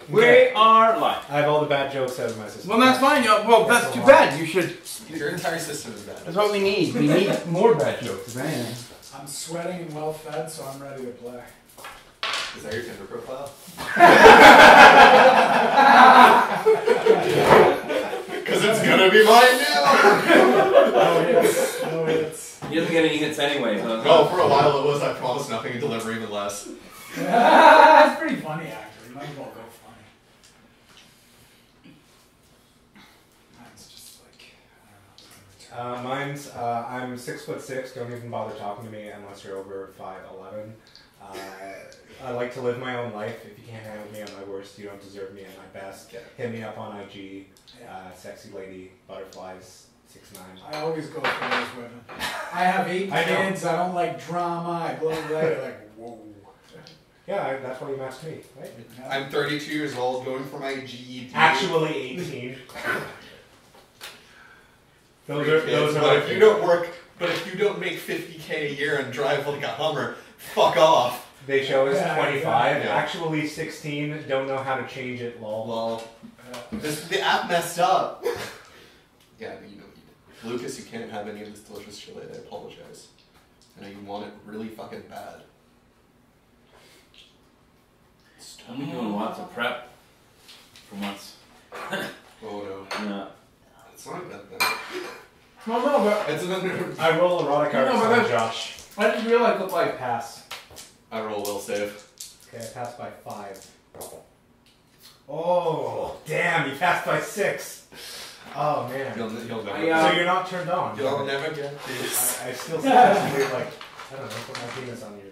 We are live. I have all the bad jokes out of my system. Well, that's fine. Well, that's too bad. You should. Your entire system is bad. That's what we need. We need more bad jokes. I'm sweating and well fed, so I'm ready to play. Is that your Tinder profile? Because it's gonna be mine now! No hits. He doesn't get any hits anyway. So No, for a while it was I promise nothing and deliver even less. That's pretty funny, actually. Might as well go funny. Mine's just like, I don't know. Mine's, I'm 6'6", don't even bother talking to me unless you're over 5'11". I like to live my own life. If you can't handle me at my worst, you don't deserve me at my best. Hit me up on IG, sexy lady, butterflies, 6'9". I always go for those women. I have 8 kids, I don't like drama, I blow away, like, whoa. Yeah, that's why you matched me, right? I'm 32 years old, going for my GED. Actually 18. Those are but if you don't work, but if you don't make 50K a year and drive like a Hummer, fuck off. They show us 25, yeah. actually 16, don't know how to change it, lol. Well, the app messed up. Yeah, but you know, Lucas, you can't have any of this delicious chili, I apologize. I know you want it really fucking bad. I'm doing lots of prep for once. Oh no. Yeah. It's not that bad. Well, no, but It's another. I roll erotic arcs No, but on that's- Josh. I just realized that I pass. I roll will save. Okay, I passed by 5. Oh, damn, you passed by 6. Oh, man. You'll never. So you're not turned on? You'll never get this. I still successfully, like, I don't know, put my penis on your...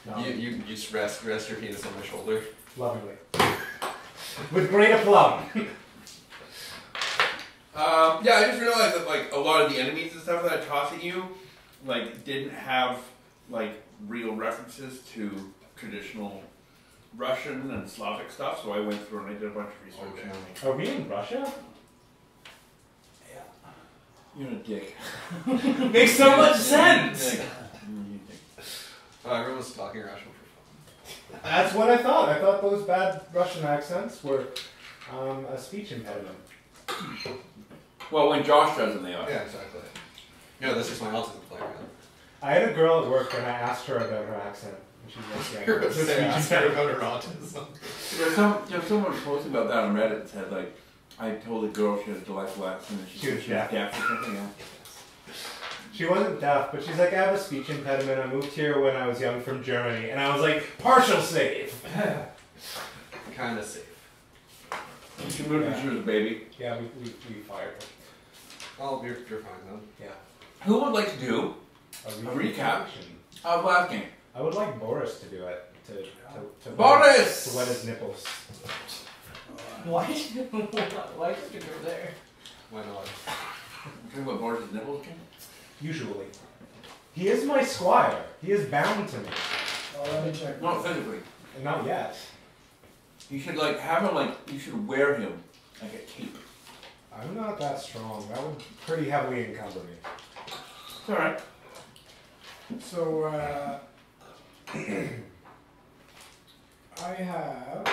No. You just rest your penis on my shoulder. Lovingly. With great aplomb. Yeah, I just realized that like a lot of the enemies and stuff that I tossed at you, like didn't have like real references to traditional Russian and Slavic stuff. So I went through and I did a bunch of research. Okay. Are we in Russia? Yeah. You're a dick. Makes so much sense! Everyone's talking Russian for fun. That's what I thought. I thought those bad Russian accents were a speech impediment. Well, when Josh does them, they are. Yeah, exactly. Yeah, that's just my autism playing. I had a girl at work and I asked her about her accent. And she's like, You're yeah, it's a say speech ask her impediment. about her autism. There's someone posting about that on Reddit and said like, I told a girl she had a delightful accent and she was deaf or something. Yeah. She wasn't deaf, but she's like, I have a speech impediment. I moved here when I was young from Germany. And I was like, partial save. Kind of safe. She moved when she was a baby. Yeah, we fired her. Oh, you're fine then. Yeah. Who would like to do a recap of last game? I would like Boris to do it. To Boris! To wet his nipples. Why did you go there? Why not? Talking about Boris' nipples again? Usually. He is my squire. He is bound to me. Oh, let me check. Not physically. And not yet. You should like have him like you should wear him like a cape. I'm not that strong. That would pretty heavily encumber me. It's alright. So, I have,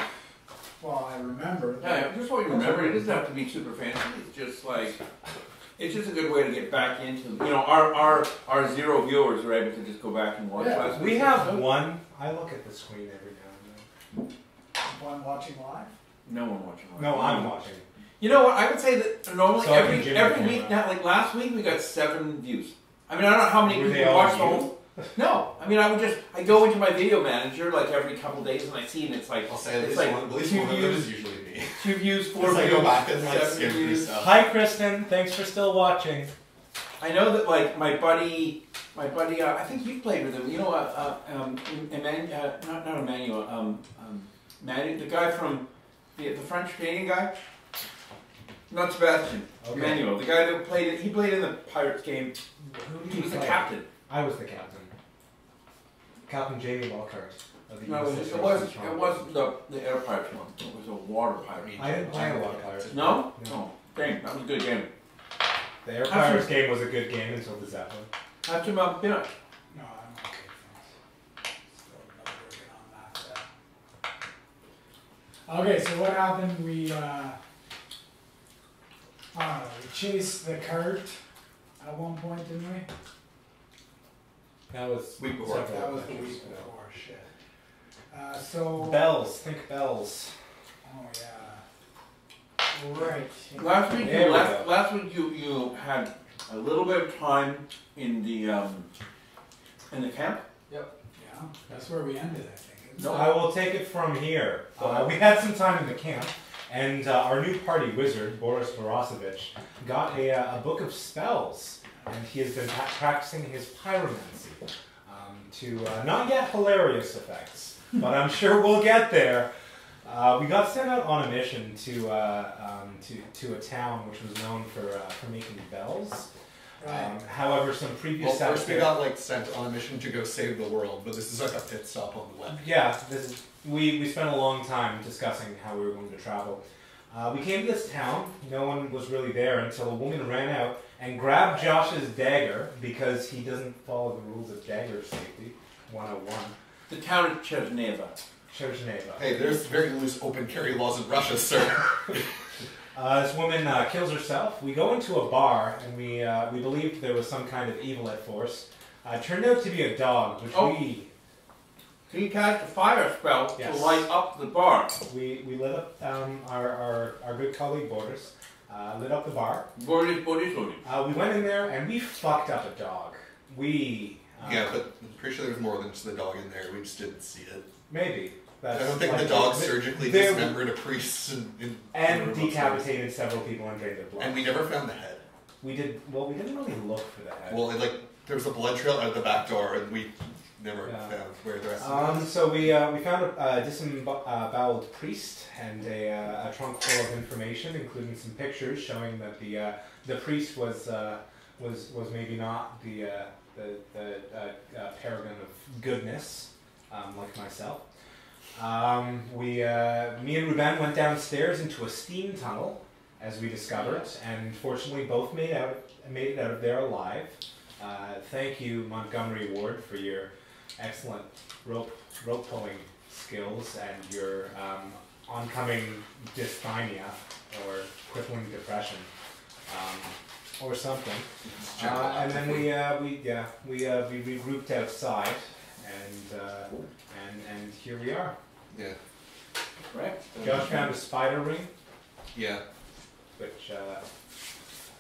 well, I remember. Yeah, just what you remember. It doesn't have to be super fancy. It's just like it's just a good way to get back into. You know, our 0 viewers are able to just go back and watch last We week's have episode. one. I look at the screen every now and then. One watching live? No one watching. No, I'm watching. You know what? I would say that normally So I can jam every the week camera. now, like last week, we got 7 views. I mean, I don't know how many Were they people all watched the you? whole. No, I mean, I go into my video manager like every couple days and I see and it's like I'll say at it's least like one, at least 2 one of them views, is usually me. 2 views, 4 Because I views, go back and like 7 skip through views. stuff. Hi, Kristen. Thanks for still watching. I know that like my buddy, I think you played with him. You know, not Emmanuel, Manu, the guy from the French Canadian guy. Not Sebastian. Okay. Emmanuel, the guy that played. He played in the Pirates game. Who did He you was the play? captain. I was the captain. Captain Jamie Lockhart. Of the No, it USS wasn't the Air Pirates one. It was a water pirate. I didn't play a lot of pirates. No? No. No. Game. That was a good game. The Air Pirates game was a good game until the Zeppelin. Have some peanut. No, I'm okay, thanks. Still another bit on that. Okay, so what happened? We, I don't know, we chased the cart at one point, didn't we? That was Week before. several That was the adventures week ago. before, shit. So. Bells, think bells. Oh, yeah. Right. Last week, There we go. last week you had a little bit of time in the camp. Yeah, that's where we ended, I think. No. I will take it from here. We had some time in the camp, and our new party wizard, Boris Borosovich, got a book of spells, and he has been practicing his pyromancy to not yet hilarious effects, but I'm sure we'll get there. We got sent out on a mission to a town which was known for making bells. Right. However, some previous First we got sent on a mission to go save the world, but this is like a pit stop on the way. Yeah, we spent a long time discussing how we were going to travel. We came to this town. No one was really there until a woman ran out and grabbed Josh's dagger because he doesn't follow the rules of dagger safety 101. The town of Chesneva. Hey, there's very loose open carry laws in Russia, sir. This woman kills herself. We go into a bar, and we believed there was some kind of evil at force. It turned out to be a dog, which we Can you cast a fire spell Yes. to light up the bar? we lit up our good colleague Boris, lit up the bar. Body. We went in there, and we fucked up a dog. Yeah, but I'm pretty sure there's more than just the dog in there. We just didn't see it. Maybe. I don't think the dog surgically dismembered a priest and decapitated several people and drained their blood. And we never found the head. We didn't really look for the head. Well, there was a blood trail out the back door, and we never found where the rest of it was. So we found a disemboweled priest and a trunk full of information, including some pictures showing that the priest was maybe not the paragon of goodness, like myself. Me and Ruben went downstairs into a steam tunnel, as we discovered, and fortunately both made it out of there alive. Thank you, Montgomery Ward, for your excellent rope pulling skills and your oncoming dysthymia or crippling depression. Or something, and then we regrouped outside, and here we are. Yeah. Right? Josh found a spider ring, Yeah. which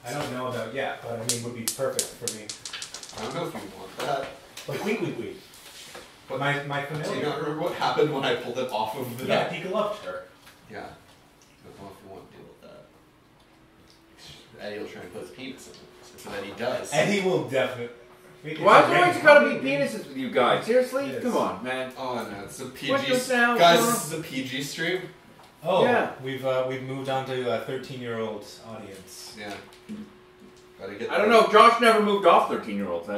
I don't know about yet, but I mean would be perfect for me. I don't know if you want that. Like we. But my Do you familiar. not remember what happened when I pulled it off of the Yeah, he loved her. Yeah. I don't know if you want to deal with that. Eddie will try and put his penis in it. So that he does. And he will definitely. Why is there always gotta be penises with you guys? Seriously? Yes. Come on, man. Oh no, it's a PG. What the hell, Guys, bro? this is a PG stream. Oh, Yeah. we've moved on to a 13-year-old audience. Yeah. Gotta get. I don't know. Josh never moved off 13-year-olds.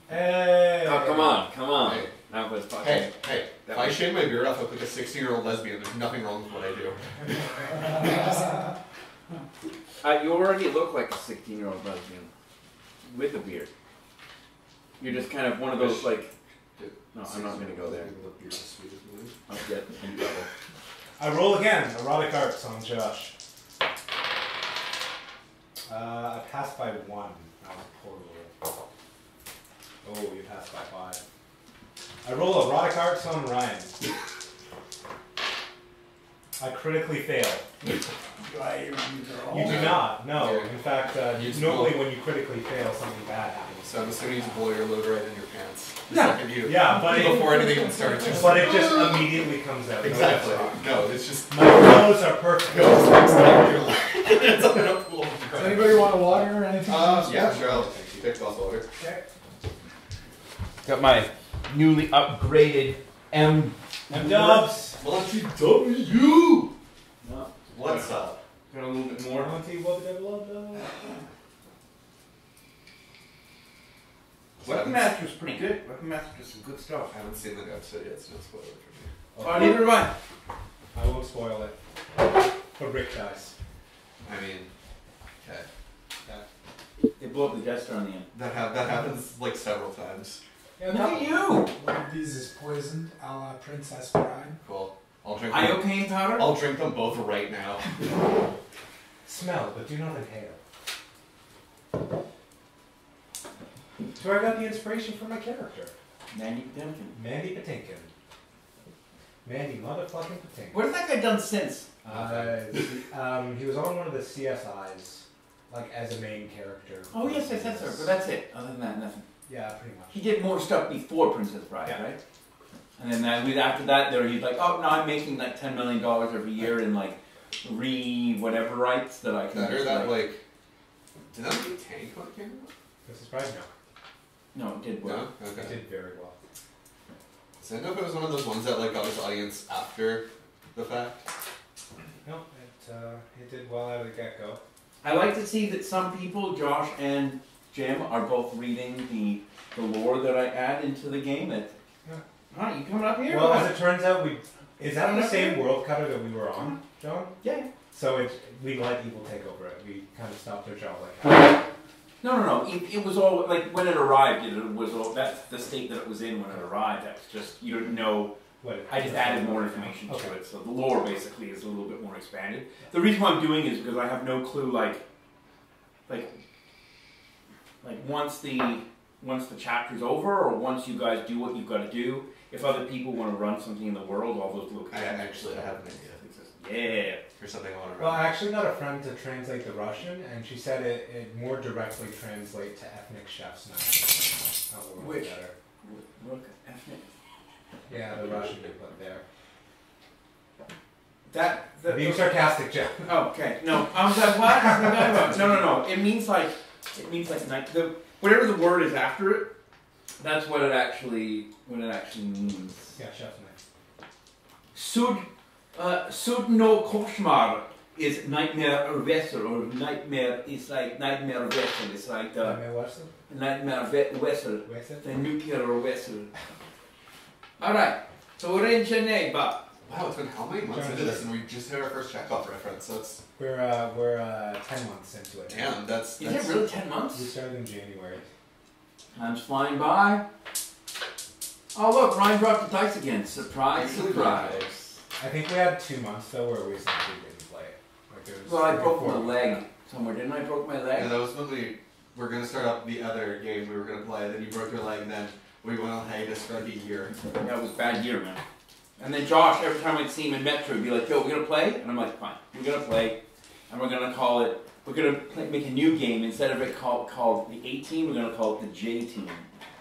Hey. Oh, come on. Hey. That was fucking. Hey. If I shave my beard off, I look like a 16-year-old lesbian. There's nothing wrong with what I do. You already look like a 16-year-old lesbian with a beard. You're just kind of one of those No, I'm not gonna go there. I'll get in trouble. I roll again. Erotic arts on Josh. I passed by 1. That was poor roll. Oh, you passed by 5. I roll erotic arts on Ryan. I critically fail. Do I hear you girl? You do not. No. Yeah. In fact, normally when you critically fail, something bad happens. So I'm assuming you blow your load right in your pants. The Yeah. second you. Yeah, but Before anything even starts. but it just immediately comes out. Exactly. No, No, it's just. my clothes are perfect. Goes next time you're like. It's up in a pool. Does anybody want water or anything? Yeah, sure. I'll take glass water. Okay. Got my newly upgraded Dubs. Monty W. No. What's up? Got a little bit more. Weapon Master was pretty good. Weapon Master did some good stuff. I haven't seen the episode yet, so no spoiler for me. Oh, neither have I. I won't spoil it. But Rick dies. I mean, okay. They blew up the Death Star on the end. That happens like several times. Yeah, Look at you! One of these is poisoned, a la Princess Bride. Cool. I'll drink. Iocane powder? I'll drink them both right now. Smell, but do not inhale. That's where I got the inspiration for my character. Mandy Patinkin. Mandy Patinkin. Mandy motherfucking Patinkin. What has that guy done since? He was on one of the CSIs, like as a main character. Oh yes, that's her. But that's it. Other than that, nothing. Yeah, pretty much. He did more stuff before Princess Bride, Yeah. right? And then after that, there he's like, oh no, I'm making like $10 million every year in like whatever rights that I can. Better that like. Did that make Tank on camera? This is probably no. No, it did well. No? Okay. It did very well. So I don't know if it was one of those ones that like got his audience after the fact. No, it did well out of the get-go. I like to see that some people, Josh and Jim, are both reading the lore that I add into the game. That, huh, you coming up here? Well, as it turns out, is that the Coming up same here? world cutter that we were on, John? Yeah. So we let evil take over it. We kind of stopped our job like that. No. It was all like when it arrived. It was all that's the state that it was in when it arrived. That was just you didn't know. I just added more information to it, so the lore basically is a little bit more expanded. The reason why I'm doing it is because I have no clue, like once the chapter's over, or once you guys do what you've got to do, if other people want to run something in the world, all those locations. I have an idea. Yeah. For something I want to run. Well, I actually got a friend to translate the Russian, and she said it more directly translates to ethnic chef's knife. Which? Better. Look, ethnic. Yeah, the Russian they put there. Being sarcastic, Jeff. Oh, okay. No, I was like, what? No. It means like whatever the word is after it. That's what it actually means. Yeah, chef's knife. Sudno koshmar is nightmare vessel, or nightmare is like nightmare vessel. It's like the nightmare vessel, the nuclear vessel. All right. So we're in Chennai, but. Wow, it's been how many months into this, and we just hit our first Chekhov reference. So it's we're 10 months into it. Damn, that's Is it really 10 months? We started in January. Time's flying by. Oh look, Ryan dropped the dice again. Surprise, surprise. I think we had 2 months though where we essentially didn't play it. Like there was well, I broke my leg somewhere, didn't I? Broke my leg. Yeah, that was when we were gonna start up the other game we were gonna play. Then you broke your leg, and then we went on hiatus for like a year. Yeah, it was a bad year, man. And then Josh, every time I'd see him in Metro, he'd be like, "Yo, we're gonna play," and I'm like, "Fine, we're gonna play, and we're gonna call it. We're gonna make a new game instead of it called the A Team. We're gonna call it the J Team,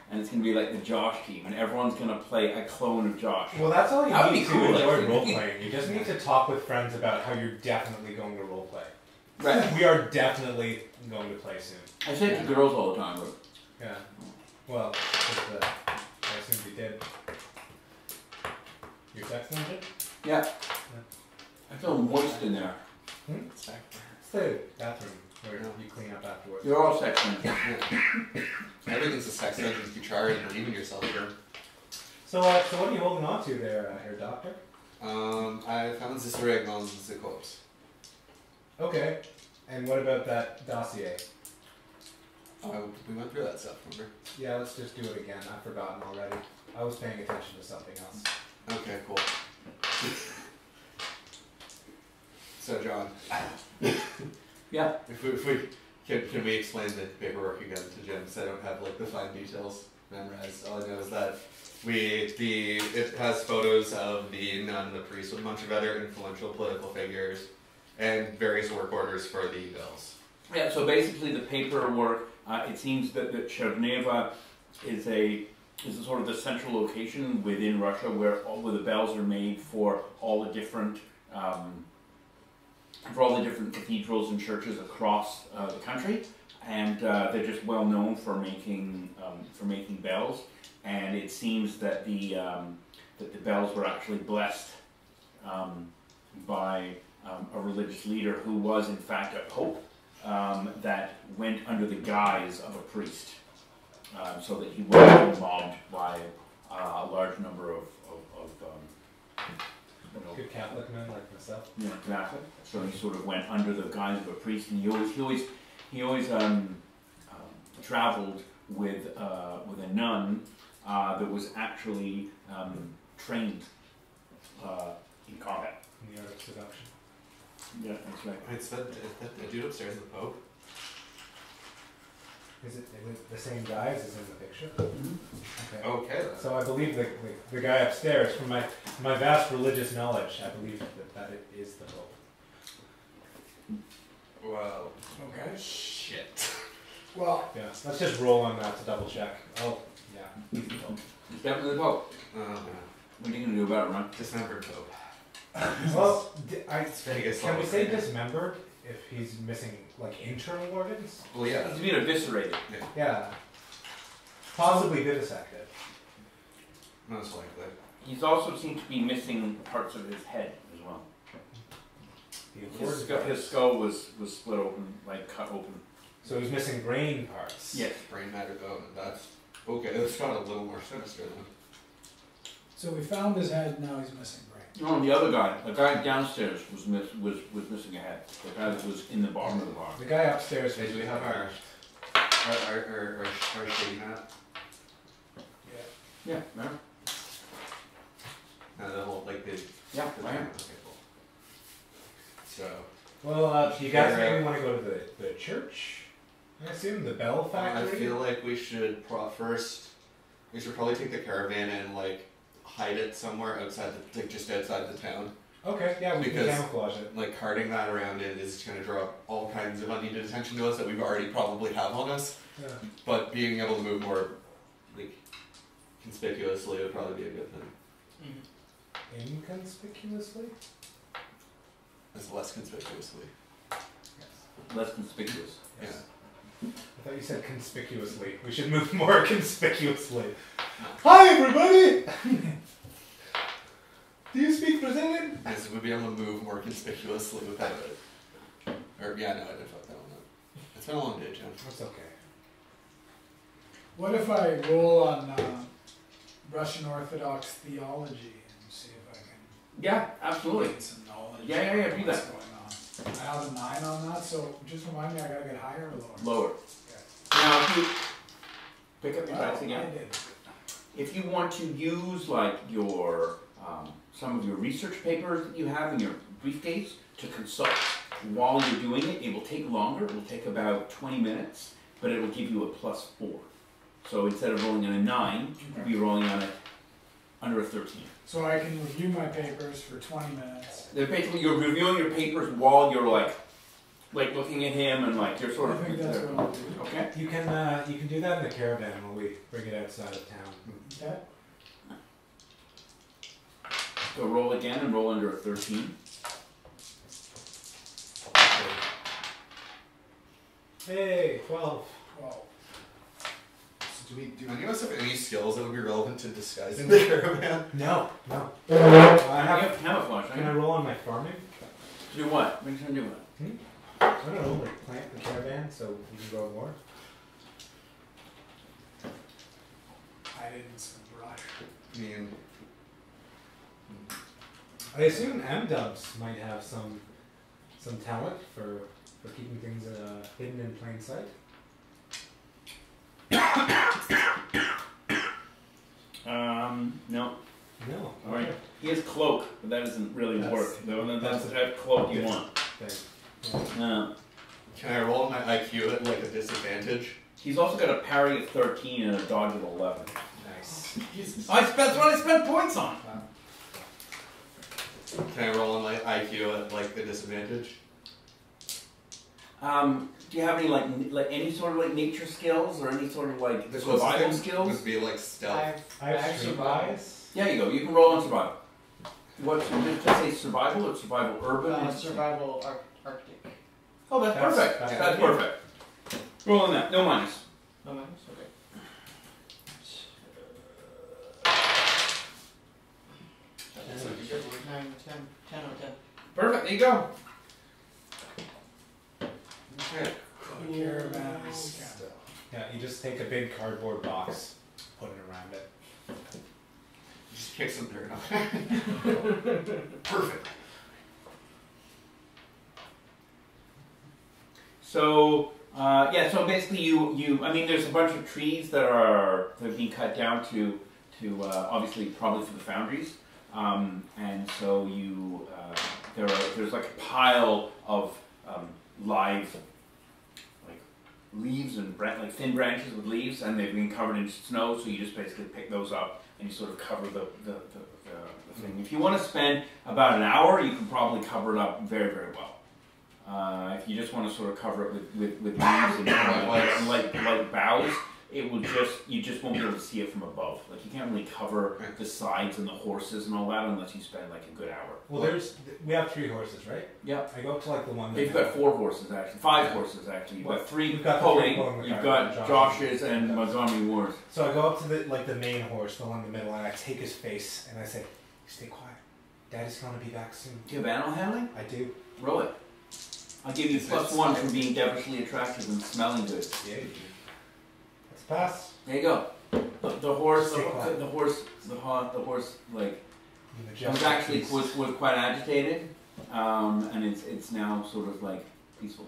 and it's gonna be like the Josh Team, and everyone's gonna play a clone of Josh." Well, that's all you need to cool, enjoy role playing. You just need to talk with friends about how you're definitely going to role play. Right. We are definitely going to play soon. I say it to girls all the time, but yeah. Well, I assume you did. Your sex dungeon? yeah. I feel moist in there. It's the bathroom where you clean up afterwards. You're all sexy. Everything's a sex dungeon if you try and believe in yourself. Here. So what are you holding on to there, Herr Doctor? I found this ring on the corpse. Okay. And what about that dossier? We went through that stuff, remember? Yeah, let's just do it again. I've forgotten already. I was paying attention to something else. Okay, cool. So, John. Yeah. If we can we explain the paperwork again to Jim? Because I don't have like the fine details memorized. All I know is that it has photos of the nun and the priest with a bunch of other influential political figures and various work orders for the bells. Yeah. So basically, the paperwork. It seems that Cherneva is a sort of the central location within Russia where all of the bells are made for all the different cathedrals and churches across the country, and they're just well known for making bells. And it seems that the bells were actually blessed by a religious leader who was in fact a pope that went under the guise of a priest. So that he wasn't mobbed by a large number of good Catholic men like myself. Yeah, exactly. So he sort of went under the guise of a priest, and he always traveled with a nun that was actually trained in combat. In the art of seduction. Yeah, that's right. It's that dude upstairs, the Pope. Is it the same guy as is in the picture? Okay. Okay. Then. So I believe the guy upstairs, from my vast religious knowledge, I believe that it is the Pope. Wow. Okay. Shit. Well, Yeah. Let's just roll on that to double check. Oh, yeah. He's the Pope. He's definitely the Pope. Oh man. What are you gonna do about it, Ron? Dismembered Pope. Well, Vegas can we say level. dismembered if he's missing like internal organs? Well, yeah. He's being eviscerated. Yeah. Possibly vivisected. Most likely. He's also seemed to be missing parts of his head as well. His skull was split open, like cut open. So he's missing brain parts. Yes. Brain matter. Oh, that's okay. That's got a little more sinister then. so we found his head, now he's missing brain. No, the other guy, the guy downstairs was missing a head. The guy that was in the bottom of the bar. The guy upstairs. Hey, do we have our shady map? Yeah, remember? No, the whole like the. Yeah, the I am. Okay, cool. So. Well, you guys maybe want to go to the church? I assume the Bell I Factory. feel like we should first. We should probably take the caravan and like hide it somewhere outside, like just outside the town. Okay, yeah, we can Because- camouflage it. Like carting that around it is going to draw all kinds of unneeded attention to us that we've already probably have on us. Yeah. But being able to move more, like, conspicuously would probably be a good thing. Inconspicuously? As less conspicuously. Less conspicuous. Yes. I thought you said conspicuously. We should move more conspicuously. Hi, everybody! Do you speak Brazilian? As we'd be able to move more conspicuously without it. Or, yeah, no, I did fuck that one up. It's been a long day, Jim. That's okay. What if I roll on Russian Orthodox theology and see if I can Yeah, absolutely. gain some knowledge? Yeah, of do what's that. going on? I have a 9 on that, so just remind me, I gotta get higher or lower? Lower. Okay. Now, if you pick up your Well, dice again. I did. If you want to use like your some of your research papers that you have in your briefcase to consult while you're doing it, it will take longer. It will take about 20 minutes, but it will give you a +4. So instead of rolling on a 9, you'll be rolling on under a 13. So I can review my papers for 20 minutes. They're basically you're reviewing your papers while you're like looking at him and like you're sort I of think that's what I'll do. okay. You can do that in the caravan when we bring it outside of town. Okay? So roll again and roll under a 13. Hey, 12. 12. So do any of us have any skills that would be relevant to disguising the caravan? No. I I have camouflage. Can I roll on my farming? Do what? What are you trying to do what? I don't know, like plant the caravan so we can grow more. I didn't some brush. I mean, I assume M-dubs might have some talent for keeping things hidden in plain sight. No. No. All right. He has cloak, but that doesn't really work. That's the type of cloak you want. No. can I roll my IQ at like a disadvantage? He's also got a parry of 13 and a dodge of 11. Nice. That's what I spent points on. Can I roll on my IQ at like the disadvantage? Do you have any like any sort of like nature skills or any sort of like The survival closest thing skills? would be like stealth. I have survive. Yeah, you go. You can roll on survival. What? Just say survival or survival urban? Survival Arctic. Oh, that's perfect. That's That's perfect. Roll on that. No minus. No minus? Okay. 9, 10, 10 or 10. Perfect. There you go. Okay. The caravan is kind of... Yeah, you just take a big cardboard box, put it around it. Just kick some dirt on it. Perfect. So yeah, so basically I mean, there's a bunch of trees that are being cut down to obviously probably for the foundries. and so you there's like a pile of live like leaves and like thin branches with leaves, and they've been covered in snow. So you just basically pick those up and you sort of cover the thing. If you want to spend about an hour, you can probably cover it up very, very well. If you just want to sort of cover it with leaves and like boughs, you just won't be able to see it from above. Like you can't really cover the sides and the horses and all that unless you spend like a good hour. Well, we have 3 horses, right? Yeah. I go up to like the one. You've got 4 horses actually, 5 horses actually. You've got 3 We've got pulling. the 3 pulling, You've got Josh's and Montgomery Ward's. So I go up to the main horse, the one in the middle, and I take his face and I say, "Stay quiet. Daddy's gonna be back soon." Do you have animal handling? I do. Roll it. I'll give you +1 for being devilishly attractive and smelling good. Yeah, you do. Let's pass. There you go. The horse, Stay quiet. the horse, like was was quite agitated, and it's now sort of like peaceful.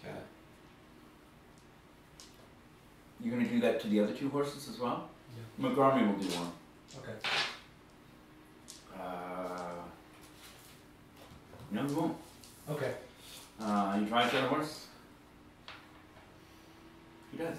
Okay. You're gonna do that to the other 2 horses as well? Yeah. Montgomery will do one. Okay. No, he won't. Okay. You try the other horse? He does.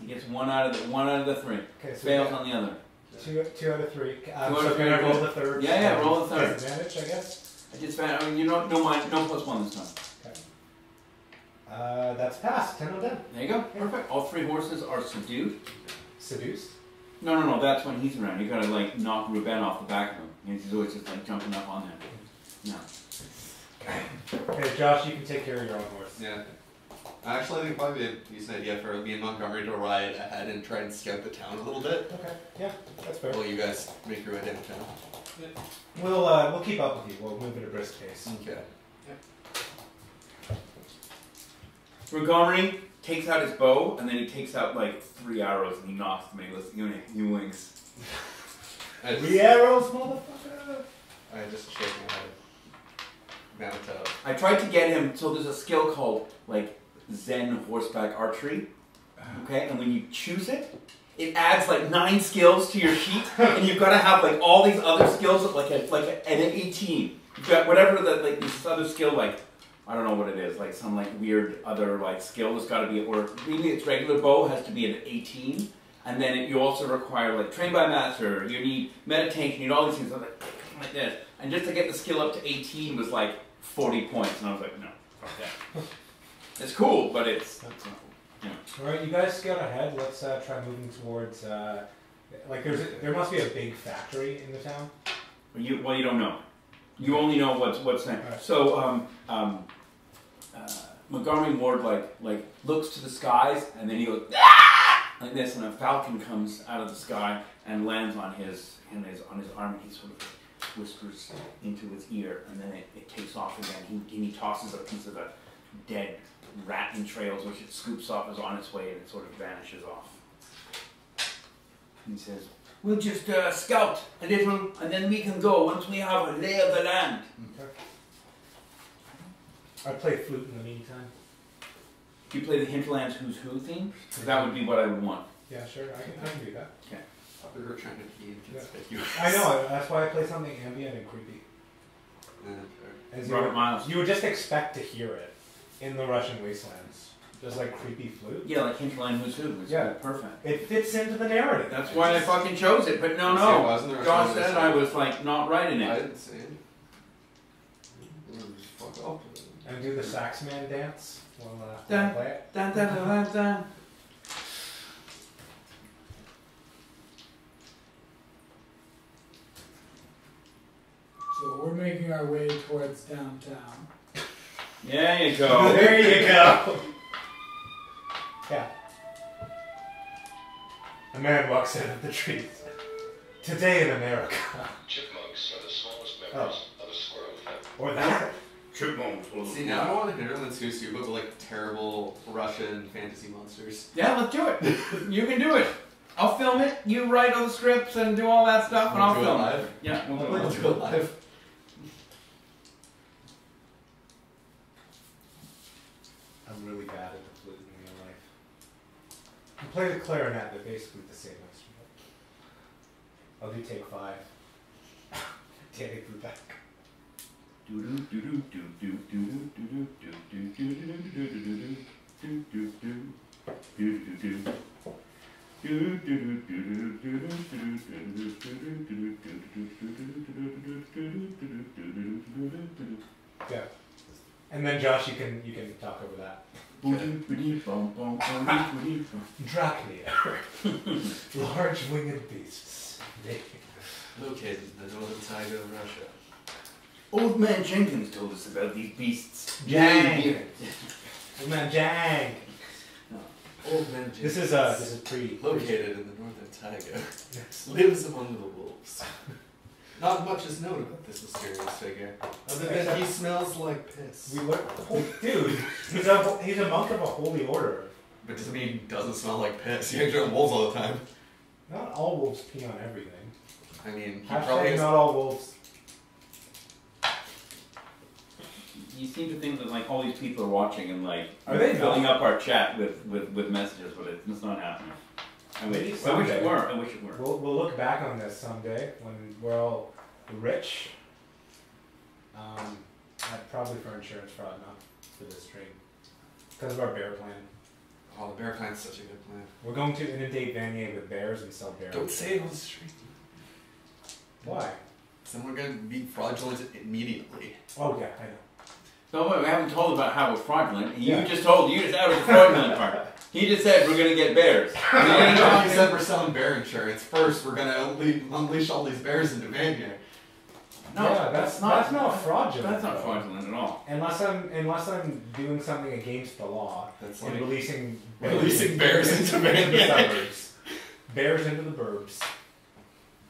He gets one out of the 3. Okay. So Fails on the other. 2 out of 3. out of So can 3, I roll good. the third? Yeah, roll the third. Disadvantage, I guess. I just found. I mean, you know, no +1 this time. Okay. That's passed. 10 on 10. There you go. Perfect. All 3 horses are subdued. Seduced. No. That's when he's around. You gotta like knock Ruben off the back of him. And he's always just like jumping up on him. No. Okay, Josh, you can take care of your own horse. Yeah. Actually, I think probably be a decent idea for me and Montgomery to ride ahead and try and scout the town a little bit. Okay. Yeah, that's fair. While you guys make your way downtown. We'll keep up with you. We'll move at a brisk pace. Okay. Montgomery takes out his bow and then he takes out like 3 arrows and he knocks them and he winks. 3 arrows, motherfucker! I just shake my head. Mount up. I tried to get him, so there's a skill called like Zen horseback archery. Okay, and when you choose it, it adds like 9 skills to your sheet, and you've got to have like all these other skills like an 18. You've got whatever this other skill, like I don't know what it is, like some like weird other like skill has got to be, or maybe its regular bow has to be an 18, and then you also require like trained by master. You need meditation. You need all these things like this, and just to get the skill up to 18 was like 40 points, and I was like, no, fuck that. It's cool, but it's not. Alright, you guys scout ahead. Let's try moving towards, there must be a big factory in the town. You don't know. You only know what's next. Right. So, Montgomery Ward like looks to the skies, and then he goes, "Ah!" like this, and a falcon comes out of the sky and lands on his arm, and he sort of whispers into his ear, and then it takes off again. He tosses a piece of the dead rat entrails, which it scoops off as on its way, and it sort of vanishes off. He says, "We'll just scout a little, and then we can go once we have a lay of the land." Okay. I play flute in the meantime. Do you play the Hinterlands Who's Who theme? Because that would be what I would want. Yeah, sure, I can do that. Okay. We were trying to be inconspicuous. I know, that's why I play something ambient and creepy. As Robert Miles. You would just expect to hear it in the Russian wastelands. Just like creepy flute. Yeah, like Hinterland Who's Who. It's perfect. It fits into the narrative. That's why I fucking chose it, but no. Josh said I was like not right in I it. didn't see it. Fuck off. And do the Saxman dance while Dun, I play it. Dun, dun, dun, dun, dun. So we're making our way towards downtown. There you go. There you go. Yeah. A man walks out of the trees. Today in America. Chipmunks are the smallest members of a squirrel family. Or that. Chipmunks. See, now I want a Hinterlands Who's Who, but with like terrible Russian fantasy monsters. Yeah, let's do it. You can do it. I'll film it. You write all the scripts and do all that stuff, and I'll Do it film live? it. Yeah, we'll We'll do do it. it live. I'm really bad at the flute in real life. I play the clarinet, they're basically the same instrument. I'll do take 5. Danny Brubeck. Yeah. And then Josh, you can talk over that. Dracnia. Large winged beasts. Located in the northern taiga of Russia. Old man Jenkins told us about these beasts. Jang. Old man Jang. Old man This is pre. Located in the northern taiga, lives among the wolves. Not much is known about this mysterious figure, other than he smells like piss. Dude, he's a monk of a holy order. But doesn't mean he doesn't smell like piss. He hangs around wolves all the time. Not all wolves pee on everything. I mean, he Hashtag probably is. not all wolves. You seem to think that like all these people are watching and like Are they filling up our chat with messages, but it's not happening. I wish it were. I wish it were. We'll look back on this someday when we're all rich. Probably for insurance fraud, not for this stream. Because of our bear plan. Oh, the bear plan's such a good plan. We're going to inundate Vanier with bears and sell bears. Don't say it on the street. Why? Then we're going to be fraudulent immediately. Oh yeah, I know. No, wait, we haven't told about how we're fraudulent. You Yeah. just added the fraudulent part. He just said we're gonna get bears. He said we're selling bear insurance. First, we're going to unleash all these bears into Vanier. No, yeah, that's not fraudulent. That's not though. fraudulent at all. Unless I'm doing something against the law That's and like releasing bears into the Vanier. suburbs. Bears into the burbs.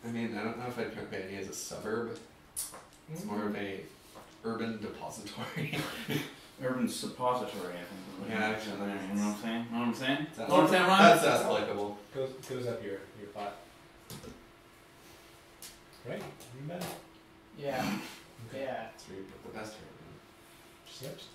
I mean, I don't know if I'd put Vanier as a suburb. It's more of a urban depository. Urban suppository, I think. Yeah, actually, You know what I'm saying? Know what I'm saying? That's, Know what I'm saying, Ryan? that's applicable. Goes up your butt. Right? You bet. Yeah. Yeah. That's where you put the best urban. Slips.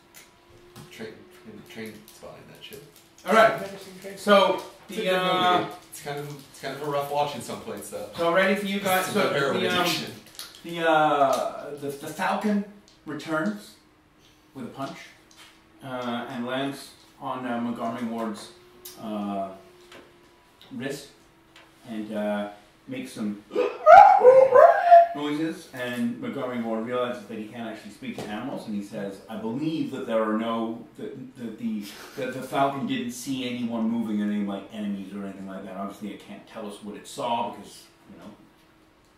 Train spotting that shit. All right. I've never seen trains. So It's a good movie. It's kind of a rough watch in some points though. so ready for you guys? It's So about heroin addiction. the Falcon returns with a punch and lands on Montgomery Ward's wrist and makes some noises. And Montgomery Ward realizes that he can't actually speak to animals, and he says, "I believe that there are no that the Falcon didn't see anyone moving, any like enemies or anything like that. Obviously, it can't tell us what it saw because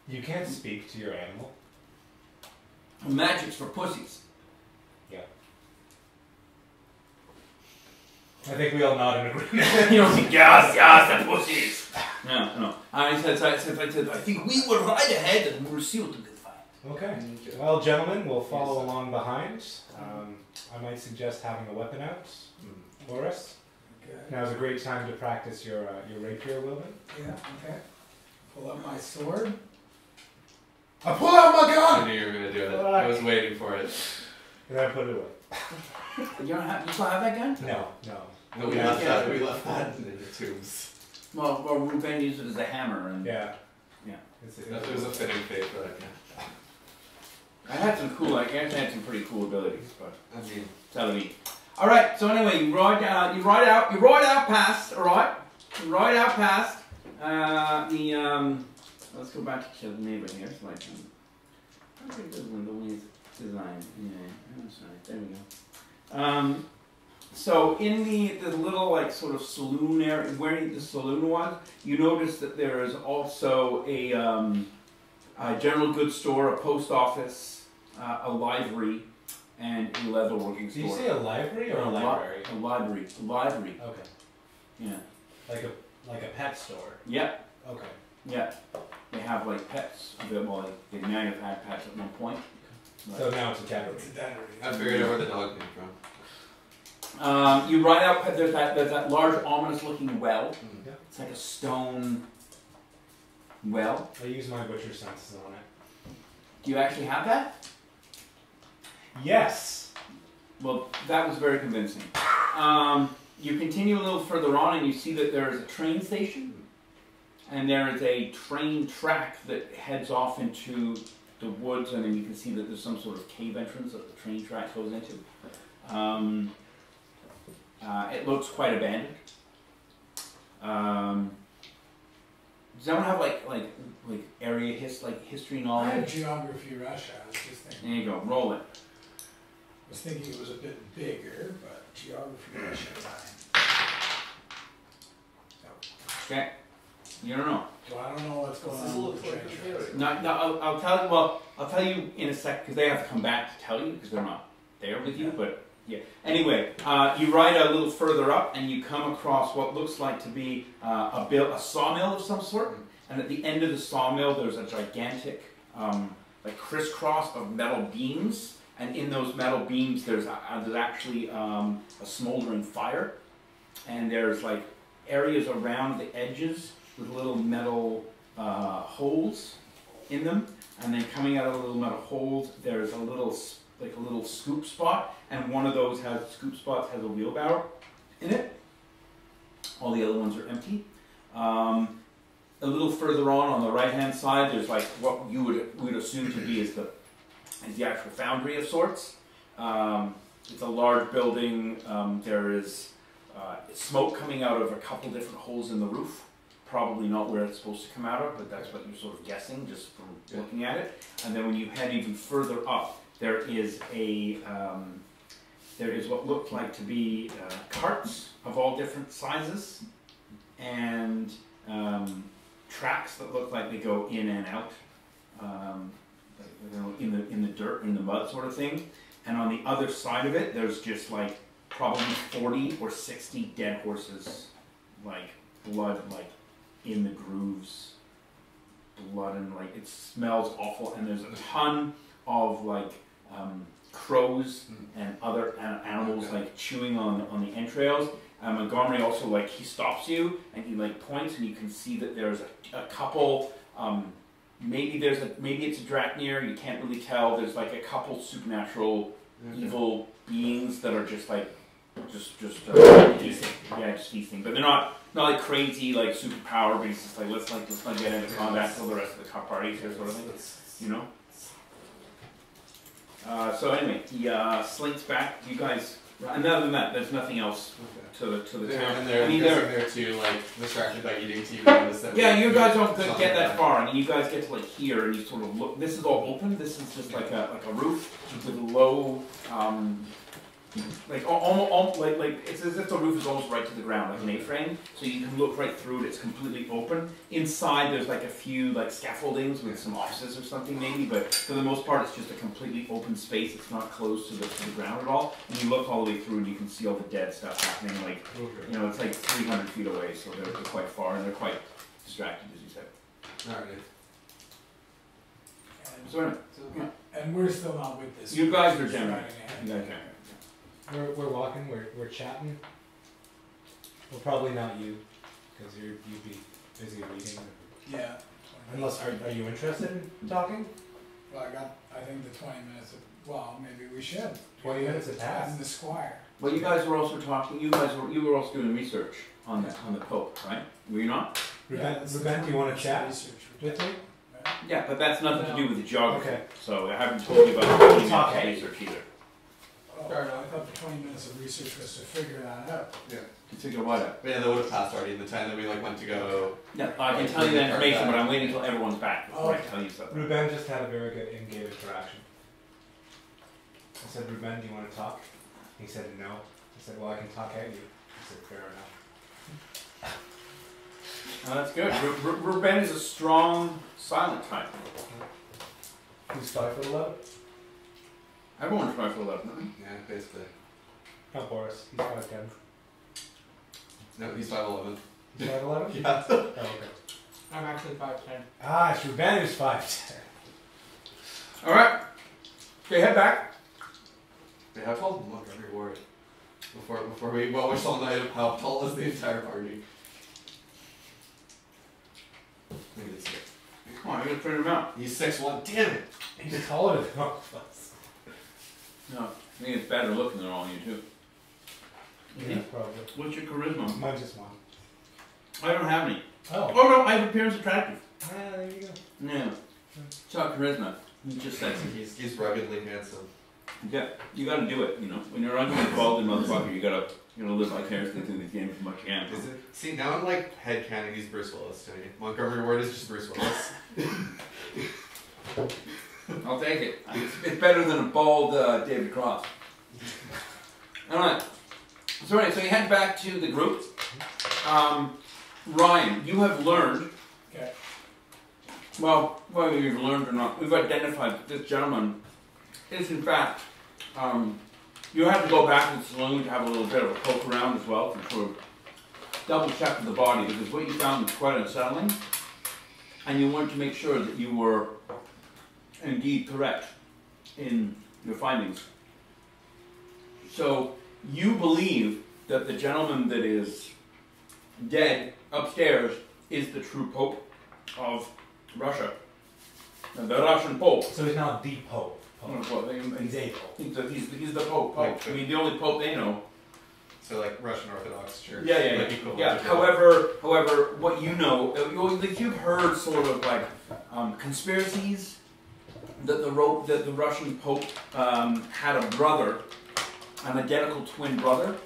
You can't speak to your animal. magic's for pussies." I think we all nod in agreement. You don't think, yes, the pussies. No. I said, I think we will ride ahead and we'll see what the good fight. Okay. Well, gentlemen, we'll follow along behind. I might suggest having a weapon out for us. Okay. Now's a great time to practice your rapier wielding. Yeah, okay. Pull up my sword. I pull out my I gun! knew you were gonna do it. I was waiting for it. And then I put it away. You still have that gun? No. No, we left that. We left that in the tombs. Well, Ruben used it as a hammer, and Yeah. Yeah. That was a fitting fate for that guy. I had some cool, like, I actually had some pretty cool abilities, but I mean, tell me. All right. So anyway, you ride out past the Let's go back to the neighbor here, so I can. How big is the way it's designed? Yeah, I'm sorry. There we go. So in the little like sort of saloon area where the saloon was, you notice that there is also a general goods store, a post office, a library, and a leatherworking store. Did you say a library or a library? A library. A library. Okay. Yeah. Like a pet store. Yep. Okay. Yeah. They have like pets. Well, they might have had pets at one point. So now it's a taboo. I figured out where the dog came from. You ride out. There's that large, ominous-looking well. Yeah. It's like a stone well. I use my butcher senses on it. Do you actually have that? Yes. Well, that was very convincing. You continue a little further on, and you see that there is a train station, and there is a train track that heads off into the woods, and then you can see that there's some sort of cave entrance that the train track goes into. It looks quite abandoned. Does anyone have like area history I knowledge? had geography Russia. I was just thinking. There you go. Roll it. I was thinking it was a bit bigger, but geography Russia. Okay. You don't know. Well, I don't know what's going This is a on little with the train tracks. No, I'll tell you. Well, I'll tell you in a sec because they have to come back to tell you because they're not there with you. But yeah. Anyway, you ride a little further up and you come across what looks like to be a sawmill of some sort. And at the end of the sawmill, there's a gigantic like crisscross of metal beams. And in those metal beams, there's actually a smoldering fire. And there's like areas around the edges with little metal holes in them, and then coming out of the little metal holes, there's a little scoop spot, and one of those scoop spots has a wheelbarrow in it. All the other ones are empty. A little further on the right-hand side, there's like what you would assume to be is the actual foundry of sorts. It's a large building. There is smoke coming out of a couple different holes in the roof. Probably not where it's supposed to come out of, but that's what you're sort of guessing just from looking at it. And then when you head even further up, there is what looked like to be carts of all different sizes and tracks that look like they go in and out, in the dirt, in the mud sort of thing. And on the other side of it, there's just like probably 40 or 60 dead horses, like blood, like in the grooves, blood, and like it smells awful. And there's a ton of like crows and other animals like chewing on the entrails. Montgomery also like he stops you and he like points, and you can see that there's a couple. Maybe it's a drachnir. You can't really tell. There's like a couple supernatural evil beings that are just like feasting. Yeah, just feasting. But they're not like crazy like superpower, but it's just like let's not get into combat till the rest of the party's here, sort of thing. You know. So anyway, he slinks back. You guys, and other than that, there's nothing else to the town. And they're there too, like distracted by eating TV. Yeah, you guys don't get that far. I mean, you guys get to like here, and you sort of look. This is all open. This is just like a roof with low, almost like it's as if the roof is almost right to the ground, like an A-frame. So you can look right through it. It's completely open. Inside, there's like a few like scaffoldings with some offices or something maybe, but for the most part, it's just a completely open space. It's not close to the ground at all. And you look all the way through, and you can see all the dead stuff happening. Like it's like 300 feet away, so they're quite far, and they're quite distracted, as you said. Alright. So And we're still not with this. you guys are Just down. riding ahead. You guys are. We're walking, we're chatting. Well, probably not you, because you'd be busy reading. Yeah. Unless, are you interested in talking? Well, I think the 20 minutes maybe we should. 20 minutes have passed. And the squire. Well, you guys were also talking. You were also doing research on the Pope, right? Were you not? Ruben, do you want to chat with me? Yeah, but that's nothing to do with the geography. Okay. So I haven't told you about the 20 minutes of research either. Oh, I thought the 20 minutes of research was to figure that out. Yeah. To figure what out? Yeah, that would have passed already in the time that we went to go. Yeah, I can tell you that information, but I'm waiting until everyone's back before I tell you something. Ruben just had a very good in-game interaction. I said, Ruben, do you want to talk? He said no. I said, well, I can talk at you. He said, fair enough. That's good. Ruben is a strong, silent type. Who's 5'11"? Everyone's 5'11", Yeah, basically. Not Boris. He's 5'10". No, he's 5'11". He's 5'11"? Yeah. Oh, okay. I'm actually 5'10". Ah, it's Ruben who's 5'10". Alright. Okay, head back. Wait, how tall is the monk? I'm very worried. Before we're still on the item, how tall is the entire party? Maybe it's 6. Come on, I gotta print him out. He's 6'1". Damn it! He's taller than all of us. No, I think it's better looking than all you too. Yeah, probably. What's your charisma? Mine's just 1. I don't have any. Oh. Oh no, I have appearance attractive. Ah, there you go. No. It's not charisma. He's just sexy. He's ruggedly handsome. Yeah, you gotta do it, you know. When you're uncontrolled motherfucker, you gotta live vicariously through these games as much as you can. Is it? See, now I'm like headcanon. He's Bruce Willis to me. Montgomery Ward is just Bruce Willis. I'll take it. It's better than a bald David Cross. Alright. So anyway, so you head back to the group. Ryan, you have learned. Okay. Well, whether you've learned or not, we've identified that this gentleman is in fact, you have to go back to the saloon to have a little bit of a poke around as well to sort of double check the body, because what you found was quite unsettling, and you wanted to make sure that you were indeed correct in your findings. So you believe that the gentleman that is dead upstairs is the true Pope of Russia. And the Russian Pope. So he's not the Pope. He's a Pope. He's the Pope. I mean, the only Pope they know. So like Russian Orthodox Church. Yeah. However, what you know, like you've heard sort of like conspiracies that the Russian Pope had a brother, an identical twin brother,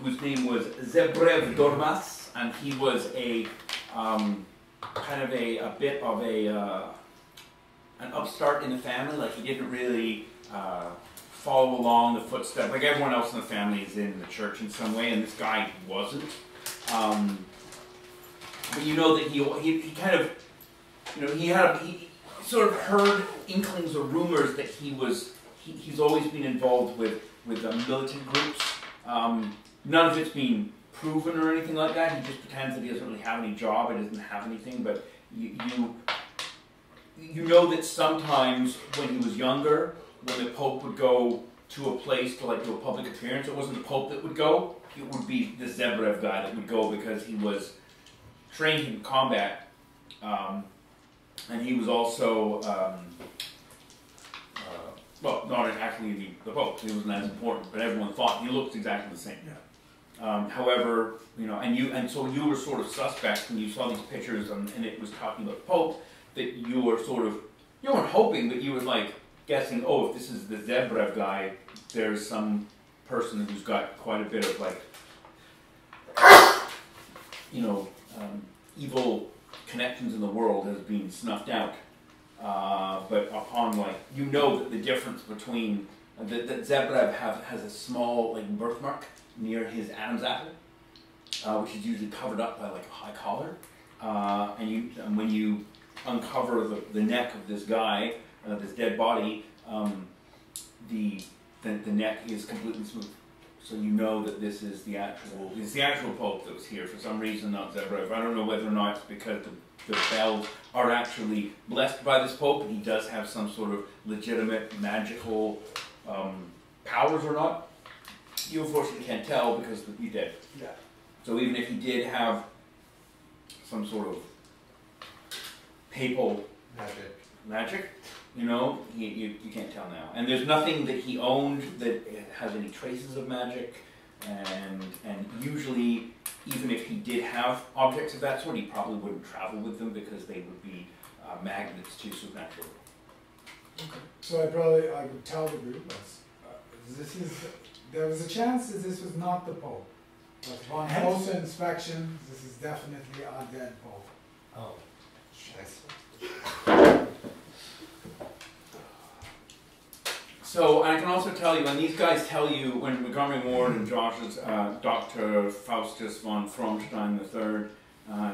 whose name was Zebrev Dormas, and he was a kind of a bit of an upstart in the family. Like he didn't really follow along the footsteps. Like everyone else in the family is in the church in some way, and this guy wasn't. But you know that he kind of, you know, he sort of heard inklings or rumors that he's always been involved with militant groups. None of it's been proven or anything like that. He just pretends that he doesn't really have any job, he doesn't have anything, but you know that sometimes when he was younger, when the Pope would go to a place to like do a public appearance, it wasn't the Pope that would go, it would be the Zebrev guy that would go, because he was trained in combat, and he was also, well, not actually the Pope, he wasn't as important, but everyone thought he looked exactly the same. Yeah. However, you know, and so you were sort of suspect when you saw these pictures and it was talking about the Pope, that you were sort of, you weren't hoping, but you were like guessing, oh, if this is the Zebrev guy, there's some person who's got quite a bit of like, you know, evil connections in the world has been snuffed out. But upon like, you know that the difference between, that Zebrev has a small like birthmark near his Adam's apple, which is usually covered up by like a high collar. And when you uncover the neck of this guy, this dead body, the neck is completely smooth. So you know that this is the actual Pope that was here for some reason, not Zebrev. I don't know whether or not it's because the bells are actually blessed by this Pope and he does have some sort of legitimate magical powers or not. You unfortunately can't tell because he's dead. Yeah. So even if he did have some sort of papal magic, you know, you can't tell now. And there's nothing that he owned that has any traces of magic, and usually, even if he did have objects of that sort, he probably wouldn't travel with them because they would be magnets to supernatural. Okay. So I would tell the group there was a chance that this was not the Pope. But upon closer inspection, this is definitely a dead Pope. Oh. So, and I can also tell you, and these guys tell you, when Montgomery Ward and Josh's Dr. Faustus von Fromstein III,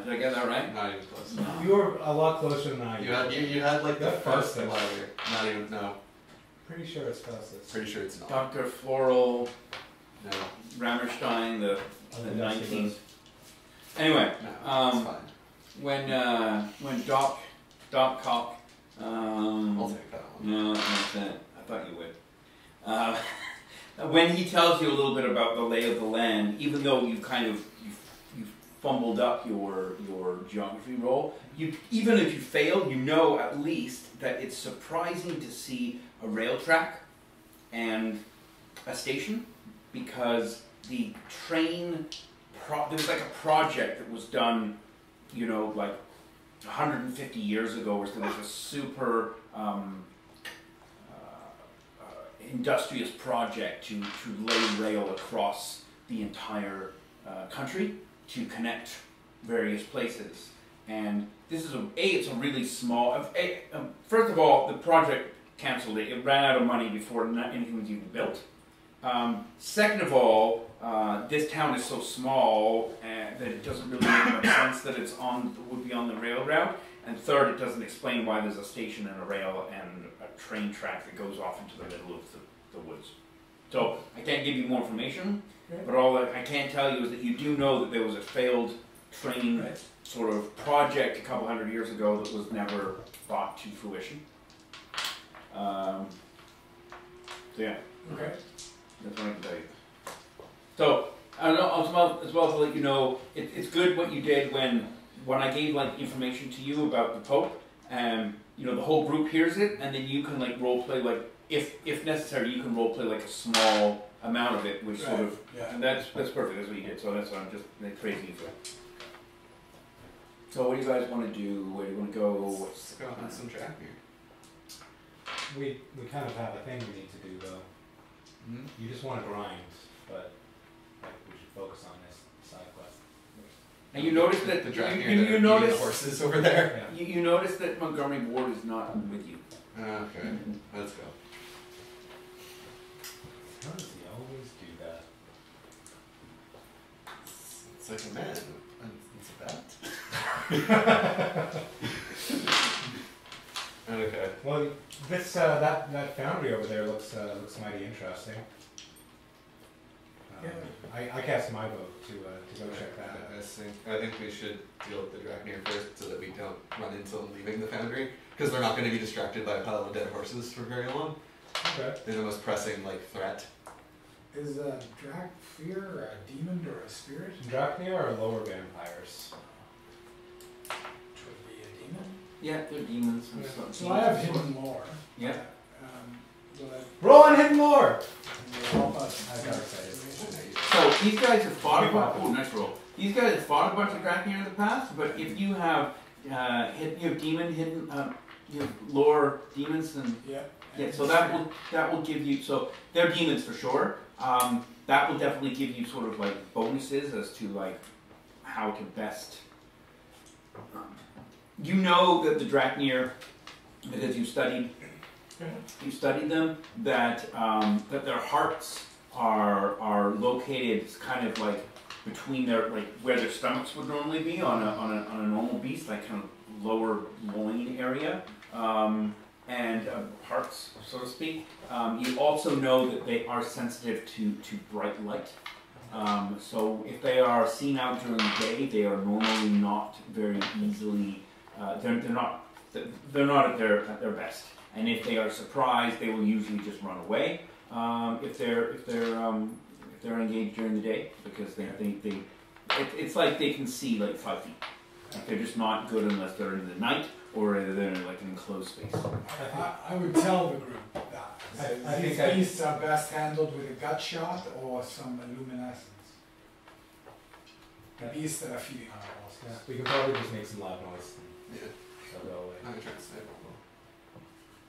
did I get that right? Not even close. No. You were a lot closer than I. You had like the first Faustus. letter. Not even, no. Pretty sure it's Faustus. Pretty sure it's not. Dr. Floral No. Rammerstein, the yes, he 19th. was. Anyway, No, it's fine. when Doc Cock, I'll take that one. no, that's it. I thought you would. When he tells you a little bit about the lay of the land, even though you kind of you fumbled up your geography roll, even if you failed, you know at least that it's surprising to see a rail track and a station, because the train there was like a project that was done, you know, like 150 years ago, where there was a super industrious project to lay rail across the entire country to connect various places. And this is it's a really small. First of all, the project canceled. It ran out of money before anything was even built. Second of all, this town is so small that it doesn't really make much sense that would be on the rail route. And third, it doesn't explain why there's a station and a rail and a train track that goes off into the middle of the woods. So I can't give you more information, but all I can tell you is that you do know that there was a failed train sort of project a couple hundred years ago that was never brought to fruition. So yeah. Okay. That's what I can tell you. So I don't know as well to let you know, it's good what you did when I gave like information to you about the Pope. You know, the whole group hears it, and then you can like role play like if necessary, you can role play like a small amount of it, which sort of and that's perfect. That's what you did. So that's what I'm just praising you for. So what do you guys want to do? Where do you want to go? Let's go on some track here. We kind of have a thing we need to do though. Mm-hmm. You just want to grind, but like we should focus on this side quest. And you notice that The track here, you notice the horses over there. Yeah. you notice that Montgomery Ward is not with you. Okay, let's go. How does he always do that? It's like a man. It's a bat. Okay. Well, this that foundry over there looks mighty interesting. I cast my vote to go check that out. I think we should deal with the Dracnir first so that we don't run into them leaving the foundry, because they're not going to be distracted by a pile of dead horses for very long. Okay. They're the most pressing threat. Is a Dracfear a demon or a spirit? Dracnir are lower vampires. Could be a demon. Yeah, they're demons and stuff. So I have hidden lore. Yeah. Roll on hidden lore! Help us. I got excited. So these guys have fought a bunch. Oh, nice roll. These guys have fought a bunch of Dracnir in the past, but if you have you have demon hidden, you have lore demons, and so that will give you. So they're demons for sure. That will definitely give you sort of like bonuses as to like how to best. You know that the Dracnir, because you studied them, that that their hearts are located kind of like between their where their stomachs would normally be on a normal beast, like kind of lower loin area, and hearts, so to speak. You also know that they are sensitive to bright light. So if they are seen out during the day, they are normally not very easily. They're not at their best. And if they are surprised, they will usually just run away. If they're engaged during the day, because it's like they can see like 5 feet. Like they're just not good unless they're in the night or they're in like an enclosed space. I would tell the group that. These beasts are best handled with a gut shot or some luminescence. The beasts that are feeding on us. Yeah, we can probably just make some loud noise. Yeah. So go away. I'm gonna try to snipe them.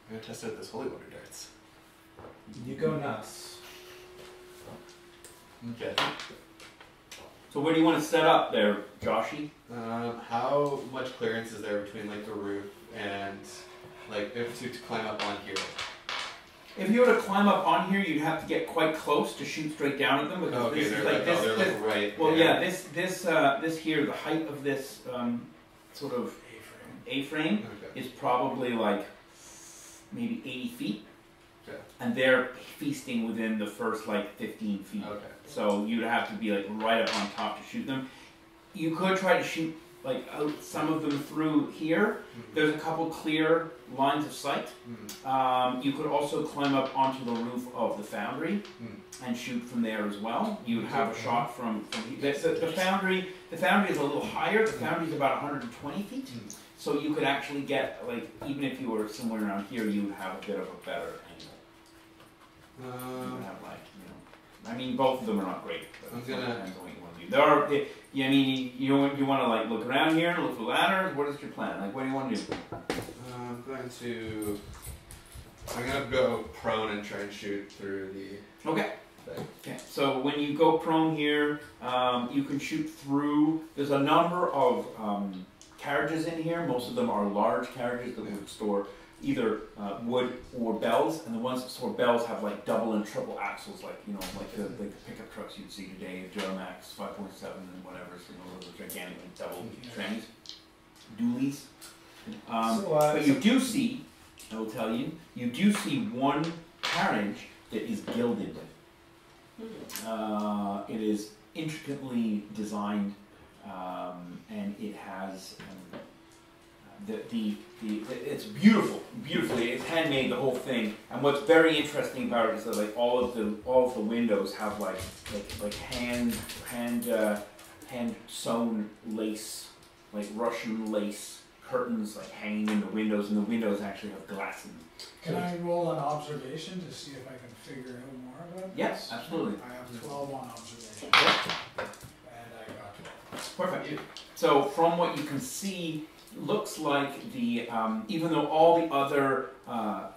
I'm gonna test out this holy water darts. You go nuts. Okay. So where do you want to set up there, Joshy? How much clearance is there between like the roof and like if to climb up on here? If you were to climb up on here, you'd have to get quite close to shoot straight down at them. Because Okay, this they're is like, this, they're this, like right. well, yeah, this here, the height of this sort of A-frame Okay. is probably like maybe 80 feet. Okay. And they're feasting within the first like 15 feet. Okay. So you'd have to be like right up on top to shoot them. You could try to shoot like out some of them through here. Mm-hmm. There's a couple clear lines of sight. Mm-hmm. You could also climb up onto the roof of the foundry and shoot from there as well. You would have a shot from the foundry. The foundry is a little higher. The foundry is about 120 feet. So you could actually get like even if you were somewhere around here, you would have a bit of a better angle. You would have like I mean both of them are not great. But it depends on what you want to do. There are. I mean, you want to like look around here and look for ladders. What is your plan? Like, what do you want to do? I'm gonna go prone and try and shoot through the Okay. thing. Okay. So when you go prone here, you can shoot through. There's a number of carriages in here. Most of them are large carriages that would store either wood or bells, and the ones that store bells have like double and triple axles, like the pickup trucks you'd see today, Duramax 5.7 and whatever. So those are gigantic like double trannies, dualies. But you do see, I will tell you, you do see one carriage that is gilded. It is intricately designed, and it has it's beautifully. It's handmade, the whole thing. And what's very interesting about it is that like all of the windows have like hand sewn lace, like Russian lace curtains like hanging in the windows, and the windows actually have glass in them. Can I roll an observation to see if I can figure out more about this? Yes, absolutely. I have 12 on observation. And I got 12. Perfect. So from what you can see, looks like the even though all the other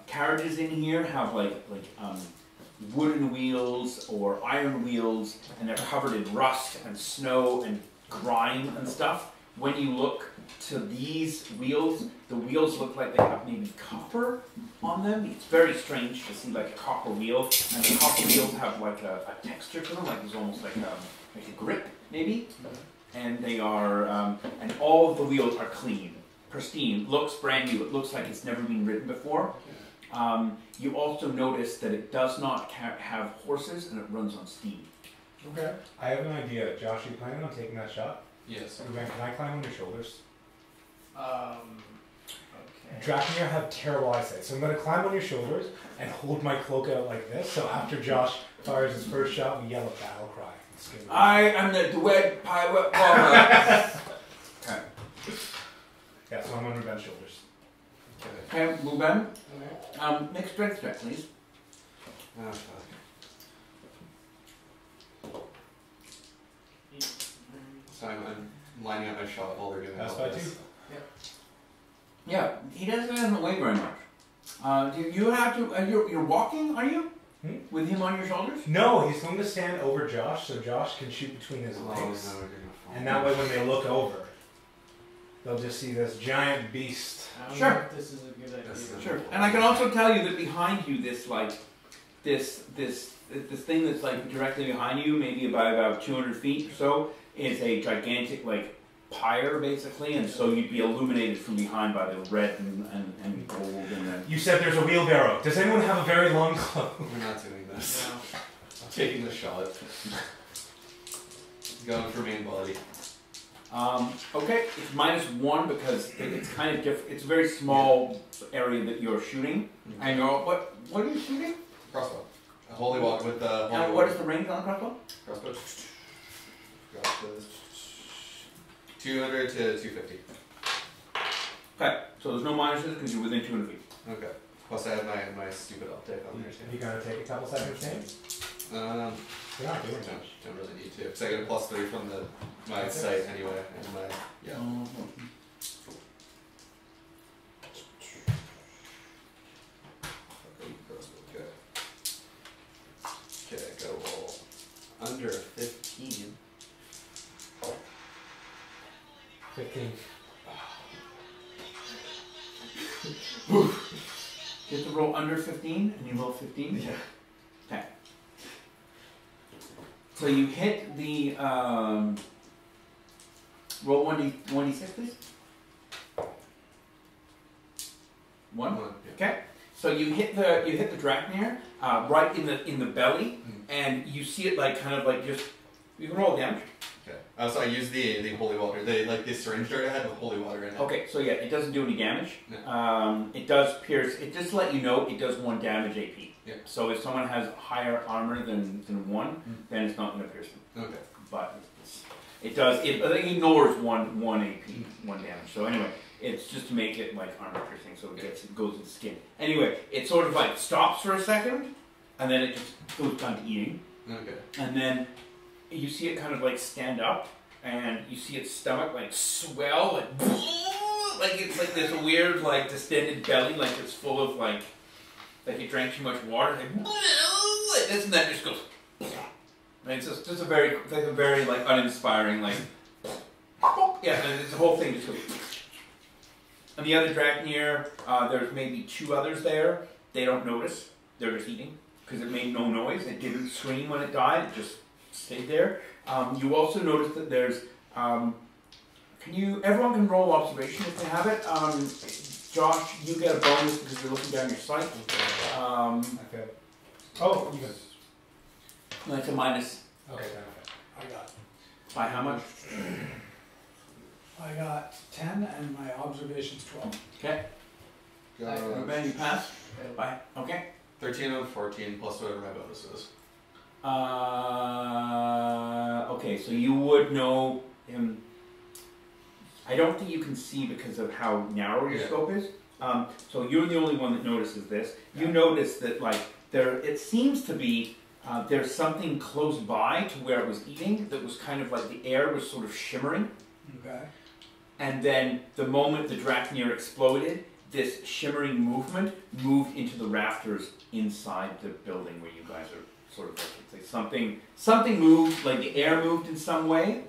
carriages in here have like wooden wheels or iron wheels, and they're covered in rust and snow and grime and stuff, when you look to these wheels, the wheels look like they have maybe copper on them. It's very strange to see like a copper wheel, and the copper wheels have like a texture to them, like there's almost like a grip maybe. And they are, and all of the wheels are clean, pristine, looks brand new. It looks like it's never been ridden before. You also notice that it does not have horses, and it runs on steam. Okay. I have an idea. Josh, are you planning on taking that shot? Yes. Ruben, can I climb on your shoulders? Okay. Draknir have terrible eyesight, so I'm going to climb on your shoulders and hold my cloak out like this, so after Josh fires his first shot, we yell a battle cry. I am the duet pirate bomber. Okay. Yeah, so I'm on Ruben's shoulders. Okay, Ruben. Make strength check, please. Oh, fuck. So I'm lining up my shot while they're doing That's all fine this. too. Yeah, he doesn't weigh very much. Do you have to? You're walking, are you? With him on your shoulders? No, he's going to stand over Josh, so Josh can shoot between his legs. Oh, no, you're gonna fall. And that way, when they look over, they'll just see this giant beast. I don't Sure. know if this is a good idea. Sure. And I can also tell you that behind you, this thing that's like directly behind you, maybe by about 200 feet or so, is a gigantic like pyre basically, and so you'd be illuminated from behind by the red and gold and the... You said there's a wheelbarrow. Does anyone have a very long cloak? We're not doing this. No. I'm taking the shot. Going for main body. Okay, it's -1 because it's kind of different. It's a very small area that you're shooting, and you're what are you shooting? Crossbow. A holy walk with the. And what is the range on a crossbow? Crossbow. Got this. 200 to 250. Okay, so there's no minuses because you're within 200 feet. Okay. Plus I have my stupid uptake on there You too. gonna take a couple seconds, James? Um, You're not doing much. don't really need to because I get a +3 from my sight anyway and my Okay. Okay, go roll under 15. 15. You have to roll under 15, and you roll 15? Yeah. Okay. So you hit the, roll 1d6, please. 1? Yeah. Okay. So you hit the Draknir, right in the belly, and you see it like, kind of like just, you can roll damage. Okay. So I use the holy water. The syringe dart I had with holy water in it. Okay, so yeah, it doesn't do any damage. No. It does pierce. It just to let you know it does 1 damage AP. Yeah. So if someone has higher armor than 1, then it's not going to pierce them. Okay. But it does. It ignores 1 AP, 1 damage. So anyway, it's just to make it like armor piercing, so it goes in the skin. Anyway, it sort of like stops for a second, and then it just goes down to eating, Okay. and then you see it kind of like stand up, and you see its stomach like swell, like like it's like this weird, like distended belly, like it's full of like you drank too much water, like this and that just goes. And it's just a very like uninspiring like. Yeah, and the whole thing just goes. And the other Dracnir, there's maybe 2 others there. They don't notice. They're just eating because it made no noise. It didn't scream when it died. It just stayed there. You also notice that there's. Everyone can roll observation if they have it. Josh, you get a bonus because you're looking down your sight. Okay. Oh, you can. That's a minus. Okay, benefit. I got By how much? I got 10 and my observation's 12. Okay. Ben, you pass? Bye. Okay. 13 out of 14 plus whatever my bonus is. Okay, so you would know him. I don't think you can see because of how narrow your scope is. So you're the only one that notices this. You notice that it seems to be there's something close by to where it was eating that was kind of like the air was sort of shimmering. Okay. And then the moment the Dracnir exploded, this shimmering movement moved into the rafters inside the building where you guys are sort of like something moved, like the air moved in some way,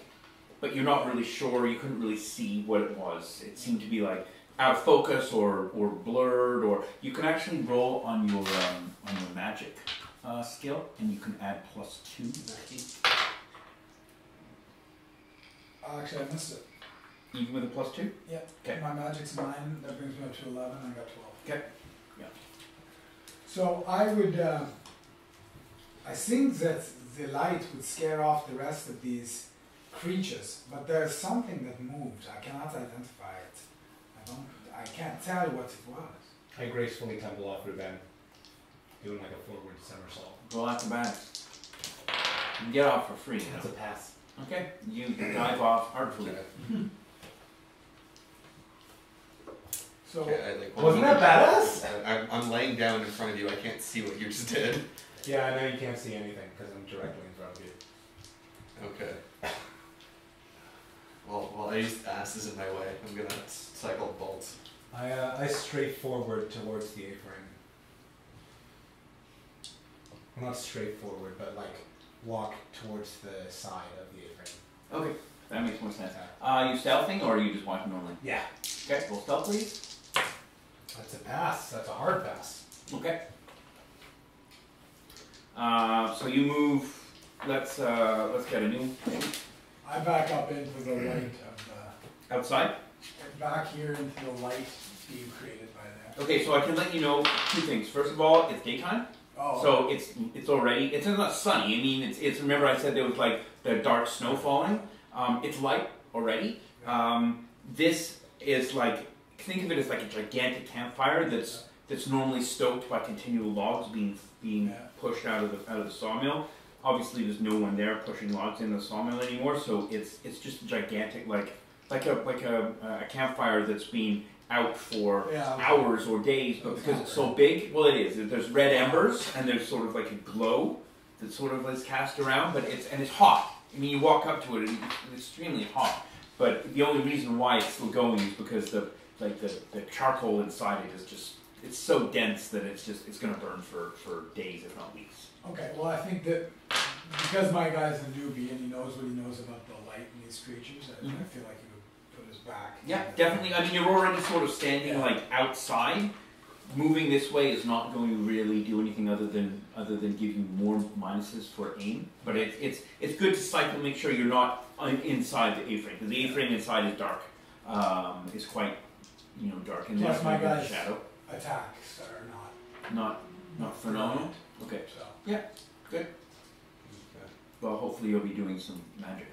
but you're not really sure. You couldn't really see what it was. It seemed to be like out of focus or blurred. Or you can actually roll on your magic skill, and you can add +2. Actually, I missed it. Even with a +2? Yeah. Okay. My magic's 9. That brings me up to 11. I got 12. Okay. Yeah. So I would. I think that the light would scare off the rest of these creatures, but there's something that moved. I cannot identify it. I can't tell what it was. I gracefully tumble off Ruben, doing like a forward somersault. Roll out the bags. You can get off for free. That's a pass. Okay. You dive off artfully. So Wasn't that badass? I'm laying down in front of you. I can't see what you just did. Yeah, I know you can't see anything because I'm directly in front of you. Okay. Well, I used asses in my way. I'm gonna cycle bolts. I stray forward towards the A-frame. Well, not straight forward, but like walk towards the side of the A-frame. Okay, that makes more sense. You stealthing or are you just walking normally? Yeah. Okay, roll stealth please. That's a pass. That's a hard pass. Okay. So you move. Let's get a new thing. I back up into the light of Outside. back here into the light being created by that. Okay, so I can let you know 2 things. First of all, it's daytime. Oh. So it's already, it's not sunny. I mean, it's remember I said there was like the dark snow falling. It's light already. This is like, think of it as like a gigantic campfire that's normally stoked by continual logs being pushed out of the sawmill. Obviously, there's no one there pushing logs in the sawmill anymore. So it's just gigantic, like a campfire that's been out for hours or days, but because it's so big, well, it is. There's red embers and there's sort of like a glow that sort of is cast around, but it's hot. I mean, you walk up to it and it's extremely hot. But the only reason why it's still going is because the charcoal inside it is just, it's so dense that it's going to burn for days, if not weeks. Okay, well, I think that because my guy's a newbie and he knows what he knows about the light in these creatures, I feel like he would put his back. Yeah, definitely. I mean, you're already sort of standing like outside. Moving this way is not going to really do anything other than give you more minuses for aim. But it's good to cycle, make sure you're not inside the A-frame, because the A-frame inside is dark. It's quite dark, and Plus, my guy's shadow. Attacks are Not phenomenal. Okay. So. Yeah. Good. Okay. Well, hopefully you'll be doing some magic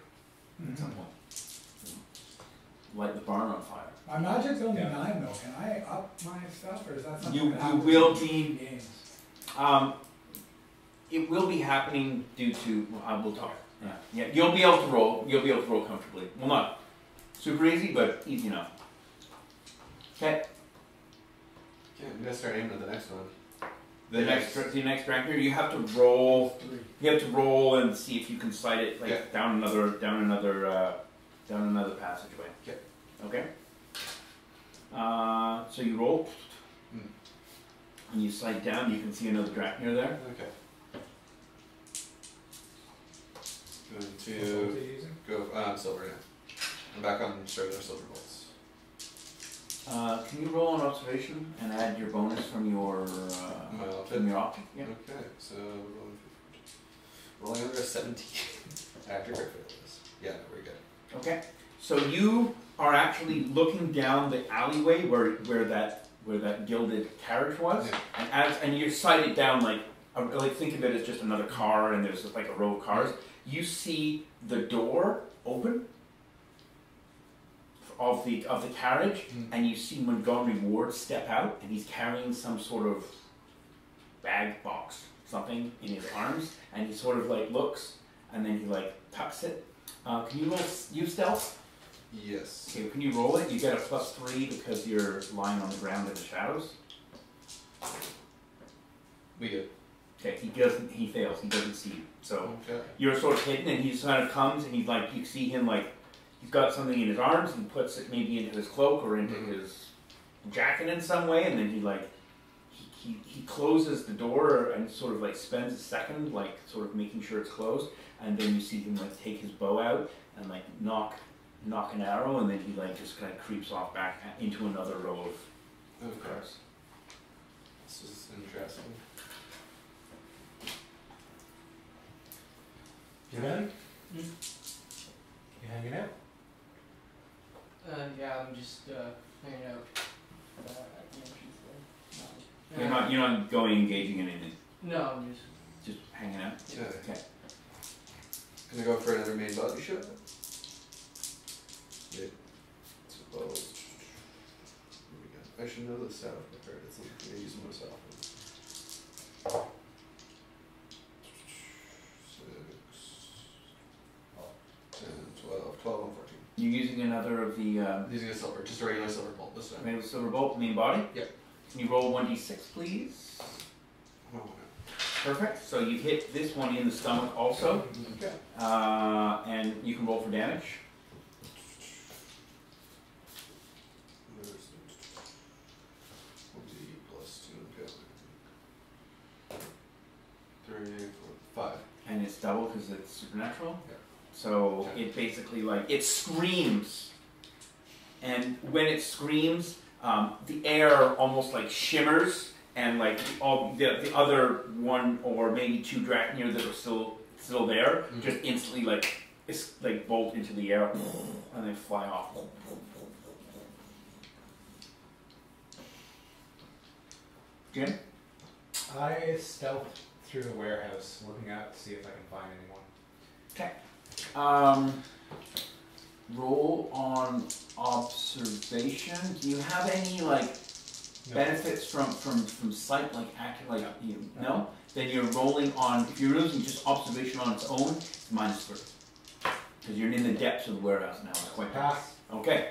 at some point. Light the barn on fire. My magic's only 9 though. Can I up my stuff, or is that something You that happens will in be. games? It will be happening due to. We'll talk. Yeah. You'll be able to roll. You'll be able to roll comfortably. Well, not super easy, but easy enough. Okay. Okay, I'm gonna start aiming at the next one. The next Dracnir, you have to roll. 3. You have to roll and see if you can sight it down another passageway. Okay. Okay. So you roll, Mm. and you sight down. You can see another Drachnir there. Okay. Going What bolt to are you using? go silver now. I'm back on regular silver bolts. Can you roll an observation and add your bonus from your optic? Yeah. Okay, so rolling under a 17. After Griffith is. Yeah, we're good. Okay. So you are actually looking down the alleyway where that gilded carriage was, Yeah. and you sight it down like think of it as just another car, and there's like a row of cars. You see the door open of the carriage, and you see Montgomery Ward step out, and he's carrying some sort of bag box, something in his arms, and he sort of like looks, and then he like tucks it. Can you roll use stealth? Yes. Okay, can you roll it? You get a +3 because you're lying on the ground in the shadows. We good. Okay, he fails, he doesn't see you. So Okay. you're sort of hidden, and he just kind of comes, and he's like, you see him like, he's got something in his arms, and he puts it maybe into his cloak or into his jacket in some way, and then he like, he closes the door and sort of like spends a second like sort of making sure it's closed, and then you see him like take his bow out and like knock an arrow, and then he like just kind of creeps off back into another row of cars. This is interesting. You ready? You hanging out? Yeah, I'm just hanging out at the entrance there. You're not going engaging in anything. No, I'm Just hanging out. Yeah. Okay. Gonna go for another main body shot. Yeah. Suppose. Here we go. I should know this out. I've heard it's like I use it most often. 6, 10, 12, 12, and 14. You're using another of the Using a silver, just a regular silver bolt this time. maybe silver bolt main body. Yep. Can you roll 1d6, please? Oh, Perfect. So you hit this one in the stomach also, okay. and you can roll for damage. There's 20 plus 2, okay. 3, 4, 5. And it's double because it's supernatural. Yeah. So it basically like it screams, and when it screams, the air almost like shimmers, and like all the other one or maybe two Drachnir that are still there just instantly like it's like bolt into the air and they fly off. Jim? I stealth through the warehouse, looking out to see if I can find anyone. Okay. Roll on observation. Do you have any like benefits from sight, like acting like you? No? Then you're rolling on. If you're using just observation on its own, it's -3 because you're in the depths of the warehouse now. It's quite dark. Pass. Okay.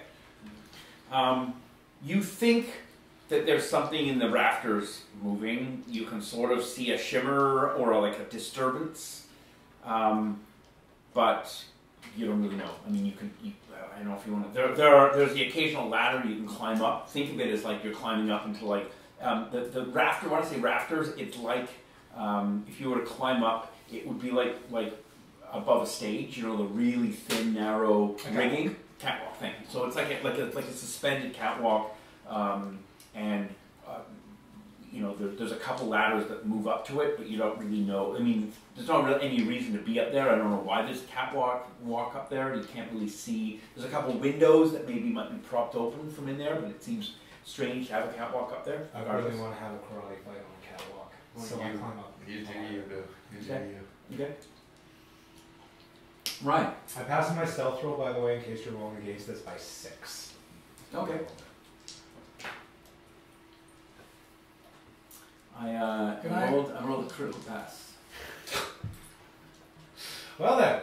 You think that there's something in the rafters moving. You can sort of see a shimmer or like a disturbance, but you don't really know. I mean, I don't know if you want to. There's the occasional ladder you can climb up. Think of it as like you're climbing up into like the rafter. When I say rafters, it's like if you were to climb up, it would be like above a stage. You know, the really thin, narrow rigging catwalk thing. So it's like a suspended catwalk, and you know, there's a couple ladders that move up to it, but you don't really know. I mean, there's not really any reason to be up there. I don't know why there's a catwalk up there. You can't really see. There's a couple windows that maybe might be propped open from in there, but it seems strange to have a catwalk up there. I really want to have a karate fight on a catwalk, so I climb up. You do you, boo. You do Okay. you. Okay. Right. I passed my stealth roll, by the way, in case you're rolling against this by 6. Okay. I rolled a critical pass. Well then.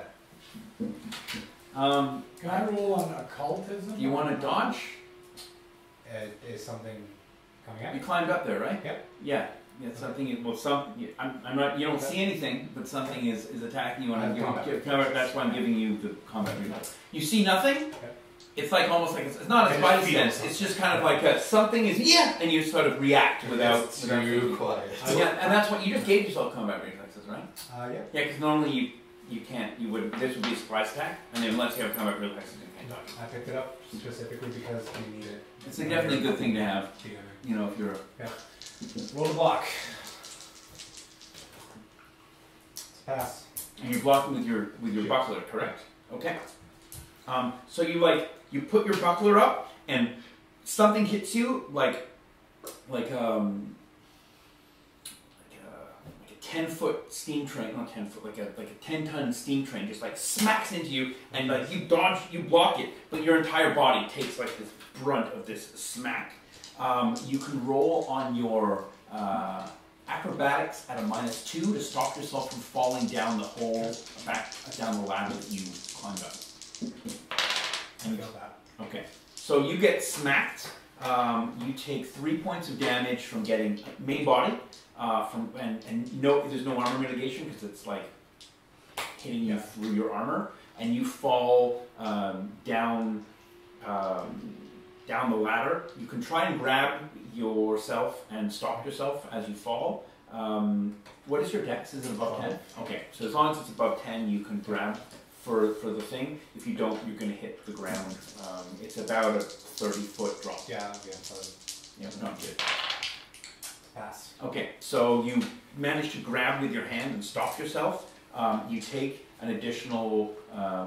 Can I roll on occultism? Do you want to dodge? Is something coming at You me? climbed up there, right? Yep. Yeah. Yeah, something. Well, I'm not. You don't see anything, but something is attacking you, and I'm giving. That's why I'm giving you the combat reroll. You see nothing. Okay. It's like almost like it's not a It spidey feels sense. something. It's just kind of like something is and you sort of react without It's without too thinking. quiet. Yeah, and that's what you just gave yourself combat reflexes, right? Yeah. Yeah, because normally you can't. You would. This would be a surprise attack, and then unless you have combat reflexes, you can't dodge. I picked it up specifically because we need it. It's definitely a good thing to have. You know, if you're. Roll the block. It's a pass. And you're blocking with your buckler, correct? Okay. So you put your buckler up, and something hits you like a 10-foot steam train, not 10 foot, like a 10-ton steam train, just like smacks into you, and like you dodge, you block it, but your entire body takes like this brunt of this smack. You can roll on your acrobatics at a -2 to stop yourself from falling down the hole back down the ladder that you climbed up. And go that. Okay, so you get smacked. You take 3 points of damage from getting main body, and no, there's no armor mitigation because it's like hitting you through your armor, and you fall down the ladder. You can try and grab yourself and stop yourself as you fall. What is your dex? Is it above 10? Okay, so as long as it's above 10, you can grab for the thing. If you don't, you're going to hit the ground. It's about a 30-foot drop. Yeah, Not good. Pass. Okay, so you manage to grab with your hand and stop yourself. You take an additional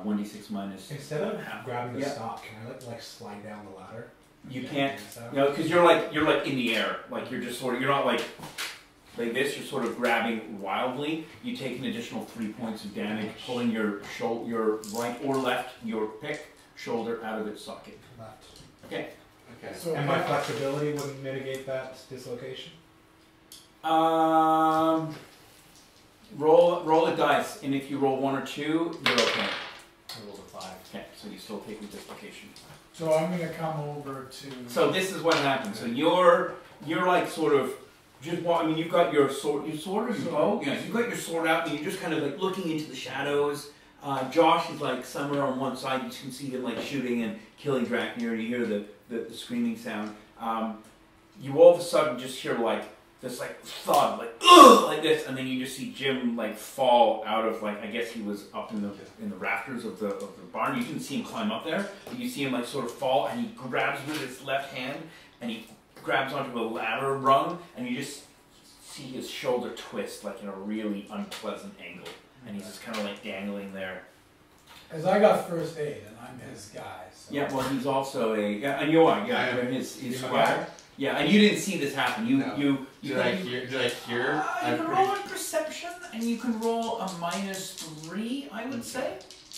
1d6 minus. Instead of grabbing the Yeah. stop, can I like slide down the ladder? You can't, because you're like in the air. Like you're just sort of, you're not like this. You're sort of grabbing wildly. You take an additional 3 points of damage, pulling your right or left, your pick shoulder out of its socket. Left. Okay. Okay. So And my flexibility wouldn't mitigate that dislocation? Roll a dice, and if you roll 1 or 2, you're okay. I rolled a 5. Okay, so you still take the dislocation. So I'm gonna come over to. So this is what happens. So you're like sort of just I mean you've got your sword, or your bow. Yeah, you've got your sword out, and you're just kind of like looking into the shadows. Josh is like somewhere on one side. You can see him like shooting and killing Draknir. You hear the screaming sound. You all of a sudden just hear like this like thud, like ugh, like this, and then you just see Jim like fall out of like I guess he was up in the rafters of the barn. You didn't see him climb up there, but you see him like sort of fall, and he grabs with his left hand, and he grabs onto a ladder rung, and you just see his shoulder twist like in a really unpleasant angle, and he's just kind of like dangling there. As I got first aid, and I'm his guy. So. Yeah, well, he's also and you are, you're his squire. Yeah, and you didn't see this happen. Did I hear? You can roll a perception, and you can roll a -3. I would say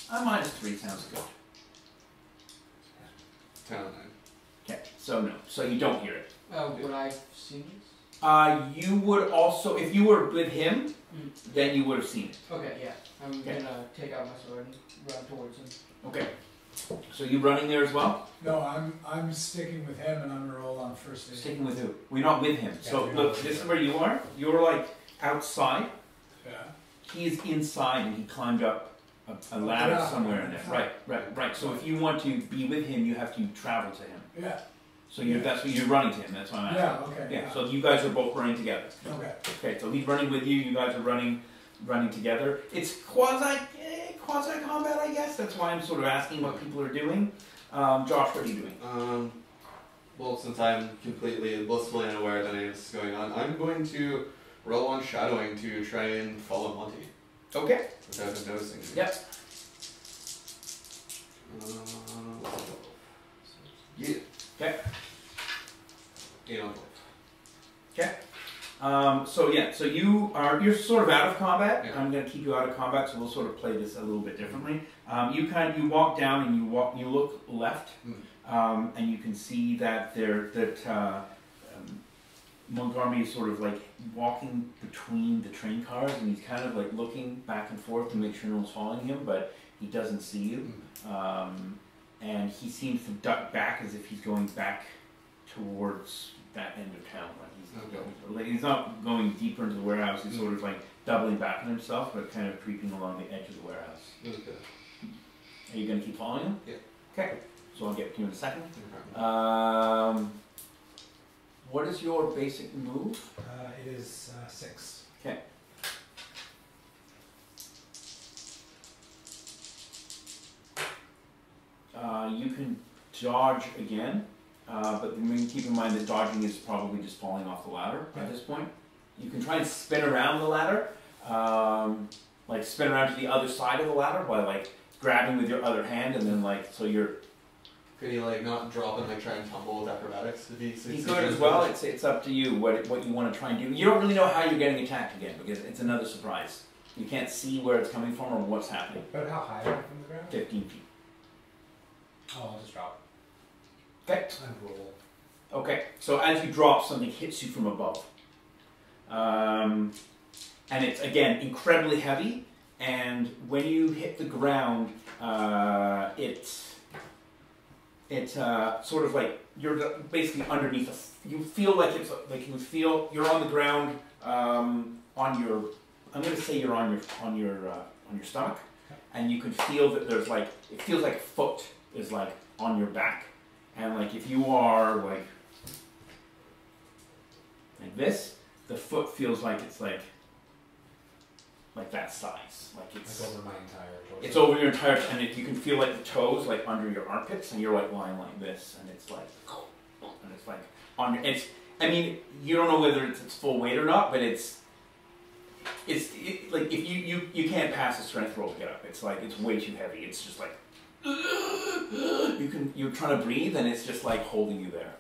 a -3 sounds good. 10 on 9. Okay, so no, so you don't hear it. Would I have seen this? You would also, if you were with him, then you would have seen it. Okay, yeah. I'm Okay. gonna take out my sword and run towards him. Okay. So you running there as well? No, I'm sticking with him, and I'm gonna roll on first aid. Sticking with who? We're not with him. So Yeah, look, this is where you are. You're like outside. Yeah. He's inside, and he climbed up a ladder Yeah. somewhere in there. Right. So if you want to be with him, you have to travel to him. Yeah. So that's what you're running to him. That's why I'm asking. Yeah. Okay. Yeah. So you guys are both running together. Okay. Okay. So he's running with you. You guys are running together. It's quasi combat, I guess. That's why I'm sort of asking what people are doing. Josh, what are you doing? Well, since I'm completely blissfully unaware that anything is going on, I'm going to roll on shadowing to try and follow Monty, Okay. which I've been noticing. Yep. Yeah. Okay. 8 on 12. Okay. So you're sort of out of combat. Yeah. I'm going to keep you out of combat, so we'll sort of play this a little bit differently. You walk down and you look left, and you can see that Montgomery is sort of like walking between the train cars, and he's kind of like looking back and forth to make sure no one's following him, but he doesn't see you. And he seems to duck back as if he's going back towards that end of town. Like he's not going deeper into the warehouse. He's sort of like doubling back on himself, but kind of creeping along the edge of the warehouse. Okay. Are you going to keep following him? Yeah. Okay. so I'll get to you in a second. Okay. What is your basic move? It is 6. Okay. You can dodge again, but keep in mind that dodging is probably just falling off the ladder at this point. You can try and spin around the ladder, like spin around to the other side of the ladder by like grabbing with your other hand, and then like so you're. Could he like not drop and like try and tumble with acrobatics? If He could as well. It's up to you what you want to try and do. You don't really know how you're getting attacked again because it's another surprise. You can't see where it's coming from or what's happening. But how high are you from the ground? 15 feet. Oh, I'll just drop. Okay. And roll. Okay. So as you drop, something hits you from above. And it's again incredibly heavy. And when you hit the ground, it's sort of like you're basically underneath. You feel like it's like you feel you're on the ground on your. I'm going to say you're on your stomach, and you can feel that there's like it feels like a foot is like on your back, and like if you are like this, the foot feels like it's like that size, like it's over my entire torso. It's over your entire, and you can feel like the toes like under your armpits, and you're like lying like this, and it's like on your. It's. I mean, you don't know whether it's full weight or not, but it's like if you can't pass a strength roll to get up. It's like it's way too heavy. It's just like you're trying to breathe, and it's just like holding you there.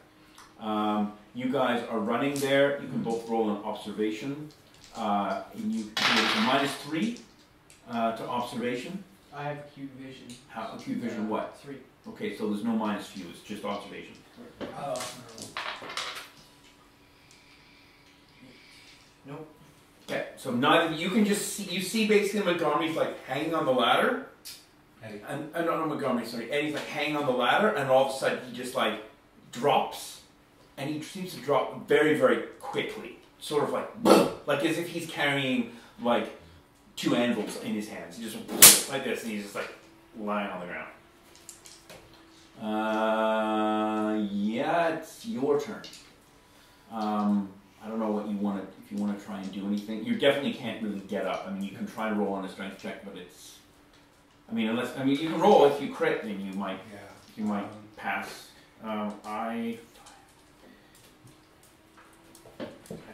You guys are running there. You can both roll an observation. And you get -3 to observation. I have acute vision. How acute vision? What? 3. Okay, so there's no minus for you. It's just observation. Nope. Okay, so neither you can just see. You see basically Montgomery's like hanging on the ladder, Eddie. and not Montgomery. Sorry, Eddie's like hanging on the ladder, and all of a sudden he just like drops, and he seems to drop very, very quickly. Sort of like as if he's carrying like 2 anvils in his hands. He just like this, and he's just like lying on the ground. Yeah, it's your turn. I don't know what you want to, if you want to try and do anything. You definitely can't really get up. I mean, you can try and roll on a strength check, but it's. I mean, you can roll if you crit, then you might pass. I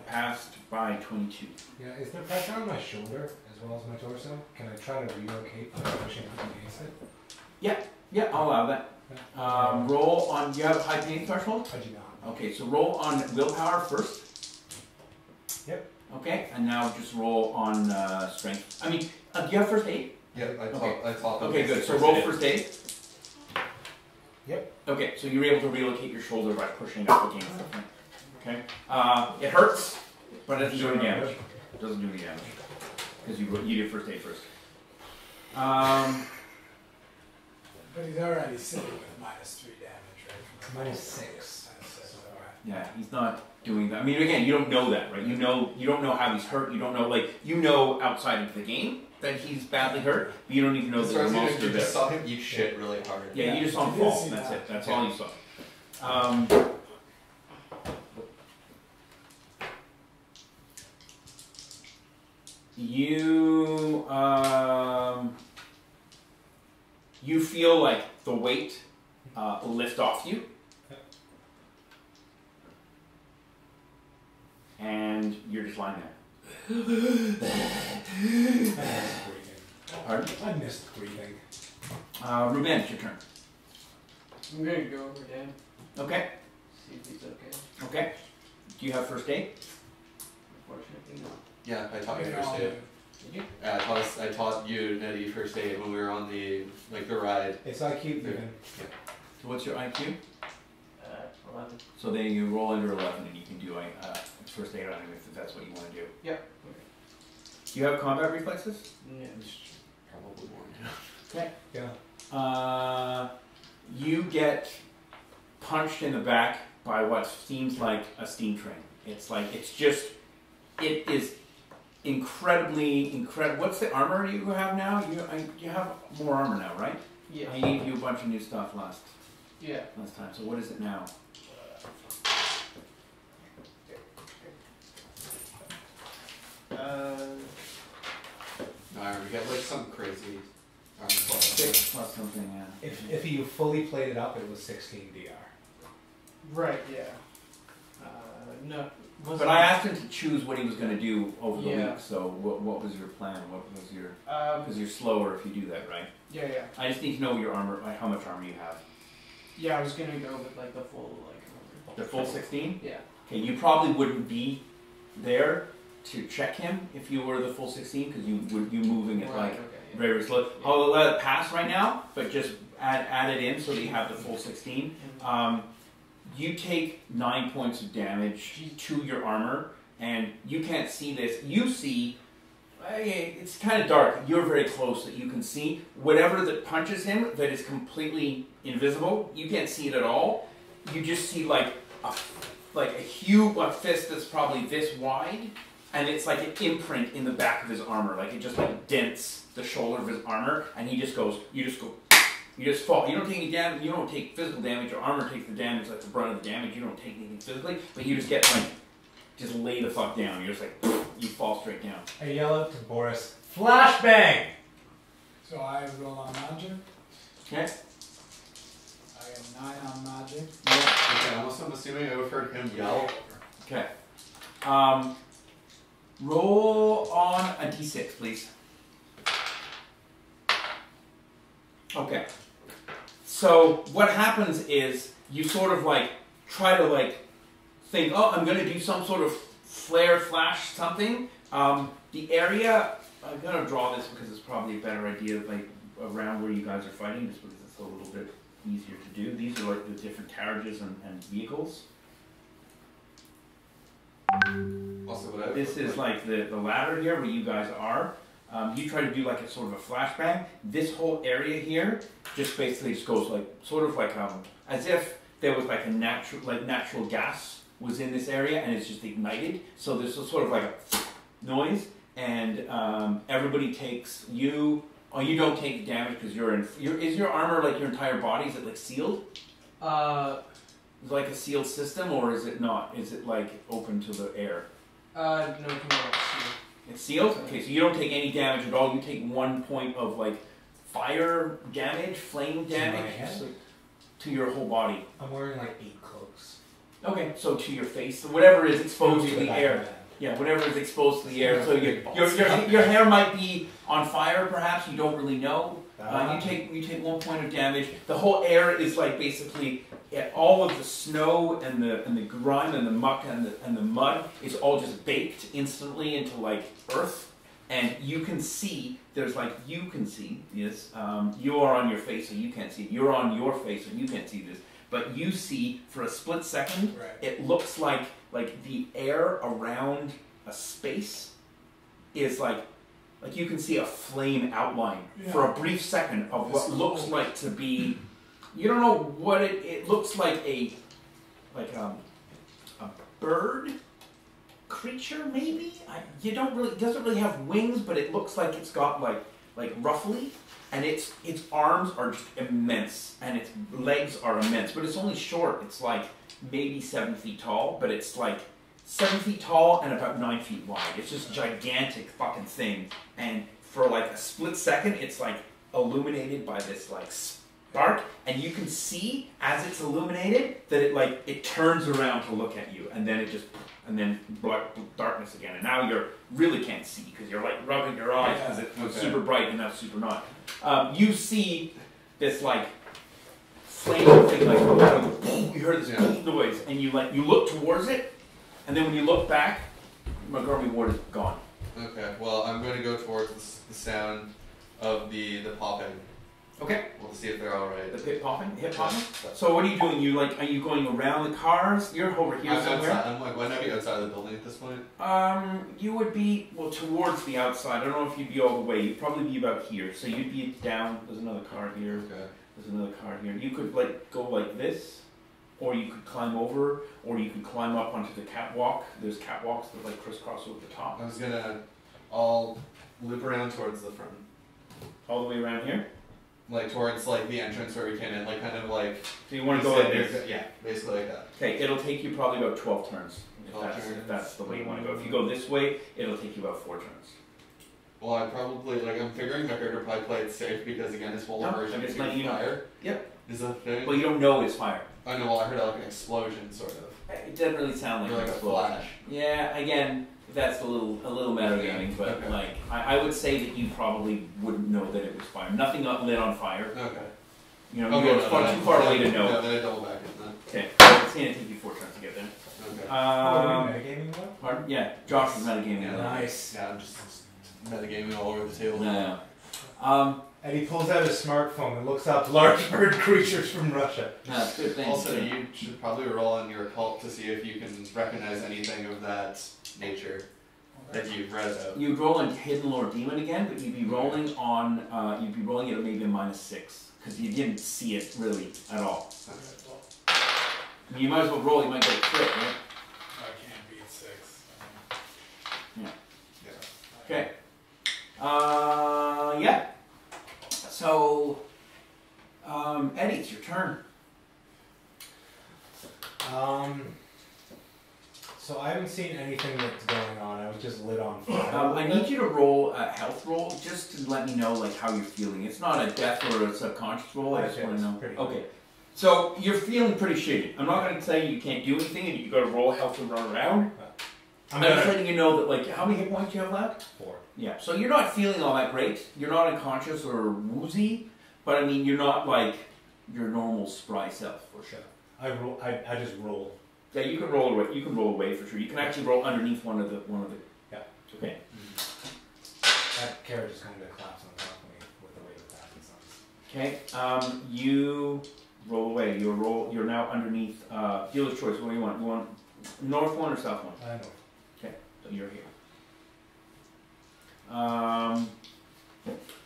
passed by 22. Yeah, is there pressure on my shoulder as well as my torso? Can I try to relocate by pushing up against it? Yeah, I'll allow that. Roll on. Do you have a high pain threshold? I do not. Okay, so roll on willpower first. Yep. Okay, and now just roll on strength. I mean, do you have first aid? Yeah, I Okay. thought. Okay, good. So roll first aid. Yep. Okay, so you're able to relocate your shoulder by pushing up against it. Okay. It hurts, but it doesn't do any damage. It doesn't do any damage because you did first aid first. But he's already sitting with -3 damage, right? -6. Alright. Yeah, he's not doing that. I mean, again, you don't know that, right? You don't know how he's hurt. You don't know, outside of the game that he's badly hurt, but you don't even know there's a monster You there. just saw him eat shit really hard. Yeah, you just saw him You did fall. see That's that. it. That's all you saw. You feel like the weight lift off you, and you're just lying there. Pardon? I missed breathing. Ruben, it's your turn. I'm gonna go over to him, Okay. see if he's okay. Okay. Do you have first aid? Unfortunately, no. Yeah, I taught you first aid. Did you? I taught you and Eddie first aid when we were on the ride. It's IQ even. So what's your IQ? 11. So then you roll under 11 and you can do first aid on him if that's what you want to do. Yeah. Do you have combat reflexes? Yeah. Probably more. Okay. Yeah. You get punched in the back by what seems like a steam train. It is incredibly. What's the armor you have now? You have more armor now, right? Yeah. I gave you a bunch of new stuff last. Yeah. last time. So what is it now? No, I remember we got like some crazy. 6 plus something, yeah. If you fully played it up, it was 16 DR. Right. Yeah. No. But I asked him to choose what he was going to do over the Yeah. week. So what was your plan? What was your? Um. Because you're slower if you do that, right? Yeah. Yeah. I just need to know your armor, like how much armor you have. Yeah. I was gonna go with like the full The full 16. Yeah. Okay, you probably wouldn't be there to check him if you were the full 16 because you moving it Right, like okay, yeah. very slow. Yeah. I'll let it pass right now, but just add it in so that you have the full 16. You take 9 points of damage to your armor, and you can't see this. You see, it's kind of dark. You're very close that you can see whatever that punches him that is completely invisible. You can't see it at all. You just see like a huge fist that's probably this wide, and it's like an imprint in the back of his armor. Like it just like dents the shoulder of his armor, and he just goes. You just fall. You don't take any damage. You don't take physical damage. Your armor takes the damage, like the brunt of the damage. You don't take anything physically, but you just get like, just lay the fuck down. You're just like, you fall straight down. I yell out to Boris, flashbang! So I roll on magic. Okay. I get 9 on magic. Okay, I'm assuming I overheard him yell. Okay. Roll on a d6, please. Okay. So what happens is you sort of like try to like think, oh, I'm going to do some sort of flare, flash, something. The area, I'm going to draw this because it's probably a better idea, like around where you guys are fighting, just because it's a little bit easier to do. These are like the different carriages and vehicles. Also, what This is like the ladder here where you guys are. You try to do like a sort of a flashbang. This whole area here just basically just goes like sort of like as if there was like a natural gas was in this area and it's just ignited. So there's a sort of like a noise, and everybody takes you. Oh, you don't take damage because you're in. Is your armor like your entire body? Is it like sealed? Is it like a sealed system, or is it not? Is it like open to the air? No, come on. It's sealed? Okay, so you don't take any damage at all. You take 1 point of like fire damage, flame damage, so, to your whole body. I'm wearing like 8 cloaks. Okay, so to your face, so whatever is exposed to the air. Yeah, whatever is exposed to the air. So your hair might be on fire, perhaps. You don't really know. You take 1 point of damage. The whole air is like basically all of the snow and the grime and the muck and the mud is all just baked instantly into like earth, and you can see there's like you can see this. You are on your face, so you can't see it. You're on your face, so you can't see this. But you see for a split second, Right. it looks like the air around a space is like you can see a flame outline for a brief second of what looks like to be. You don't know what it looks like a bird creature maybe. It doesn't really have wings, but it looks like it's got like ruffly, and its arms are just immense and its legs are immense, but it's only short. It's like maybe 7 feet tall, but it's like 7 feet tall and about 9 feet wide. It's just gigantic fucking thing, and for like a split second, it's like illuminated by this like spark, and you can see as it's illuminated that it turns around to look at you, and then darkness again, and now you really can't see because you're like rubbing your eyes because it was super bright and now super not. You see this like flame thing, like you heard this noise, and you look towards it, and then when you look back, Montgomery Ward is gone. Okay, well, I'm going to go towards the sound of the popping. Okay. We'll see if they're all right. The hip popping. So what are you doing? Are you going around the cars? You're over here somewhere. I'm like, why not be outside of the building at this point? You would be towards the outside. I don't know if you'd be all the way. You'd probably be about here. So you'd be down. There's another car here. Okay. There's another car here. You could go like this, or you could climb over, or you could climb up onto the catwalk. There's catwalks that crisscross over the top. I was gonna all loop around towards the front. All the way around here. like towards like the entrance where we came in, like kind of like. So you want to go like this? Yeah, basically like that. Okay, it'll take you probably about 12 turns. If 12 that's, turns. if that's the way you want to go. If you go this way, it'll take you about 4 turns. Well, I probably like I'm figuring my character probably play it safe because again, his whole No, version I'm just is letting you know. fire. Yep. Is that a thing? Well, you don't know it's fire. I know. Well, I heard like an explosion, sort of. It doesn't really sound like Or like an a explosion. flash. Yeah, again, that's a little metagaming, but Okay. like I would say that you probably wouldn't know that it was fire. Nothing lit on fire. Okay. You know, you're too far away to know. No, then I double back in then. Okay, it's gonna take you 4 turns to get there. Okay. Metagaming what? Pardon? Yeah, Josh is metagaming. Yeah, Nice. Yeah, I'm just metagaming all over the table. No. And he pulls out his smartphone and looks up large bird creatures from Russia. That's good thing. Also, you should probably roll on your occult to see if you can recognize anything of that nature that you've read about. You'd roll on Hidden Lord Demon again, but you'd be rolling on it at maybe a -6 because you didn't see it really at all. I mean, you might as well roll. You might get a crit, right? I can't beat 6. Okay. Yeah. So, Eddie, it's your turn. So I haven't seen anything that's going on. I was just lit on fire. I need you to roll a health roll just to let me know like how you're feeling. It's not a death or a subconscious roll. I just Okay, want to know. pretty Okay. So you're feeling pretty shitty. I'm not going to say you can't do anything and you got to roll health and run around. I'm just letting you know that like how many hit points you have left. 4. Yeah. So you're not feeling all that great. You're not unconscious or woozy, but I mean you're not like your normal spry self for sure. I just roll. Yeah, you can roll away. You can roll away for sure. You can actually roll underneath one of the. Yeah. Okay. That carrot just kind of collapsed on top of me with the weight of that. Okay. You roll away. You're now underneath. Dealer's choice. What do you want? You want north one or south one? I know. Okay. So you're here.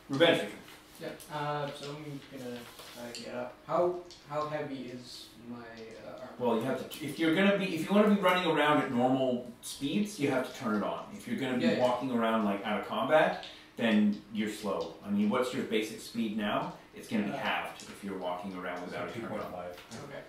Revenge. Yeah. So I'm gonna get up. How heavy is my armor? Well, you have to. If you want to be running around at normal speeds, you have to turn it on. If you're going to be walking around like out of combat, then you're slow. I mean, what's your basic speed now? It's going to be halved if you're walking around without it turned on. 2.5. Okay.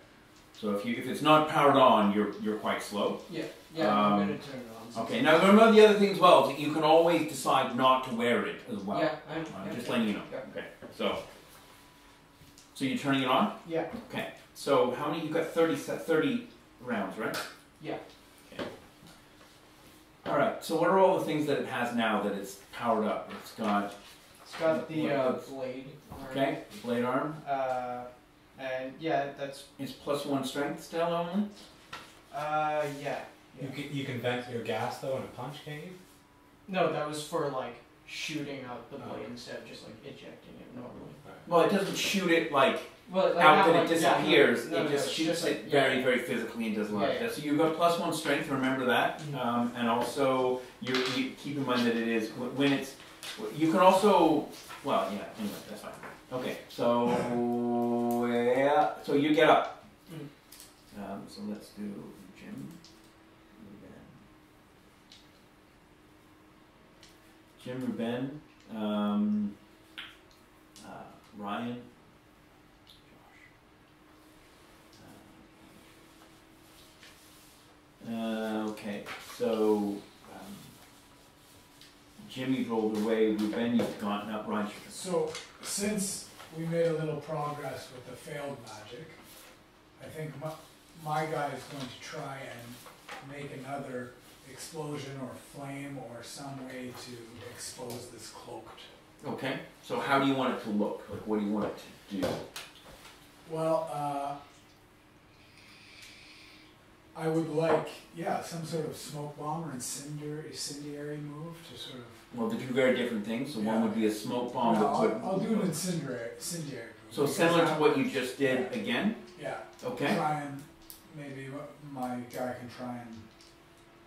So if it's not powered on, you're quite slow. Yeah. I'm gonna turn it on. Okay. Now remember the other thing as well is that you can always decide not to wear it as well. Yeah. I'm just letting you know. Yeah. Okay. So you're turning it on? Yeah. Okay. So how many? You got 30 rounds, right? Yeah. Okay. All right. So what are all the things that it has now that it's powered up? It's got the blade. Okay, blade arm. And yeah, that's It's +1 strength still only. yeah. You can vent your gas though in a punch, can't you? No, that was for like shooting out the blade instead of just like ejecting it normally. Well, it doesn't shoot it like Well, like out not that like, it disappears. Yeah, no, it just it's shoots just it like, very, very physically and does a lot of that. So you've got +1 strength. Remember that. Mhm. And also you keep in mind that it is when it's. You can also. Well, yeah. Anyway, that's fine. Okay, so yeah. So you get up. So let's do Jim. Ruben, Ryan, Josh. Okay, so Jimmy rolled away. Ruben, you've gone up. Ryan. So, since we made a little progress with the failed magic, I think my guy is going to try and make another explosion or flame or some way to expose this cloaked. Okay, so how do you want it to look? Like, what do you want it to do? Well, I would like, some sort of smoke bomb or incendiary move to sort of. Well, they do very different things. So one would be a smoke bomb. No, that would, I'll do an incendiary move. so similar to what you just did again. Yeah. Okay. Try and maybe my guy can try and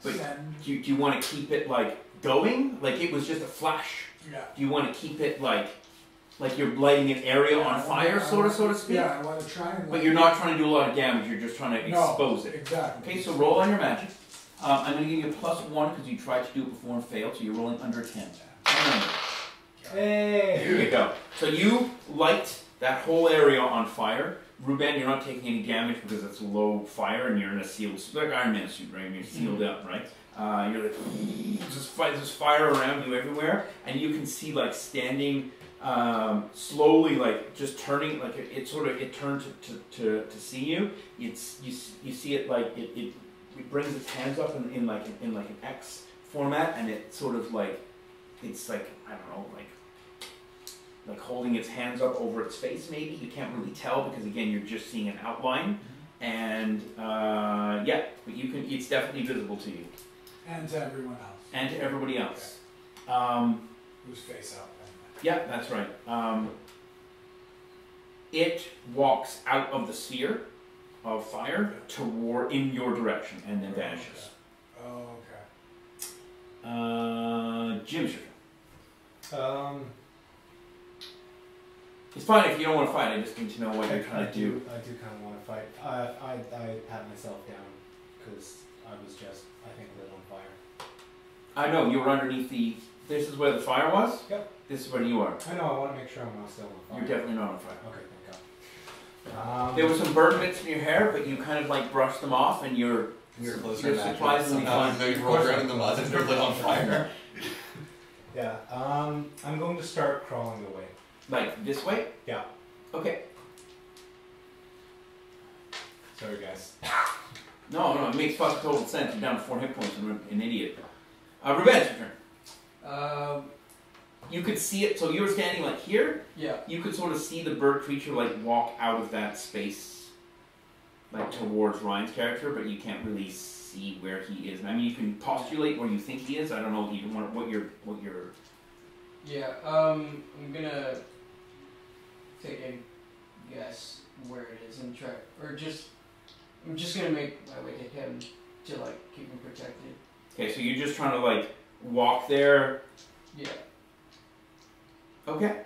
But send. do you want to keep it like going? Like it was just a flash? Yeah. Do you want to keep it like you're lighting an area on fire, so to speak? Yeah, I want to try and. But you're not trying to do a lot of damage. You're just trying to expose it. Exactly. Okay, so roll on your magic. I'm going to give you a +1 because you tried to do it before and failed, so you're rolling under 10. Yeah. Hey! Here you go. So you light that whole area on fire. Ruben, you're not taking any damage because it's low fire and you're in a sealed, like Iron Man suit, right? You're sealed up, right? You're like, there's fire around you everywhere, and you can see like standing slowly, like just turning, like it turns to see you. You see it like it brings its hands up in like an X format, and it sort of like it's like I don't know, like holding its hands up over its face. Maybe you can't really tell because again you're just seeing an outline, and yeah, but you can. It's definitely visible to you. And to everyone else. And to everybody else. Okay. Who's face up. Yeah, that's right. It walks out of the sphere of fire toward in your direction and then vanishes. Oh, okay. Jim's your turn. Um, It's fine if you don't want to fight. I just need to know what you're trying to do. I do kind of want to fight. I pat myself down because I was just, I think, lit on fire. I know, you were underneath the... This is where the fire was? Yep. This is where you are. I know, I want to make sure I'm not still on fire. You're definitely not on fire. Okay, thank God. There were some burn bits in your hair, but you kind of like brushed them off and you're surprisingly fine. No, you rolled around in the mud and you're lit on fire. Yeah, I'm going to start crawling away. Like this way? Yeah. Okay. Sorry, guys. No, it makes total sense. You're down to 4 hit points and an idiot. Revenge, your turn. You could see it, so you were standing like here? Yeah. You could sort of see the bird creature like walk out of that space, like towards Ryan's character, but you can't really see where he is. I mean, you can postulate where you think he is. I don't know even what you're. Yeah. I'm gonna take a guess where it is and try, or just. I'm just gonna make my way to him to like keep him protected. Okay, so you're just trying to like walk there. Yeah. Okay.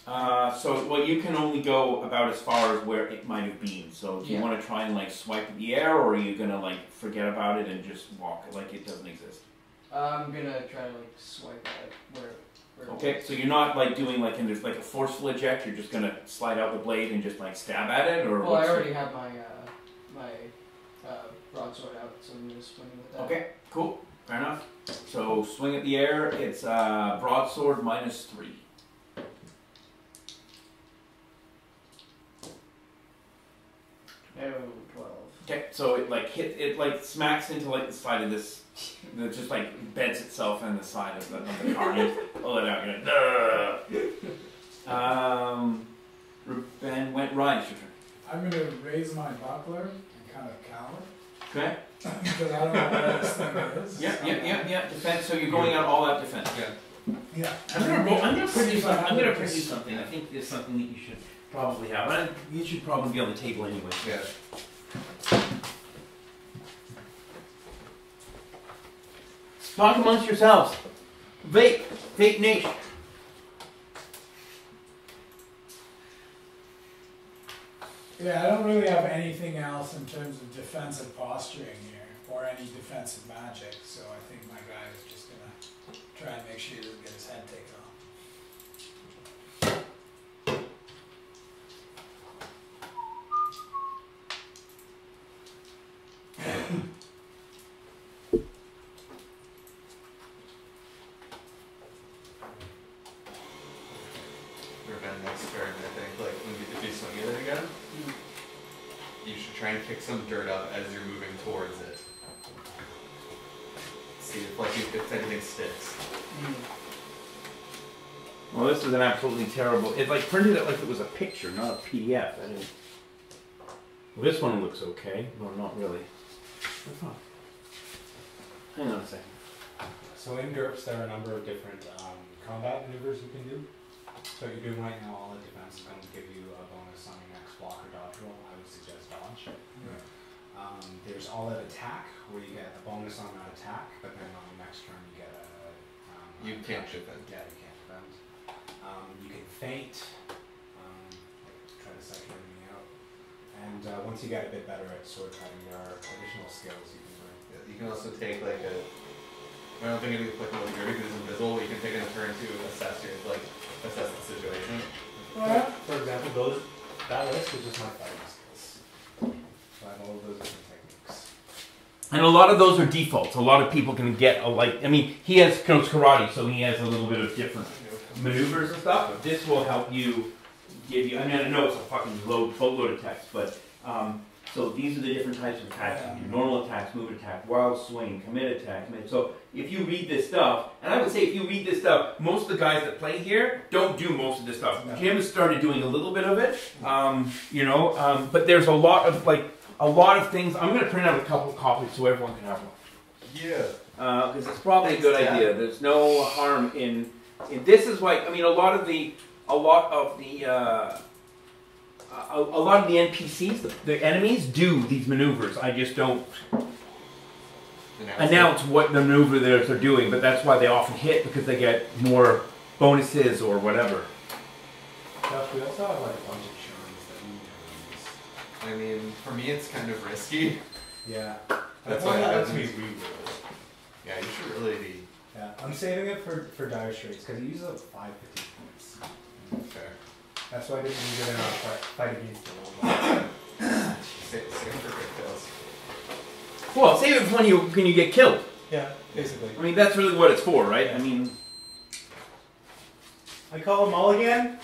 Well, you can only go about as far as where it might have been. So, do you want to try and like swipe in the air, or are you gonna like forget about it and just walk like it doesn't exist? I'm gonna try to like swipe at it where okay, so you're not like doing like there's like a forceful eject. You're just gonna slide out the blade and just like stab at it, or well, I already have my broadsword out, so I'm gonna swing with that. Okay, cool, fair enough. So swing at the air. It's broadsword -3. Oh, 12. Okay, so it like smacks into like the side of this. It just like beds itself in the side of the car. And you pull it out. You're like, Ben went right. Your turn. I'm going to raise my buckler and kind of cower. Okay. Because I don't know where this thing is. Yeah. Defense. So you're going out all out defense. Yeah. I'm gonna print you something. I think there's something that you should probably have. You should probably be on the table anyway. Yeah. Talk amongst yourselves. Vape nation. Yeah, I don't really have anything else in terms of defensive posturing here, or any defensive magic, so I think my guy is just gonna try and make sure he doesn't get his head taken off. Next turn, I think, like if you swing at it again, you should try and kick some dirt up as you're moving towards it. See if anything sticks. Well, this is an absolutely terrible. It like printed it like it was a picture, not a PDF. Well, this one looks okay. No, not really. Hang on a second. So in GURPS, there are a number of different combat maneuvers you can do. So what you're doing right now, all the defense is going to give you a bonus on your next block or dodge roll. I would suggest dodge. Yeah. There's all out attack, where you get a bonus on that attack, but then on the next turn you get a... you can't defend. Yeah, you can't defend. You can feint, try to psych your enemy out. And once you get a bit better at sword cutting, there are additional skills you can learn. Yeah, you can also take like a I don't think it'd be applicable here because it's invisible. You can take a turn to assess the situation. For example, that list is just my fighting skills. So I have all of those different techniques. And a lot of those are defaults. A lot of people can get he has karate, so he has a little bit of different maneuvers and stuff. But this will help you give you. I mean, I know it's a fucking boatload of text, but so these are the different types of attacks: normal attacks, move attack, wild swing, commit attack. So if you read this stuff, and I would say if you read this stuff, most of the guys that play here don't do most of this stuff. No. Jim has started doing a little bit of it, but there's a lot of things. I'm going to print out a couple of copies so everyone can have one. Yeah. Because it's probably a good idea. There's no harm in this. Is like, I mean, a lot of the NPCs, the enemies, do these maneuvers. I just don't announce what the maneuver they're doing, but that's why they often hit, because they get more bonuses or whatever. Josh, we also have like a bunch of charms that we never use. I mean, for me, it's kind of risky. Yeah. That's why that I lets me haven't. reroll. Yeah, you should really be. Yeah, I'm saving it for dire straits because it uses up 550 points. Fair. That's why I didn't use it in our fight against the world. Save for quick kills. Well, save it for when you get killed. Yeah, basically. I mean, that's really what it's for, right? I mean, I call a mulligan.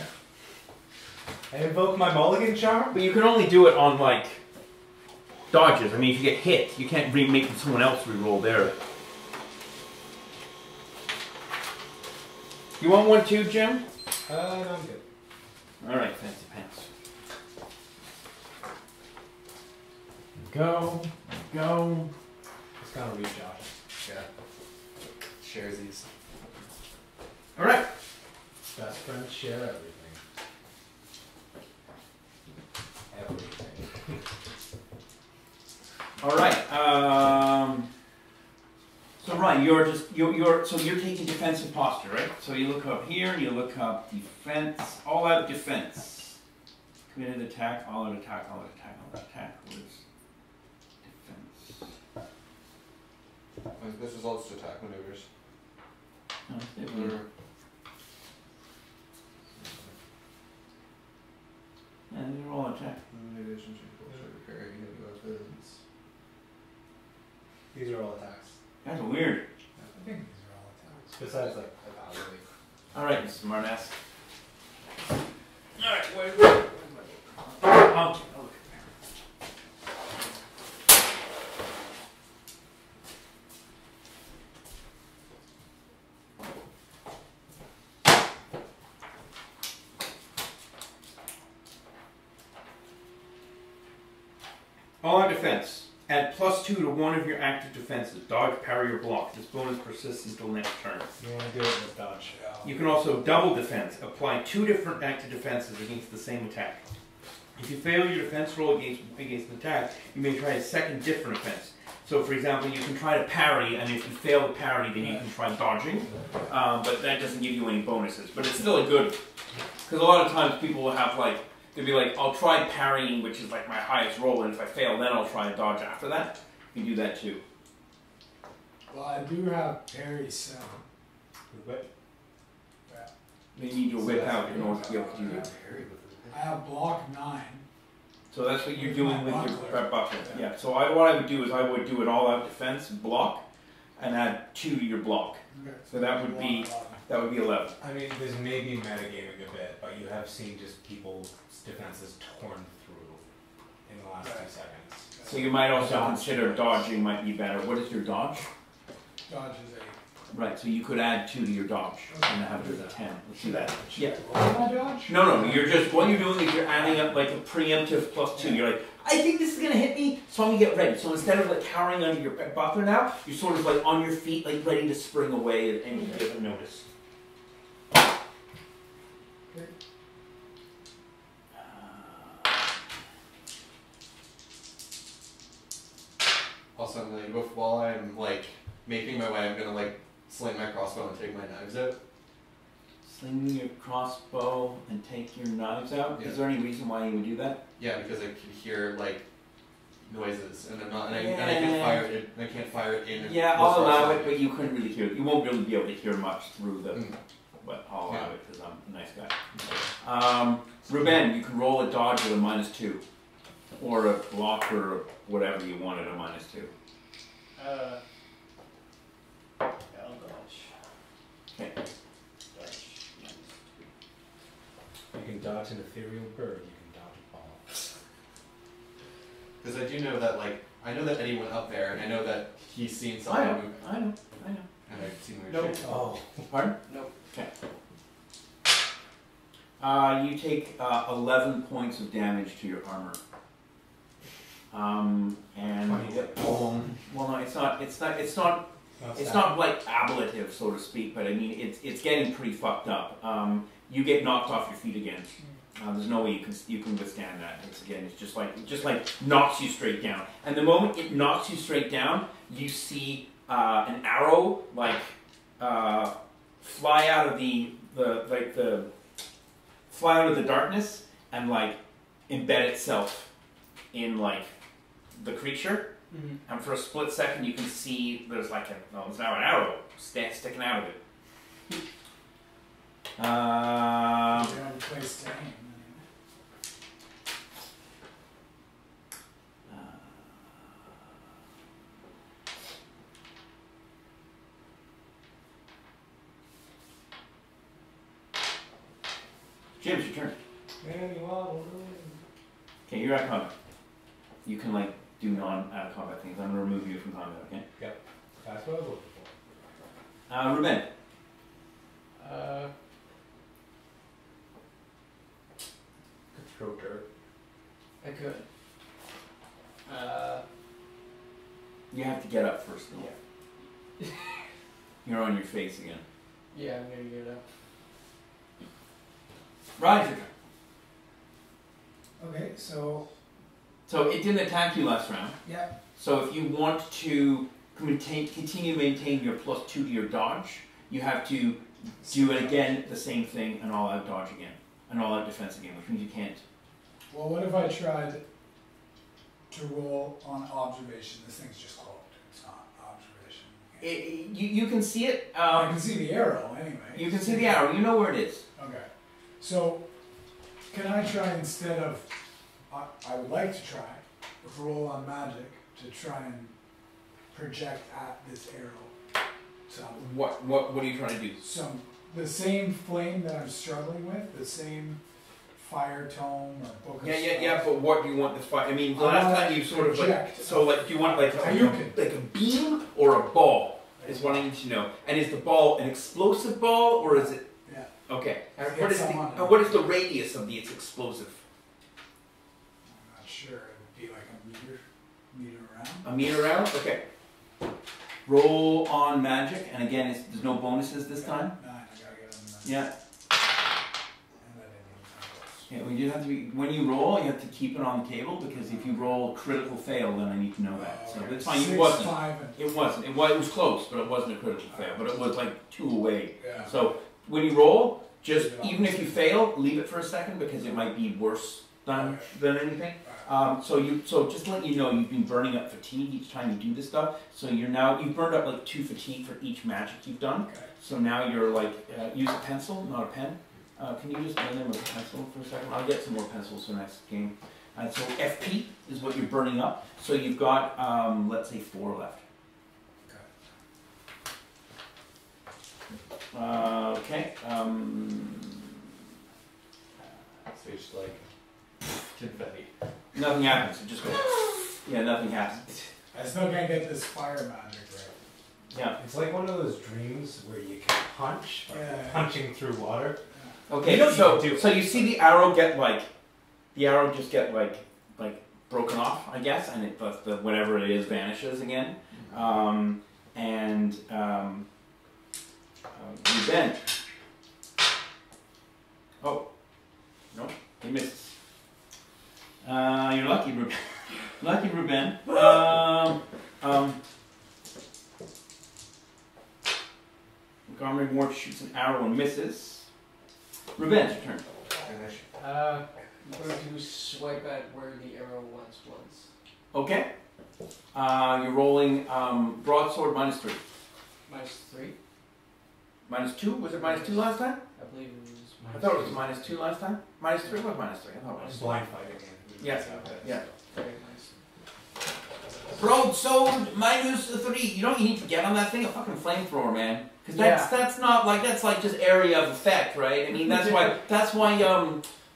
I invoke my mulligan charm. but you can only do it on like dodges. I mean, if you get hit, you can't make someone else re-roll there. You want one too, Jim? No, I'm good. All right, fancy pants. Go. Just gotta read Josh. Yeah. Sharesies. All right. Best friends share everything. Everything. All right. So Ryan, you're taking defensive posture, right? So you look up here, you look up defense, all out defense. Committed attack, all out attack, all out attack, all out attack. What is defense? This is all just attack maneuvers. No, it would- Yeah, these are all attack. These are all attacks. That's weird. I think these are all attacks. Besides, like, evaluate. All right, smartass. All right, where's my book? Oh, look. All out defense. Add +2 to one of your active defenses. Dodge, parry, or block. This bonus persists until next turn. You want to do it with dodge. You can also double defense. Apply 2 different active defenses against the same attack. If you fail your defense roll against an attack, you may try a second different offense. So, for example, you can try to parry, and if you fail the parry, then you can try dodging. But that doesn't give you any bonuses. But it's still a good... Because a lot of times people will have, like... They'll be like, I'll try parrying, which is like my highest roll, and if I fail, then I'll try and dodge after that. You can do that too. Well, I do have parry 7. Whip. Yeah. You need to whip out in order to be able to do that. I have block 9. So that's what you're doing with your buckler. Yeah. So what I would do is I would do an all-out defense block, and add 2 to your block. Okay. So that would be 11. I mean, this may be metagaming a bit, but you have seen just people's defenses torn through in the last 2 seconds. So you might also consider dodging might be better. What is your dodge? Dodge is 8. Right, so you could add 2 to your dodge and have it as a 10. Let's do that. Yeah. Roll my dodge? No, you're just, what you're doing is you're adding up like a preemptive +2. You're like, I think this is going to hit me, so I'm going to get ready. So instead of like cowering under your buckler now, you're sort of like on your feet, like ready to spring away at any given notice. Okay. Also, while I'm like making my way, I'm gonna like sling my crossbow and take my knives out. Sling your crossbow and take your knives out? Yeah. Is there any reason why you would do that? Yeah, because I could hear like noises, and I'm not, and I can't fire it. I can't fire it in. Yeah, I'll allow it, but you couldn't really hear it. You won't really be able to hear much through the. But I'll allow it because I'm a nice guy. Ruben, you can roll a dodge with a -2, or a block or whatever you want at a -2. I'll dodge. Okay. Dodge. You can dodge an ethereal bird. You can dodge a ball. Because I do know that, like, I know that Eddie went up there, and I know that he's seen something move. I know. And I've seen weird Nope. shit. Oh. Pardon? Nope. Okay. You take 11 points of damage to your armor. And well, no, it's not like ablative, so to speak. But I mean, it's getting pretty fucked up. You get knocked off your feet again. There's no way you can withstand that. It's just like knocks you straight down. And the moment it knocks you straight down, you see an arrow fly out of fly out of the darkness and like embed itself in like the creature. And for a split second, you can see there's like there's now an arrow sticking out of it. Place to aim. Jim, it's your turn. Okay, you're out of combat. You can like do non-combat things. I'm gonna remove you from combat. Okay. Yep. That's what I was looking for. Ruben. Could throw dirt. I could. You have to get up first, though. Yeah. You're on your face again. Yeah, I'm gonna get up. Rise your turn. Okay, so So it didn't attack you last round. yeah. So if you want to continue to maintain your +2 to your dodge, you have to do it again, the same thing, and all-out dodge again, and all-out defense again, which means you can't. Well, what if I tried to roll on observation? This thing's just cloaked. It's not observation. You can see it. I can see the arrow anyway. You can see the arrow. You know where it is. Okay. So, can I try instead of? I would like to try roll on magic to try and project at this arrow. So What are you trying to do? the same flame that I'm struggling with, the same fire tome or book of Yeah. But what do you want this fight? I mean, the last time you sort of like. So like, do you want like a beam or a ball? Is what I need to know. And is the ball an explosive ball or is it? Yeah. Okay. And It's what is the radius of its explosive? I'm not sure. It would be like a meter around. A meter out? Okay. Roll on magic, and again, there's no bonuses this time. 9. I gotta get on that. Yeah. And I didn't even know. Yeah, well, you have to be, when you roll, you have to keep it on the table because if you roll critical fail, then I need to know that. So that's fine. 6, It wasn't. 5, and It wasn't. It was close, but it wasn't a critical fail. But it was like 2 away. yeah. So when you roll, just even if you fail, leave it for a second because it might be worse than anything. So just to let you know, you've been burning up fatigue each time you do this stuff. So you've burned up like 2 fatigue for each magic you've done. Okay. So now you're like, use a pencil, not a pen. Can you just blend in with a pencil for a second? I'll get some more pencils for next game. So FP is what you're burning up. So you've got, let's say 4 left. Okay. So it's just like confetti. Nothing happens. It just goes. Yeah, nothing happens. I still can't get this fire magic right. Yeah. It's like one of those dreams where you can punch, but Yeah. punching through water. Okay. You know So you can do it. so you see the arrow get broken off, I guess, and the whatever it is vanishes again. Ruben. Oh, no, he misses. You're lucky, Ruben. Lucky, Ruben. Montgomery Ward shoots an arrow and misses. Ruben, it's your turn. I'm going to swipe at where the arrow once was. Okay. You're rolling broadsword -3. -3. -2? Was it -2 last time? I believe it was. I thought it was -2 last time. -3 or -3? I thought it was. Blind fighting. Yeah. Yeah. Very nice. Broadsword -3. You know what you need to get on that thing? A fucking flamethrower, man. Because that's not like that's like just area of effect, right? I mean that's why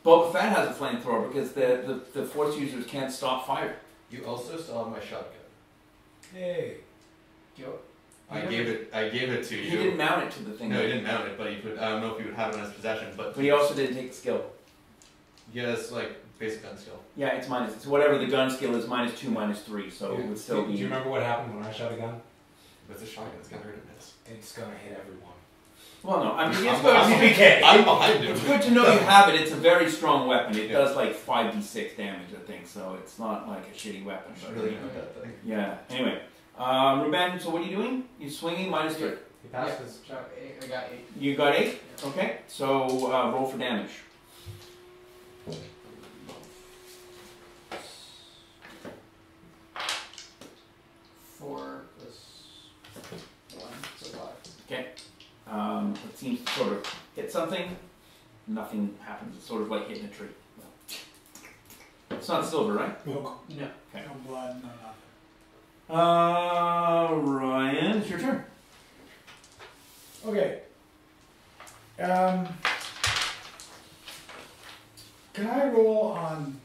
Boba Fett has a flamethrower because the Force users can't stop fire. You also still have my shotgun. Hey. Yo. I gave it to you. He didn't mount it to the thing. No, he didn't mount it, but he could. I don't know if he would have it in his possession, but But he also didn't take the skill. he has like basic gun skill. Yeah, it's minus. It's whatever the gun skill is, -2, -3. So it would still Do be. you remember what happened when I shot a gun? With a shotgun, it's gonna hurt him. It's gonna hit everyone. Well, no. I mean, it's I'm good. I'm behind him. It's good to know you have it. It's a very strong weapon. It does like 5d6 damage, I think. So it's not like a shitty weapon. I But, really know that thing. yeah. Anyway, Ruben. So what are you doing? You're swinging -3. He passed his. So I got 8. You got 8. Okay. So roll for damage. 4 plus 1, so 5. Okay. It seems to sort of hit something. Nothing happens. It's sort of like hitting a tree. It's not silver, right? No, No. Okay. no blood, no nothing. Ryan, it's your turn. Okay. Can I roll on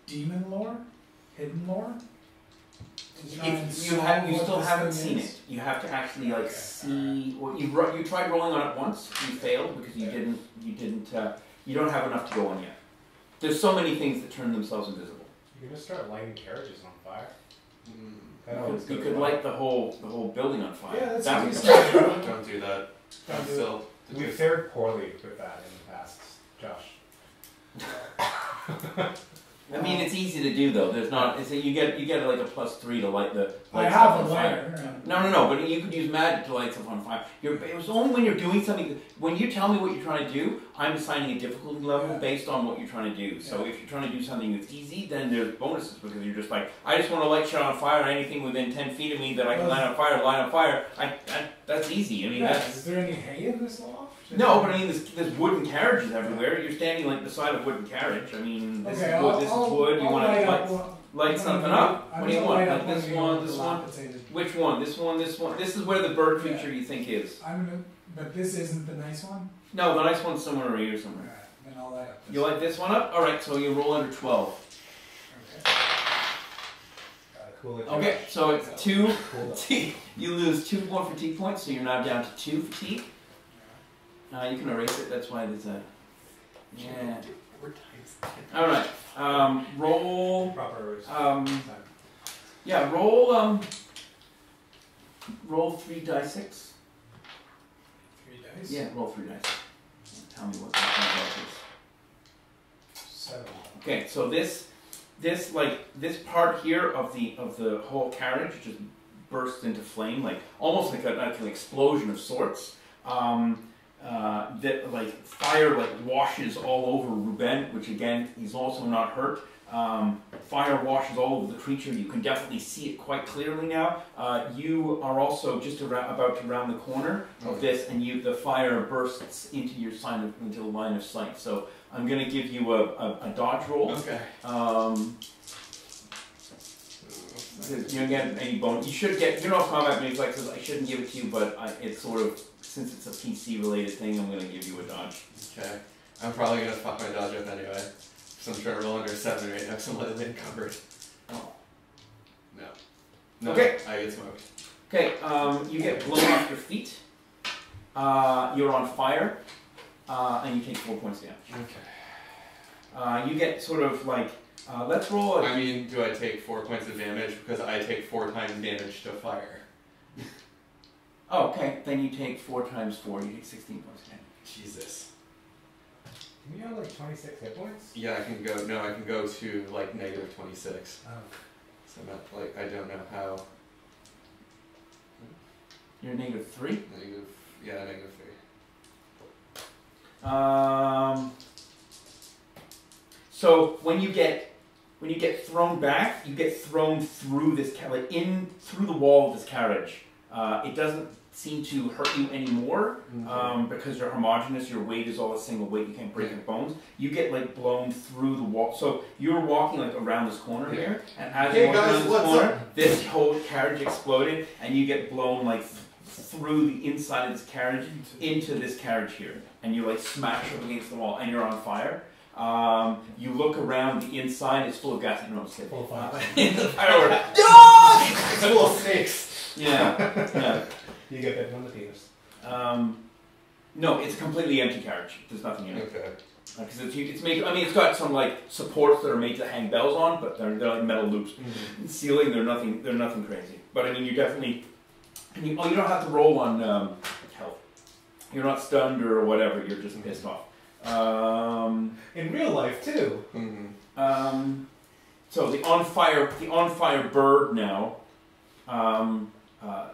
demon lore? Hidden lore? To try and If you solve you what still this haven't thing seen is? it. You have to actually like Okay, see. Well, you tried rolling on it once. You failed because you didn't. You don't have enough to go on yet. There's so many things that turn themselves invisible. You can just start lighting carriages on fire. That You always could, you goes could well. light the whole building on fire. Yeah, that's that what would you be said. Don't do that. Don't I'm do still. We fared poorly with that in the past, Josh. I mean, it's easy to do though. There's not. It's you get like a +3 to light the. I light have stuff a on fire. lighter. No. But you could use magic to light stuff on fire. It was only when you're doing something. When you tell me what you're trying to do, I'm assigning a difficulty level based on what you're trying to do. So if you're trying to do something that's easy, then there's bonuses because you're just like, I just want to light shit on fire. Anything within 10 feet of me that I can light on fire. That's easy. I mean, that's. Is there any hay in this loft? No, but I mean, there's wooden carriages everywhere. You're standing like beside a wooden carriage. I mean, this Okay, is wood. This is wood. You want to light something up? What do you want? Like this one, this one. Which one? This one, this one. This is where the bird creature you think is. But this isn't the nice one? No, the nice one's somewhere over here somewhere. Alright, then I'll light up this You light this one up? Alright, so you roll under 12. Okay. Cool it. Okay, so it's 2. Cool. You lose 2 more fatigue points, so you're now down to 2 fatigue. You can erase it, that's why there's a. Yeah. Alright, roll. Proper. Yeah, roll. Roll 3 dice 6. 3 dice? Yeah, roll 3 dice. Tell me what that is. 7. Okay, so this part here of the whole carriage just bursts into flame, like almost like an explosion of sorts. That like fire like washes all over Ruben, which again he's also not hurt. Fire washes all over the creature. You can definitely see it quite clearly now. You are also just about to round the corner of this, and the fire bursts into into the line of sight. So I'm going to give you a dodge roll. Okay. You don't get any bonus. You should get. You're not combat reflexes. I shouldn't give it to you, but it's sort of since it's a PC related thing. I'm going to give you a dodge. Okay. I'm probably gonna fuck my dodge up anyway. So I'm trying to roll under 7 right now because I'm lightly encumbered. Oh. No. Okay. I get smoked. Okay. You get blown off your feet. You're on fire, and you take 4 points damage. Okay. You get sort of like. Let's roll. I mean, do I take 4 points of damage because I take 4 times damage to fire? Oh, okay. Then you take 4 times 4. You take 16 points damage. Jesus. Can you have like 26 hit points? Yeah, I can go to like negative 26. Oh. So I'm not like I don't know how. You're negative 3. Negative 3. So when you get when you get thrown back, you get thrown through this through the wall of this carriage. It doesn't seem to hurt you anymore because you're homogeneous. Your weight is all a single weight. You can't break your bones. You get like blown through the wall. So you're walking like around this corner here, and as you're walking around this corner, this whole carriage exploded, and you get blown like through the inside of this carriage into this carriage here, and you like smash up against the wall, and you're on fire. You look around, the inside is full of gas. No, I'm just kidding. Full of fire. Firework. It's full of snakes. Yeah. You get bitten on the penis. No, it's a completely empty carriage. There's nothing in it. Okay. Because it's made. I mean, it's got some like supports that are made to hang bells on, but they're like metal loops. Ceiling, they're nothing crazy. But I mean, you definitely. And you don't have to roll on health. You're not stunned or whatever. You're just pissed off. In real life too. So the on fire bird now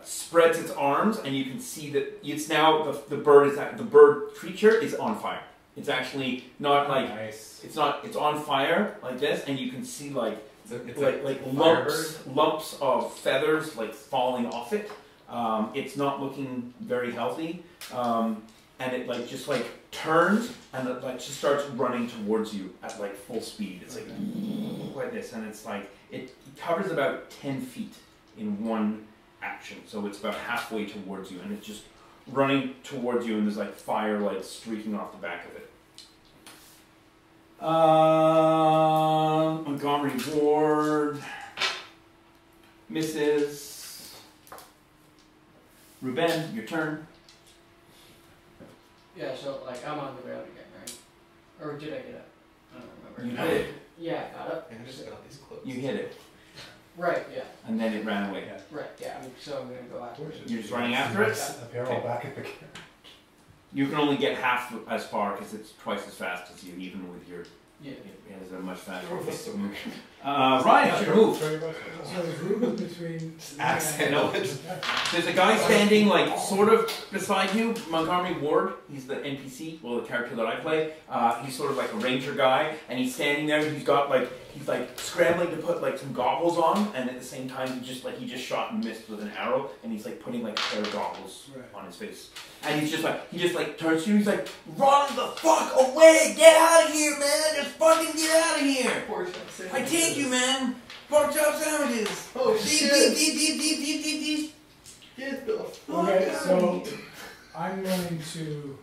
spreads its arms, and you can see that it's now the bird creature is on fire. It's actually not like nice. it's on fire like this, and you can see like it's lumps of feathers like falling off it. It's not looking very healthy, and it like just like turns and it like just starts running towards you at like full speed. It's like this, and it's like it covers about 10 feet in one action, so it's about halfway towards you, and it's just running towards you, and there's like fire like streaking off the back of it. Montgomery Ward misses. Ruben, your turn. Yeah, so like I'm on the ground again, right? Or did I get up? I don't remember. You hit it. Yeah, I got up. And I just got these clothes. You hit it, Right, yeah. and then it ran away. Right, yeah. So I'm gonna go after it. You're just running after it? They're all back at the carriage. You can only get half as far because it's twice as fast as you, even with your. Yeah. It has a much faster. Ryan, it's your move. So there's room between. Accent. There's a guy standing like sort of beside you, Montgomery Ward. He's the NPC, well, the character that I play. He's sort of like a ranger guy, and he's standing there. He's like scrambling to put like some goggles on, and at the same time he just shot and missed with an arrow, and he's like putting like a pair of goggles on his face. And he just like turns to you. He's like, "Run the fuck away! Get out of here, man! Just fucking get out of here! I take you, man! Pork chop sandwiches! Oh shit! Deep. Get the fuck Okay, out so of here. I'm going to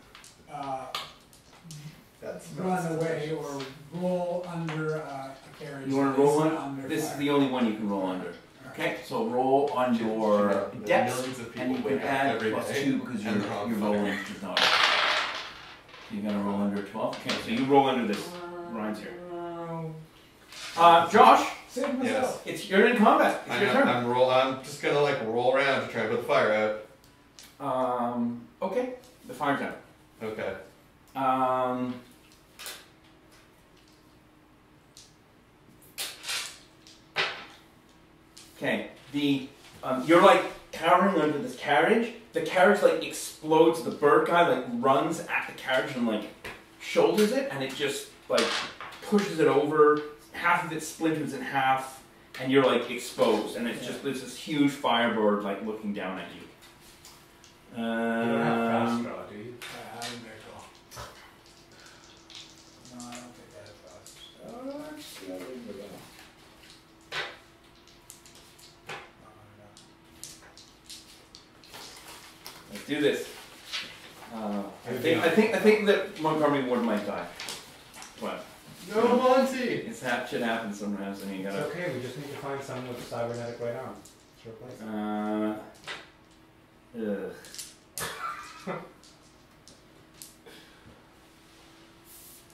That's run away or roll under a carriage. You want to roll that's on? under This is fire. the only one you can roll under. Okay, so roll on your depth, Millions of people and you can wake up add every plus day 2 because and they're all you're rolling is not. You're gonna roll under 12. Okay, so you roll under this. Ryan's here. Josh, Save myself. you're in combat. It's your turn. I'm just gonna like roll around to try and put the fire out. Okay, the fire's out. Okay. Okay, you're like cowering under this carriage. The carriage like explodes. The bird guy like runs at the carriage and like shoulders it, and it just like pushes it over. Half of it splinters in half, and you're like exposed. And it's just there's this huge firebird like looking down at you. You don't have fast draw, do you? I don't recall. No, I don't think I have fast. Actually, I didn't recall. Let's do this. I think that Montgomery Ward might die. What? No, Monty! Shit happens sometimes, and you It's gotta. okay, we just need to find someone with a cybernetic right arm. Let's replace it. Ugh.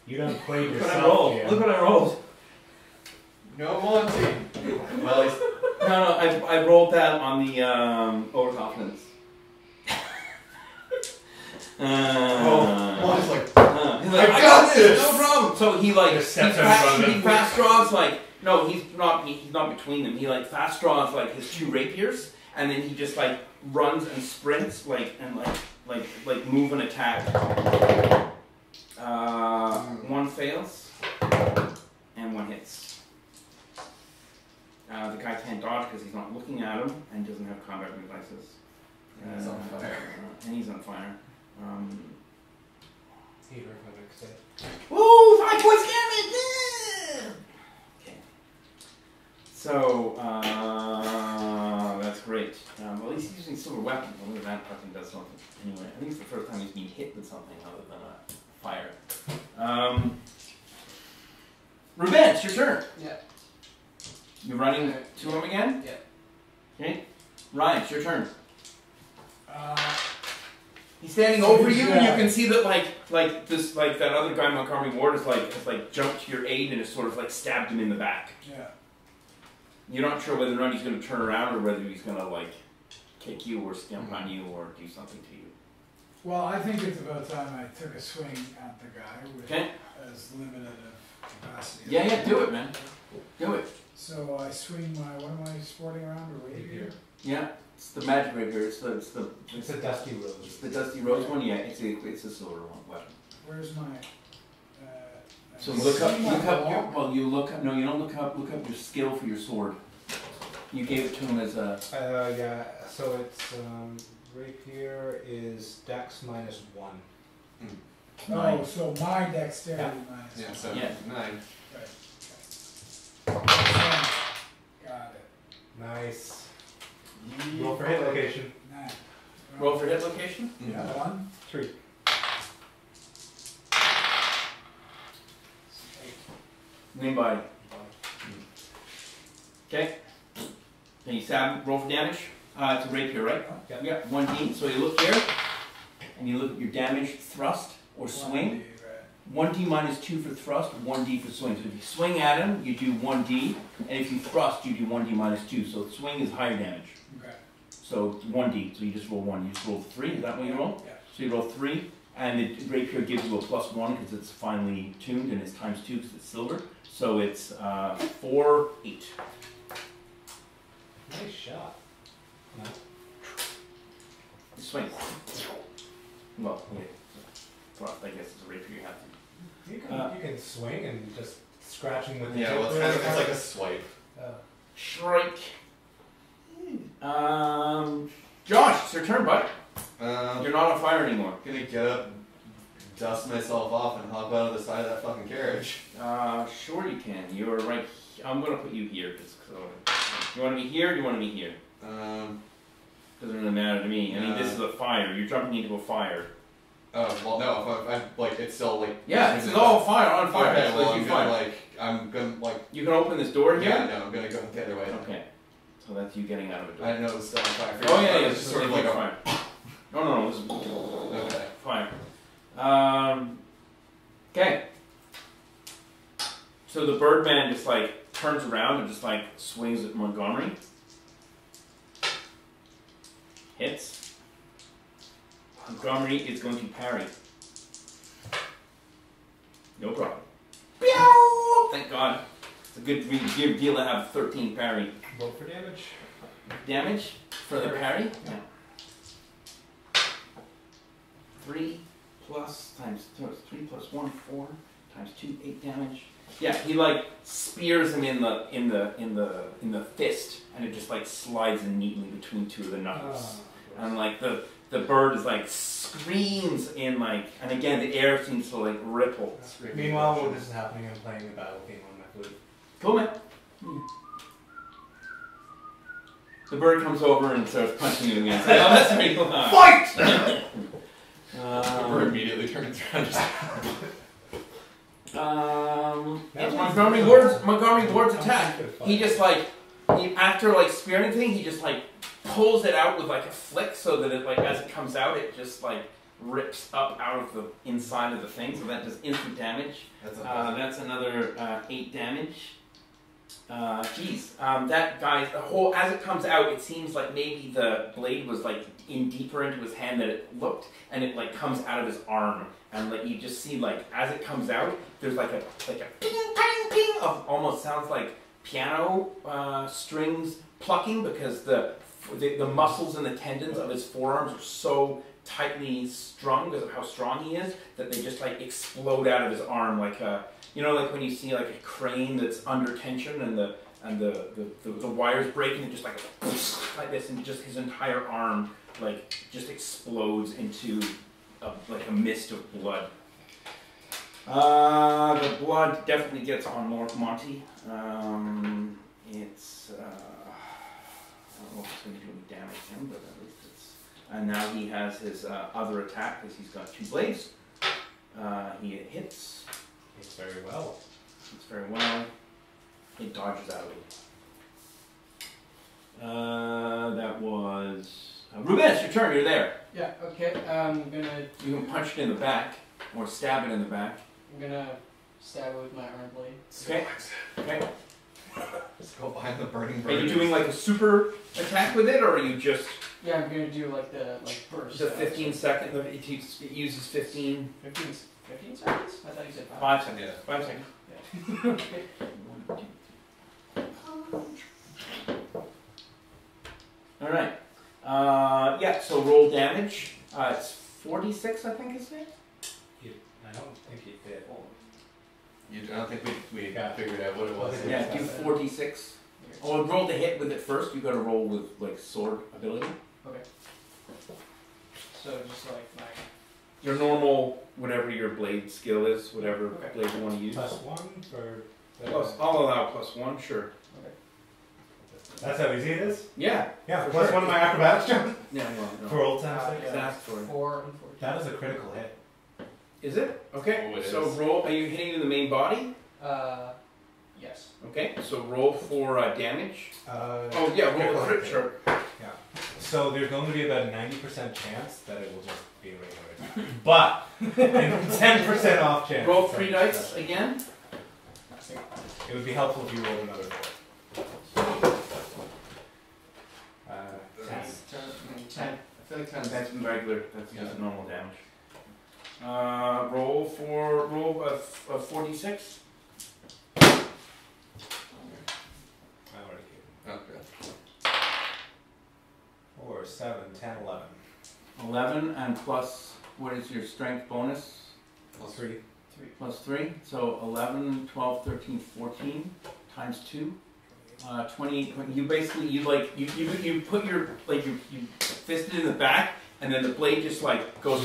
You done played Look what I yourself, rolled. Jim. Look what I rolled. No, Monty! Well, he's No, I rolled that on the overconfidence. Monty's like, He's like, I got this, no problem. So he like Just steps out in front of him. he fast draws like no, he's not between them. He like fast draws like his 2 rapiers, and then he just like runs and sprints like move and attack. 1 fails and 1 hits. have combat reflexes. And he's on fire. And he's on fire. Heater if I mix it. Woo! 5 points damage! Yeah! Okay. So, that's great. Well, at least he's using silver weapons. I wonder if that fucking does something. Anyway, I think it's the first time he's been hit with something other than a fire. Ruben, it's your turn. Yeah. You're running to him again? Yeah. Okay. Ryan, it's your turn. He's standing over you, and you can see that that other guy, Montgomery Ward, has jumped to your aid and has sort of like stabbed him in the back. Yeah. You're not sure whether or not he's going to turn around or whether he's going to like kick you or stamp on you or do something to you. Well, I think it's about time I took a swing at the guy with as limited of capacity. Yeah, do it, man. Do it. So I swing my, what am I sporting around, a rapier? Yeah, it's the magic rapier. It's a dusty rose. It's the dusty rose one. Yeah, it's a silver one weapon. Where's my? So look up. No, you don't look up. Look up your skill for your sword. You gave it to him as a. Yeah. So it's rapier is Dex -1. Oh, so my dexterity minus. Yeah. So 9. Right. Got it. Nice. Roll for hit location. 9. Roll for hit location. Yeah. 1. 3. Main body. Okay. Then you stab. Roll for damage. It's a rapier, right? Yeah. You got 1d. So you look here, and you look at your damage thrust or swing. 1d minus 2 for thrust, 1d for swing. So if you swing at him, you do 1d, and if you thrust, you do 1d minus 2. So swing is higher damage. Okay. So 1d. So you just roll 1. You just roll 3. Is that what you roll? Yeah. So you roll 3, and the rapier gives you a +1 because it's finely tuned, and it's times 2 because it's silver. So it's 4, 8. Nice shot. No. Swing. Well, okay. Thrust, I guess, is a rapier you have to. You can swing and just scratching with the Yeah, well, it's like a swipe. Shrike. Josh, it's your turn, bud. You're not on fire anymore. Gonna get up, dust myself off, and hop out of the side of that fucking carriage. Sure you can. You're right. I'm gonna put you here. Do you want to be here? Or do you want to be here? Doesn't really matter to me. I mean, this is a fire. You're jumping into a fire. Oh well, no. If I like, it's still like. Yeah, it's all fire on fire. Okay, well, I'm gonna like. You can open this door here. Yeah, no, I'm gonna go the other way. Okay, so that's you getting out of a door. I didn't know it was still on fire. Oh yeah, it's just sort of like a fire. No, this is okay. Fire. Okay. So the Birdman just like turns around and just like swings at Montgomery. Hits. Montgomery is going to parry. No problem. Thank God. It's a good deal to have 13 parry. Roll for damage. Damage for the parry? Yeah. 3 plus times 3 plus 1, 4 times 2, 8 damage. Yeah, he like spears him in the fist, and it just like slides in neatly between 2 of the knuckles. And like the bird is like screams in like, and again the air seems to like ripple. Meanwhile, while this is happening, I'm playing the battle theme on my flute. Cool, man. The bird comes over and starts punching you again. It's like, oh, that's very cool. Fight! The bird immediately turns around. It's Montgomery Ward's attack. He just like, after like spearing thing, he just like pulls it out with like a flick so that it like as it comes out, it just like rips up out of the inside of the thing. So that does instant damage. That's another 8 damage. That guy's as it comes out, it seems like maybe the blade was like in deeper into his hand than it looked, and it like comes out of his arm, and like you just see like as it comes out, there's like a ping ping ping of almost sounds like piano strings plucking because the muscles and the tendons of his forearms are so tightly strung because of how strong he is that they just like explode out of his arm like like when you see like a crane that's under tension and the wires break and it just like like this, and just his entire arm like just explodes into like a mist of blood. The blood definitely gets on Monty. It's I don't know if it's going to do any damage to him, but at least it's. And now he has his other attack because he's got 2 blades. He hits. Hits very well. Hits very well. It dodges out of it. That was Rubens. Your turn. You're there. Yeah. Okay. I'm gonna. You can punch it in the back or stab it in the back. I'm gonna stab it with my iron blade. Okay. Okay. Just go behind the burning Are bird. you doing like a super attack with it, or are you just Yeah, I'm gonna do like the burst. the 15 second? It uses 15. 15 seconds? I thought you said 5. 5 seconds. Yeah. 5 seconds. Yeah. Okay. All right. Yeah. So roll damage. It's 46, I think, isn't it? I don't think he did. I don't think we figured out what it was. Yeah. Do 46. Oh, roll the hit with it first. You got to roll with like sword ability. Okay. So just like my. Your normal, whatever your blade skill is, whatever Okay. blade you want to use. +1 for. I'll allow +1, sure. That's how easy it is? Yeah. Yeah, For plus sure. 1 of my acrobatics, John. Yeah, well, no. For old time's sake. Just ask for it. 4 and 4. That is a critical hit. Is it? Okay. Oh, it so is. roll. Are you hitting in the main body? Yes. Okay. So roll for damage. Oh, Yeah, roll critical a crit, hit. sure. Yeah. So there's going to be about a 90% chance that it will just be a regular attack. But, 10% off chance. Roll 3 dice again. It would be helpful if you rolled another 4. 10. 10. I feel like 10 is That's regular. That's Yeah. just normal damage. Roll a 46. I already gave okay. 4, 7, 10, 11. 11 and plus, what is your strength bonus? +3. Plus 3. So 11, 12, 13, 14 times 2. 28. You basically you put your you fist it in the back, and then the blade just like goes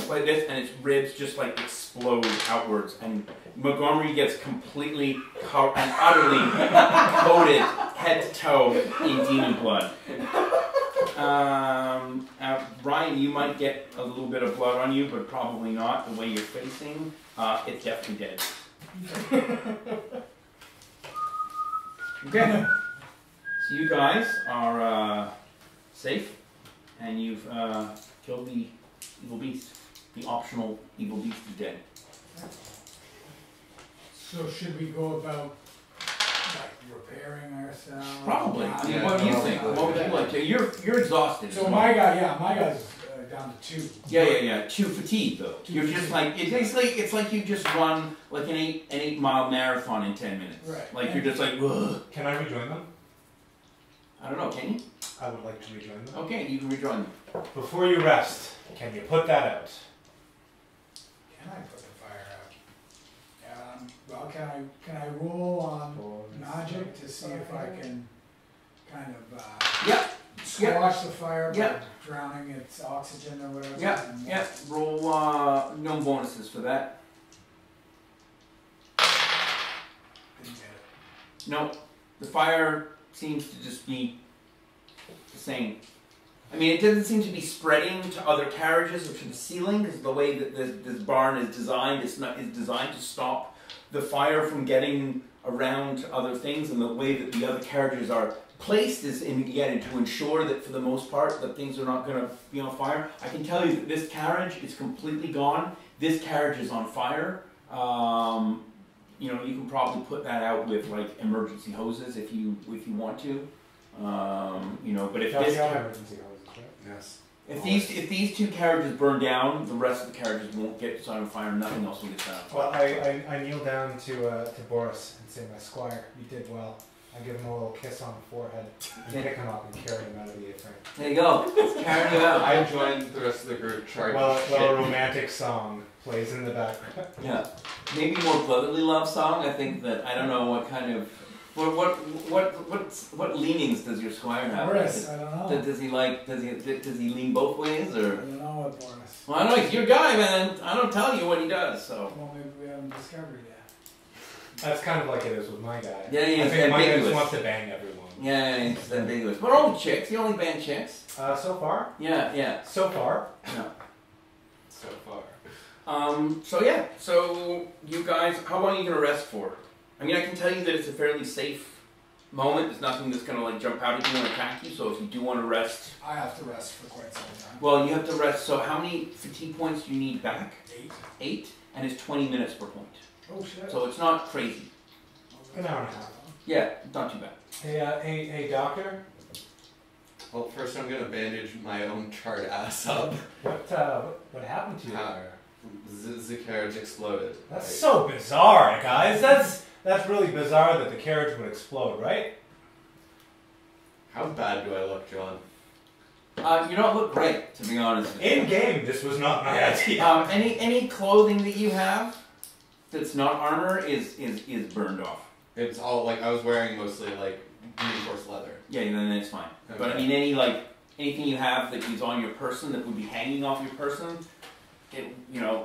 like this, and its ribs just like explode outwards, and Montgomery gets completely and utterly coated head to toe in demon blood. Brian, you might get a little bit of blood on you, but probably not. The way you're facing, it's definitely dead. Okay. So you guys are safe, and you've killed the evil beast. The optional evil beast is dead. So should we go about like repairing ourselves? Probably. I mean, Yeah, what do you probably. think? What would you like to? You're exhausted. So my guy's down to 2. Yeah. 2 fatigue though. You're just like it's like you just run like an 8 mile marathon in 10 minutes. Right. Like you're just like, ugh. Can I rejoin them? I don't know. Can you? I would like to rejoin them. Okay, you can rejoin them. Before you rest, can you put that out? Can I put the fire out? Well, can I roll on magic to see if I can kind of Yep. squash the fire by Yep. drowning its oxygen or whatever? Yeah. And- Yeah. Roll no bonuses for that. Didn't get it. No, the fire seems to just be the same. I mean, it doesn't seem to be spreading to other carriages or to the ceiling, because the way that this barn is designed, is designed to stop the fire from getting around to other things, and the way that the other carriages are placed is to ensure that for the most part that things are not going to be on fire. I can tell you that this carriage is completely gone. This carriage is on fire. You can probably put that out with like emergency hoses if you want to. But if That's this the emergency hoses, right? Yes. if these 2 carriages burn down, the rest of the carriages won't get set on fire. Nothing else will get set on fire. Well, I kneel down to Boris and say, my squire, you did well. I give him a little kiss on the forehead and pick him up and carry him out of the apron. There you go. Let's carry it out. I joined the rest of the group charging Well, shit. a romantic song plays in the background. Yeah, maybe more brotherly love song. I think that I don't know what kind of What leanings does your squire have? Boris, I don't know. Does he like? Does he lean both ways I or? don't know what Boris. Well, I know he's your guy, man. I don't tell you what he does, so. Well, maybe we haven't discovered yet. That's kind of like it is with my guy. Yeah, I he's think my guy just ambiguous. wants to bang everyone. Yeah, he's ambiguous. But only chicks. He only banned chicks. So far? Yeah. So far? No. So far. So yeah. So you guys, how long are you gonna rest for? I mean, I can tell you that it's a fairly safe moment. There's nothing that's gonna like jump out at you and attack you. So if you do want to rest, I have to rest for quite some time. well, you have to rest. So how many fatigue points do you need back? 8. 8, and it's 20 minutes per point. Oh shit. So it's not crazy. An hour and a half. Yeah, not too bad. Hey, doctor? Well, first I'm gonna bandage my own charred ass up. What happened to you there? The carriage exploded. That's so bizarre, guys. That's really bizarre that the carriage would explode, right? How bad do I look, John? You don't look great, to be honest. In game, this was not my idea. Any clothing that you have that's not armor is burned off. It's all like I was wearing mostly like reinforced leather. Yeah, then it's fine. Okay. But I mean, anything you have that is on your person that would be hanging off your person, it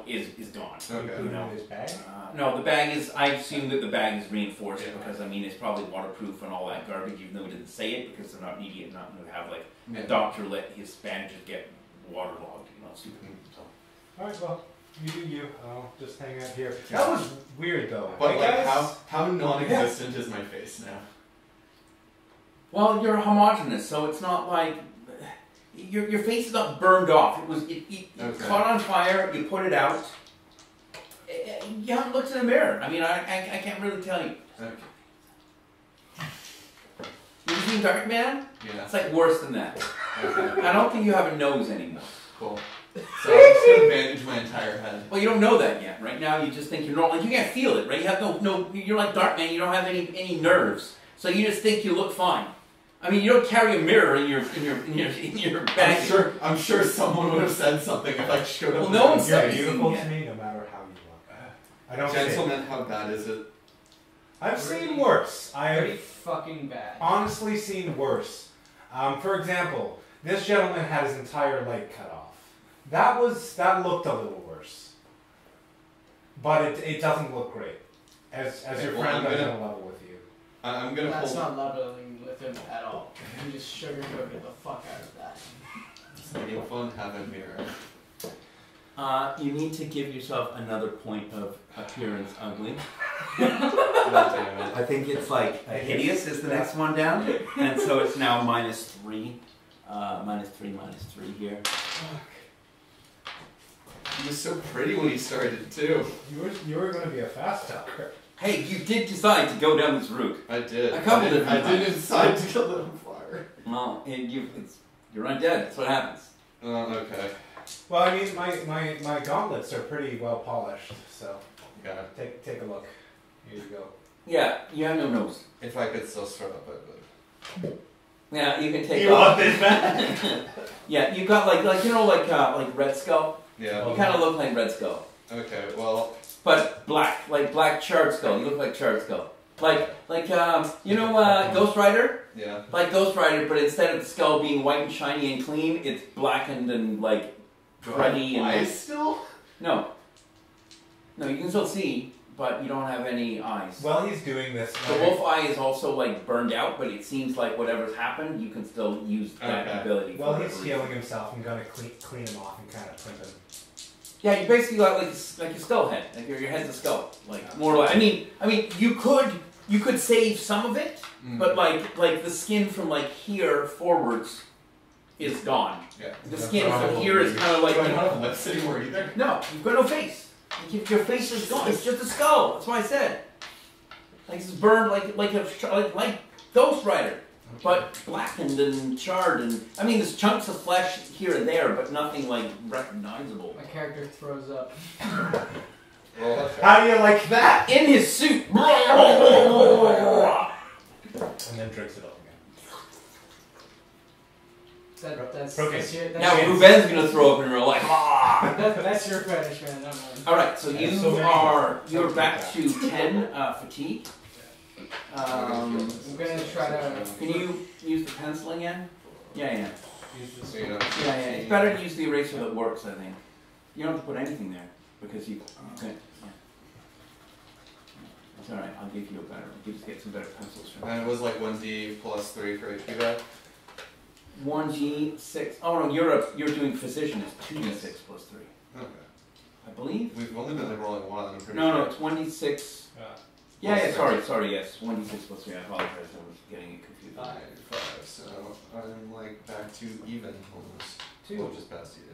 is gone. Okay. You know his bag? No, the bag is. I assume that the bag is reinforced because I mean it's probably waterproof and all that garbage. Even though we didn't say it because they're not idiot, not going to have like a doctor let his bandages get waterlogged. Stupid. So. All right, well, you do you. I'll just hang out here. That was weird, though. But Hey, like, guys? how non-existent is my face now? Well, you're homogenous, so it's not like your face is not burned off. It caught on fire. You put it out. You haven't looked in the mirror. I mean, I can't really tell you. Okay. You seen Dark Man? Yeah. It's like worse than that. Okay. I don't think you have a nose anymore. Cool. So I'm just gonna bandage my entire head. Well, you don't know that yet. Right now, you just think you're normal. Like you can't feel it, right? You have no. You're like Dark Man. You don't have any nerves, so you just think you look fine. I mean, you don't carry a mirror in your bag. I'm sure someone would have said something if I showed up. Well, no one You're said beautiful anything to yet. me, no matter how you look. I don't Gentlemen, how bad is it? I've seen worse. Pretty I've fucking bad. honestly seen worse. For example, this gentleman had his entire leg cut off. That looked a little worse, but it doesn't look great. As your well, friend, I'm I'm gonna- gonna level with you. I'm gonna That's hold. not leveling with him at all. You just sugarcoated the fuck out of that. You'll phone have a mirror. You need to give yourself another point of appearance ugly. God damn it. I think it's like hideous is the next one down, and so it's now -3, -3 here. He was so pretty when he started too. You were gonna be a fast talker. Hey, you did decide to go down this route. I did. A couple I different didn't times. decide to kill them fire. Well, and you're undead. That's what happens. Okay. Well, I mean, my gauntlets are pretty well polished, so Yeah. take a look. Here you go. Yeah, you have no nose. If I could still start up, I would. Yeah, you can take You off. want this back? Yeah, you got like Red Skull. Yeah. You kind of look like Red Skull, Okay. Well. but black, like black Charred Skull. You look like Charred Skull. Ghost Rider. Yeah. Like Ghost Rider, but instead of the skull being white and shiny and clean, it's blackened and like cruddy and Eyes still? no, you can still see, but you don't have any eyes. While he's doing this, The wolf eye is also like burned out, but it seems like whatever's happened, you can still use that Okay. ability. for while whatever he's reason. healing himself, I'm gonna clean him off and kind of primp him. Yeah, you basically got like your skull head, like your head's a skull, like more or less. I mean, you could save some of it, but like the skin from like here forwards is gone. Yeah. The skin from here is kind of like Do I not have lips anymore either? no, you've got no face. Your face is gone. It's just a skull. That's what I said. Like it's burned like Ghost Rider, but blackened and charred and I mean there's chunks of flesh here and there, but nothing like recognizable. My character throws up. Well, How do you like that? In his suit. And then drinks it up again. Now Ruben's gonna throw up in real life. That's your fetish, man. Not mine. All right, so There's so many. you're back to 10 fatigue. I'm gonna try to. Can you use the pencil again? Yeah. So you know, Yeah. It's better to use the eraser that works, I think. You don't have to put anything there because you. Okay. Yeah. It's all right. I'll give you a better. I'll just get some better pencils from. and it was like 1d plus 3 for HP back. 1d6. Oh no, you're doing physician. It's 2d6 plus 3. Okay. I believe. We've only been rolling one. I'm pretty No, sure. no, it's 1d6. Yeah. Yeah, sorry, yes. 1d6 plus 3. I apologize. I was getting it confused. 5, so I'm like back to even almost. 2. Well, just past you.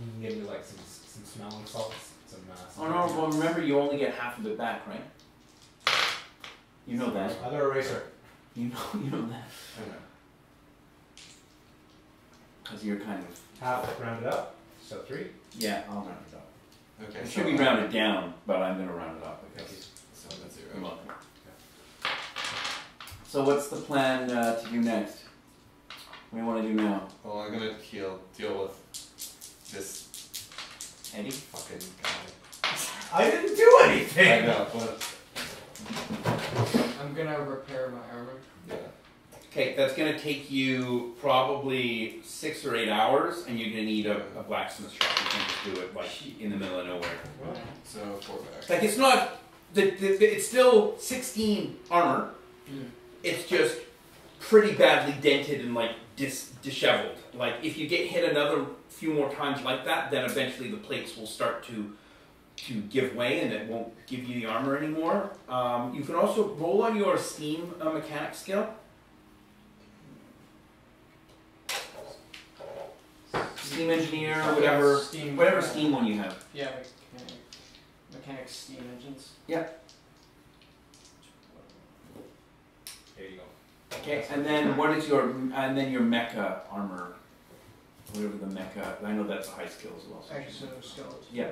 You can give me like some smelling salts, some. Oh no, well remember you only get half of it back, right? You know that. Other eraser. You know that. I know. Because you're kind of. Half rounded up, so 3. Yeah, I'll round it up. Okay. It so should be rounded down, but I'm going to round it up because. So that's 0. You're welcome. So what's the plan to do next? What do you want to do now? Well, I'm gonna deal with this Eddie? fucking guy. I didn't do anything. I know, but I'm gonna repair my armor. yeah. Okay, that's going to take you probably 6 or 8 hours, and you're going to need a blacksmith shop. You can't just do it like in the middle of nowhere. So 4 back. Like it's not, it's still 16 armor. It's just pretty badly dented and like disheveled. Like if you get hit another few more times like that, then eventually the plates will start to give way and it won't give you the armor anymore. You can also roll on your steam mechanic skill. Steam engineer, whatever steam one you have. Yeah, mechanic steam engines. Yeah. There you go. Okay, and then what is your your mecha armor? Whatever the mecha, I know that's a high skill as well. So Exoskeleton. Yeah.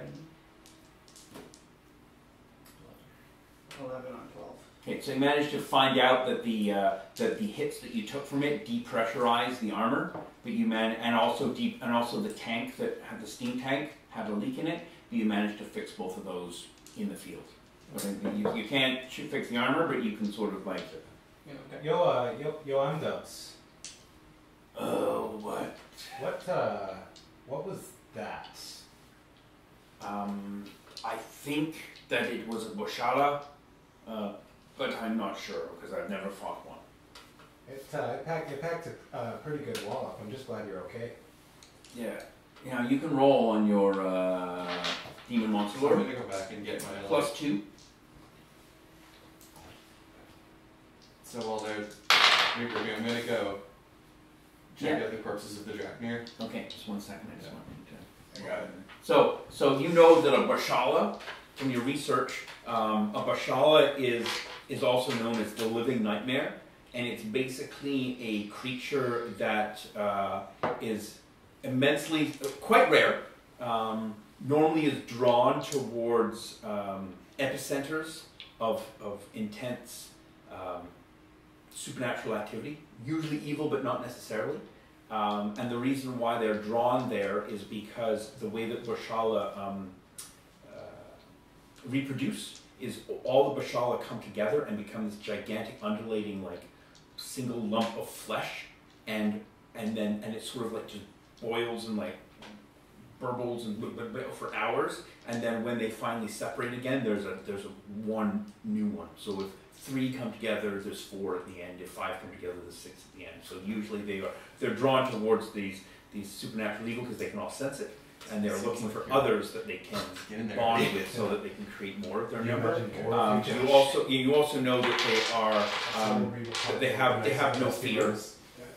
11 on 12. Okay, so you managed to find out that the hits that you took from it depressurized the armor, but and also the tank that had the steam tank had a leak in it. But you managed to fix both of those in the field. Okay, you can't fix the armor, but you can sort of like. Yeah, okay. Yo, I'm Dubs. Oh, what? What was that? I think that it was a Boshala, but I'm not sure because I've never fought one. It packed a pretty good wall up. I'm just glad you're okay. Yeah, you can roll on your demon monster So I'm lord. gonna go back and get my +2. So while they're regrouping, I'm gonna go check out the corpses of the Draknir. Okay, just 1 second. I just want to. I got it. So you know that a Bashala, from your research, a Bashala is also known as the living nightmare, and it's basically a creature that is immensely, quite rare, normally is drawn towards epicenters of intense supernatural activity, usually evil but not necessarily. And the reason why they're drawn there is because the way that Bashala reproduce is all the Bashala come together and become this gigantic undulating like single lump of flesh, and it sort of like just boils and like burbles and for hours, and then when they finally separate again, there's a one new one. So if 3 come together, there's 4 at the end. If 5 come together, there's 6 at the end. So usually they're drawn towards these supernatural evil because they can all sense it, and they're looking for others that they can bond with so that they can create more of their number. You also know that they are they have no fear,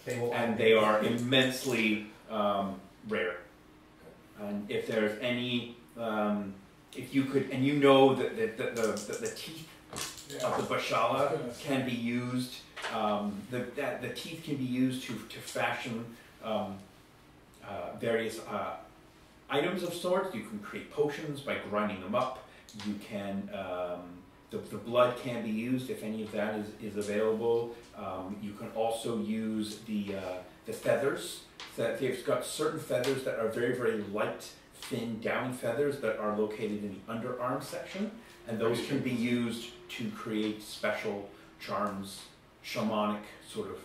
and they are immensely rare. And if there's any, if you could, and you know that the teeth of the Bashala can be used. The teeth can be used to fashion various items of sorts. You can create potions by grinding them up. You can the blood can be used if any of that is available. You can also use the the feathers. That they've got certain feathers that are very, very light, thin down feathers that are located in the underarm section, and those can be used to create special charms, shamanic sort of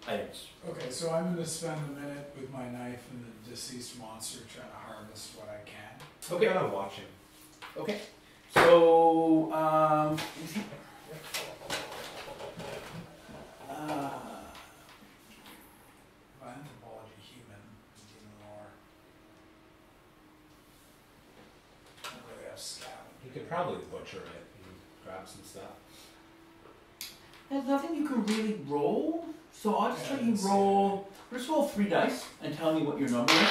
items. Okay, so I'm going to spend a minute with my knife and the deceased monster trying to harvest what I can. Okay. I'm gonna watch him. Okay. So, Anthropology, human, demon lore. I don't really have scout. You could probably butcher it and grab some stuff. there's nothing you can really roll, so I'll just Yeah, let you let's roll. Just roll 3 dice and tell me what your number is.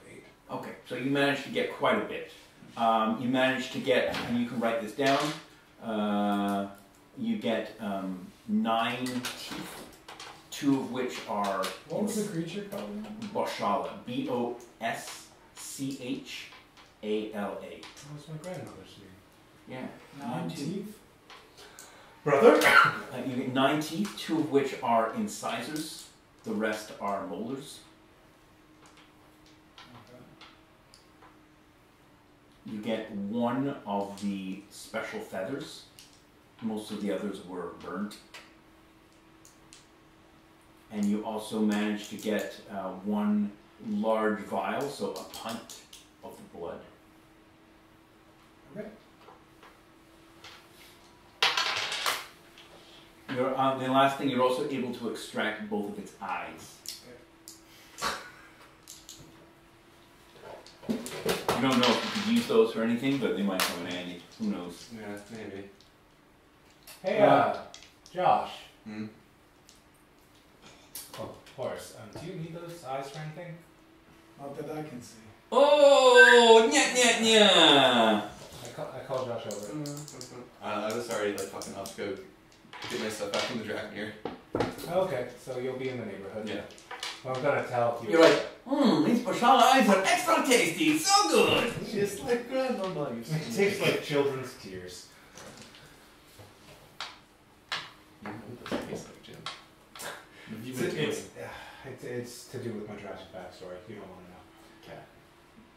8. Okay, so you managed to get quite a bit. You managed to get, and you can write this down. You get 9 teeth, 2 of which are What was the creature called again? Boshala. Boschala. That was my grandmother's name. Yeah. 9 teeth. teeth? Brother? You get 9 teeth, 2 of which are incisors. The rest are molars. Okay. You get 1 of the special feathers. Most of the others were burnt. And you also managed to get 1 large vial, so a pint of the blood. Okay. The last thing, you're also able to extract both of its eyes. You don't know if you could use those for anything, but they might come in handy. Who knows? Yeah, maybe. Hey, Josh. Hmm? Oh, of course. Do you need those eyes for anything? Not that I can see. Oh, nya nya nya! I call Josh over. I was already like fucking off to go get my stuff back from the Dragneer. Okay, so you'll be in the neighborhood. Yeah. Well, I'm gonna tell you. You're like, these Boshala eyes are extra tasty, so good! Just like grandmama used to. It tastes like children's tears. You know what this tastes like, Jim. It's to do with my tragic backstory. You don't want to know. Okay.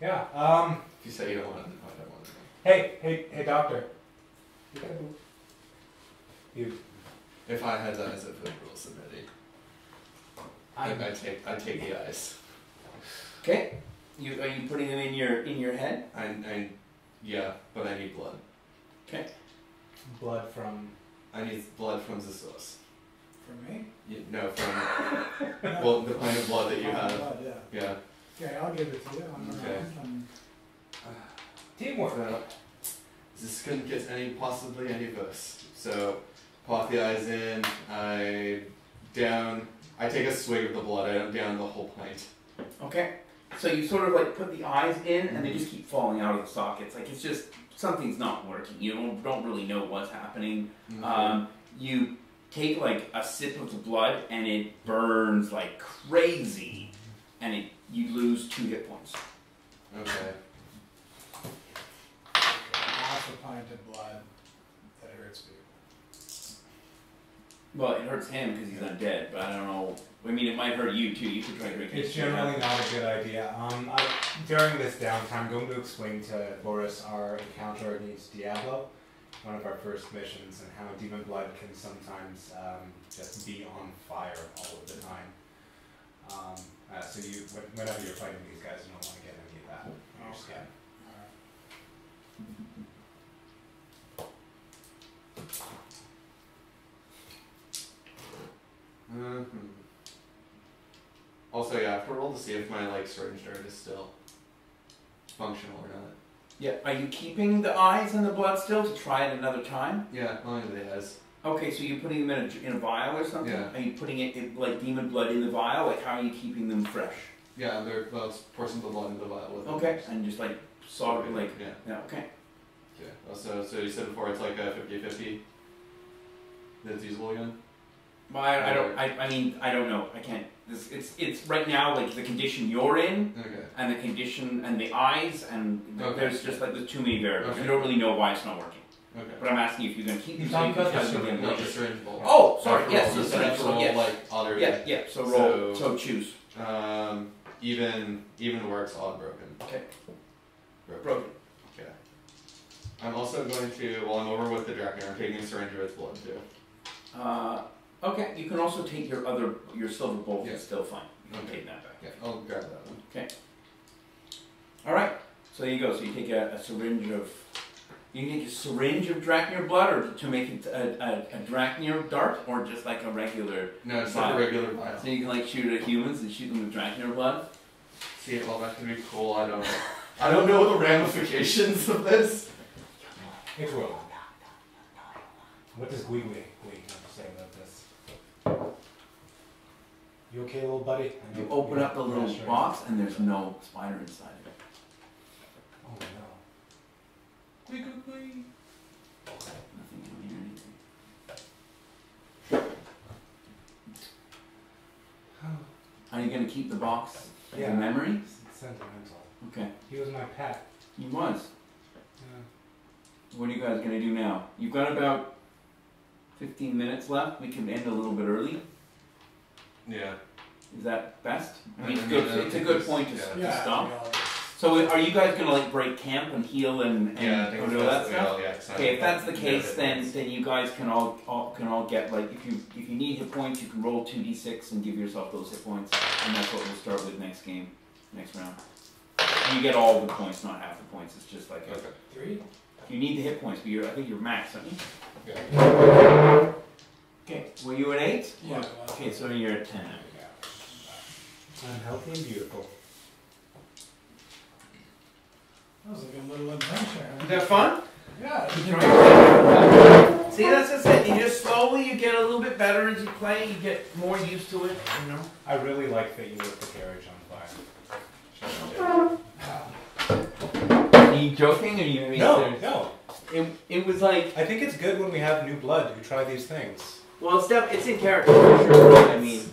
Yeah. If you say you don't want to know, I don't want to know. Hey, doctor. You. If I had eyes, I'd put rules submitting. I'd take the eyes. Okay. Are you putting them in your head? Yeah, but I need blood. Okay. Blood from. I need blood from the source. For me? No, from well, the kind of blood that you have. Blood, yeah. Yeah. Okay, I'll give it to you. Okay. Teamwork. This couldn't get possibly any worse. So, pop the eyes in. I take a swig of the blood. I don't down the whole pint. Okay. So you sort of like put the eyes in, and they just keep falling out of the sockets. Like it's just something's not working. You don't really know what's happening. Okay. You take like a sip of the blood, and it burns like crazy, and you lose 2 hit points. Okay. Half a pint of blood. That hurts people. Well, it hurts him because he's undead, but I don't know. I mean, it might hurt you too. You could try to drink it. It's generally not a good idea. During this downtime, I'm going to explain to Boris our encounter against Diablo, one of our first missions, and how demon blood can sometimes just be on fire all of the time. So whenever you're fighting these guys, you don't want to get any of that on your skin. Also, yeah, I have to roll to see if my syringe dart is still functional or not. Yeah. Are you keeping the eyes and the blood still to try it another time? Yeah, only the eyes. Okay, so you're putting them in a vial or something? Yeah. Are you putting like demon blood in the vial? Like how are you keeping them fresh? Yeah, pour some of the blood into the vial with it. Okay, and just like sort of like Yeah. okay. Yeah. So you said before it's like a 50-50 that's usable again? Well, I mean I don't know. I can't. It's right now like the condition you're in, Okay. and the condition and the eyes, and Okay. there's just like there's too many variables. Okay. You don't really know why it's not working. Okay. But I'm asking you if you're going to keep You're the talking about the syringe. No, the syringe bolt. Oh, sorry. Roll, Yes, so the that's syringe. roll Yes. like other. Yeah, yeah. So roll. So choose. Even works, odd broken. Okay. Broken. Okay. I'm also going to, while I'm over with the Draknir, I'm taking a syringe of its blood too. Okay. You can also take your silver bolt. Yeah. It's still fine. You can Okay. take that back. Yeah, I'll grab that one. Okay. All right. So there you go. So you take a syringe of. You can take a syringe of Draknir blood, or to make it a Draknir dart, or just like a regular. No, it's like a regular vial. So you can like shoot at humans and shoot them with Draknir blood. See, well, that could be cool. I don't know the ramifications of this. It's real. What does Gui have to say about this? You okay, little buddy? You open up the little box and there's no spider inside of it. Oh no. Nothing in here, anything. Are you going to keep the box as a memory? It's sentimental. Okay. He was my pet. He was. Yeah. What are you guys going to do now? You've got about 15 minutes left. We can end a little bit early. Yeah. Is that best? I mean, I it's, mean, good, it's a good point to, yeah. to stop. So are you guys going to like break camp and heal and I think do that stuff? Yeah, Okay, if that's the case, then you guys can all get like if you need hit points, you can roll 2d6 and give yourself those hit points, and that's what we'll start with next round. And you get all the points, not half the points. It's just like Okay. 3? you need the hit points, but I think you're max, aren't you? Yeah. Okay, were you at 8? Yeah. Okay, so you're at 10. I'm healthy and beautiful. That was a good little adventure. Is that fun? Yeah. See, that's just it. You just slowly, you get a little bit better as you play. You get more used to it. You know. I really like that you lit the carriage on fire. Are you joking, or you? No. It was like. I think it's good when we have new blood who try these things. Well, it's in character for sure. I mean.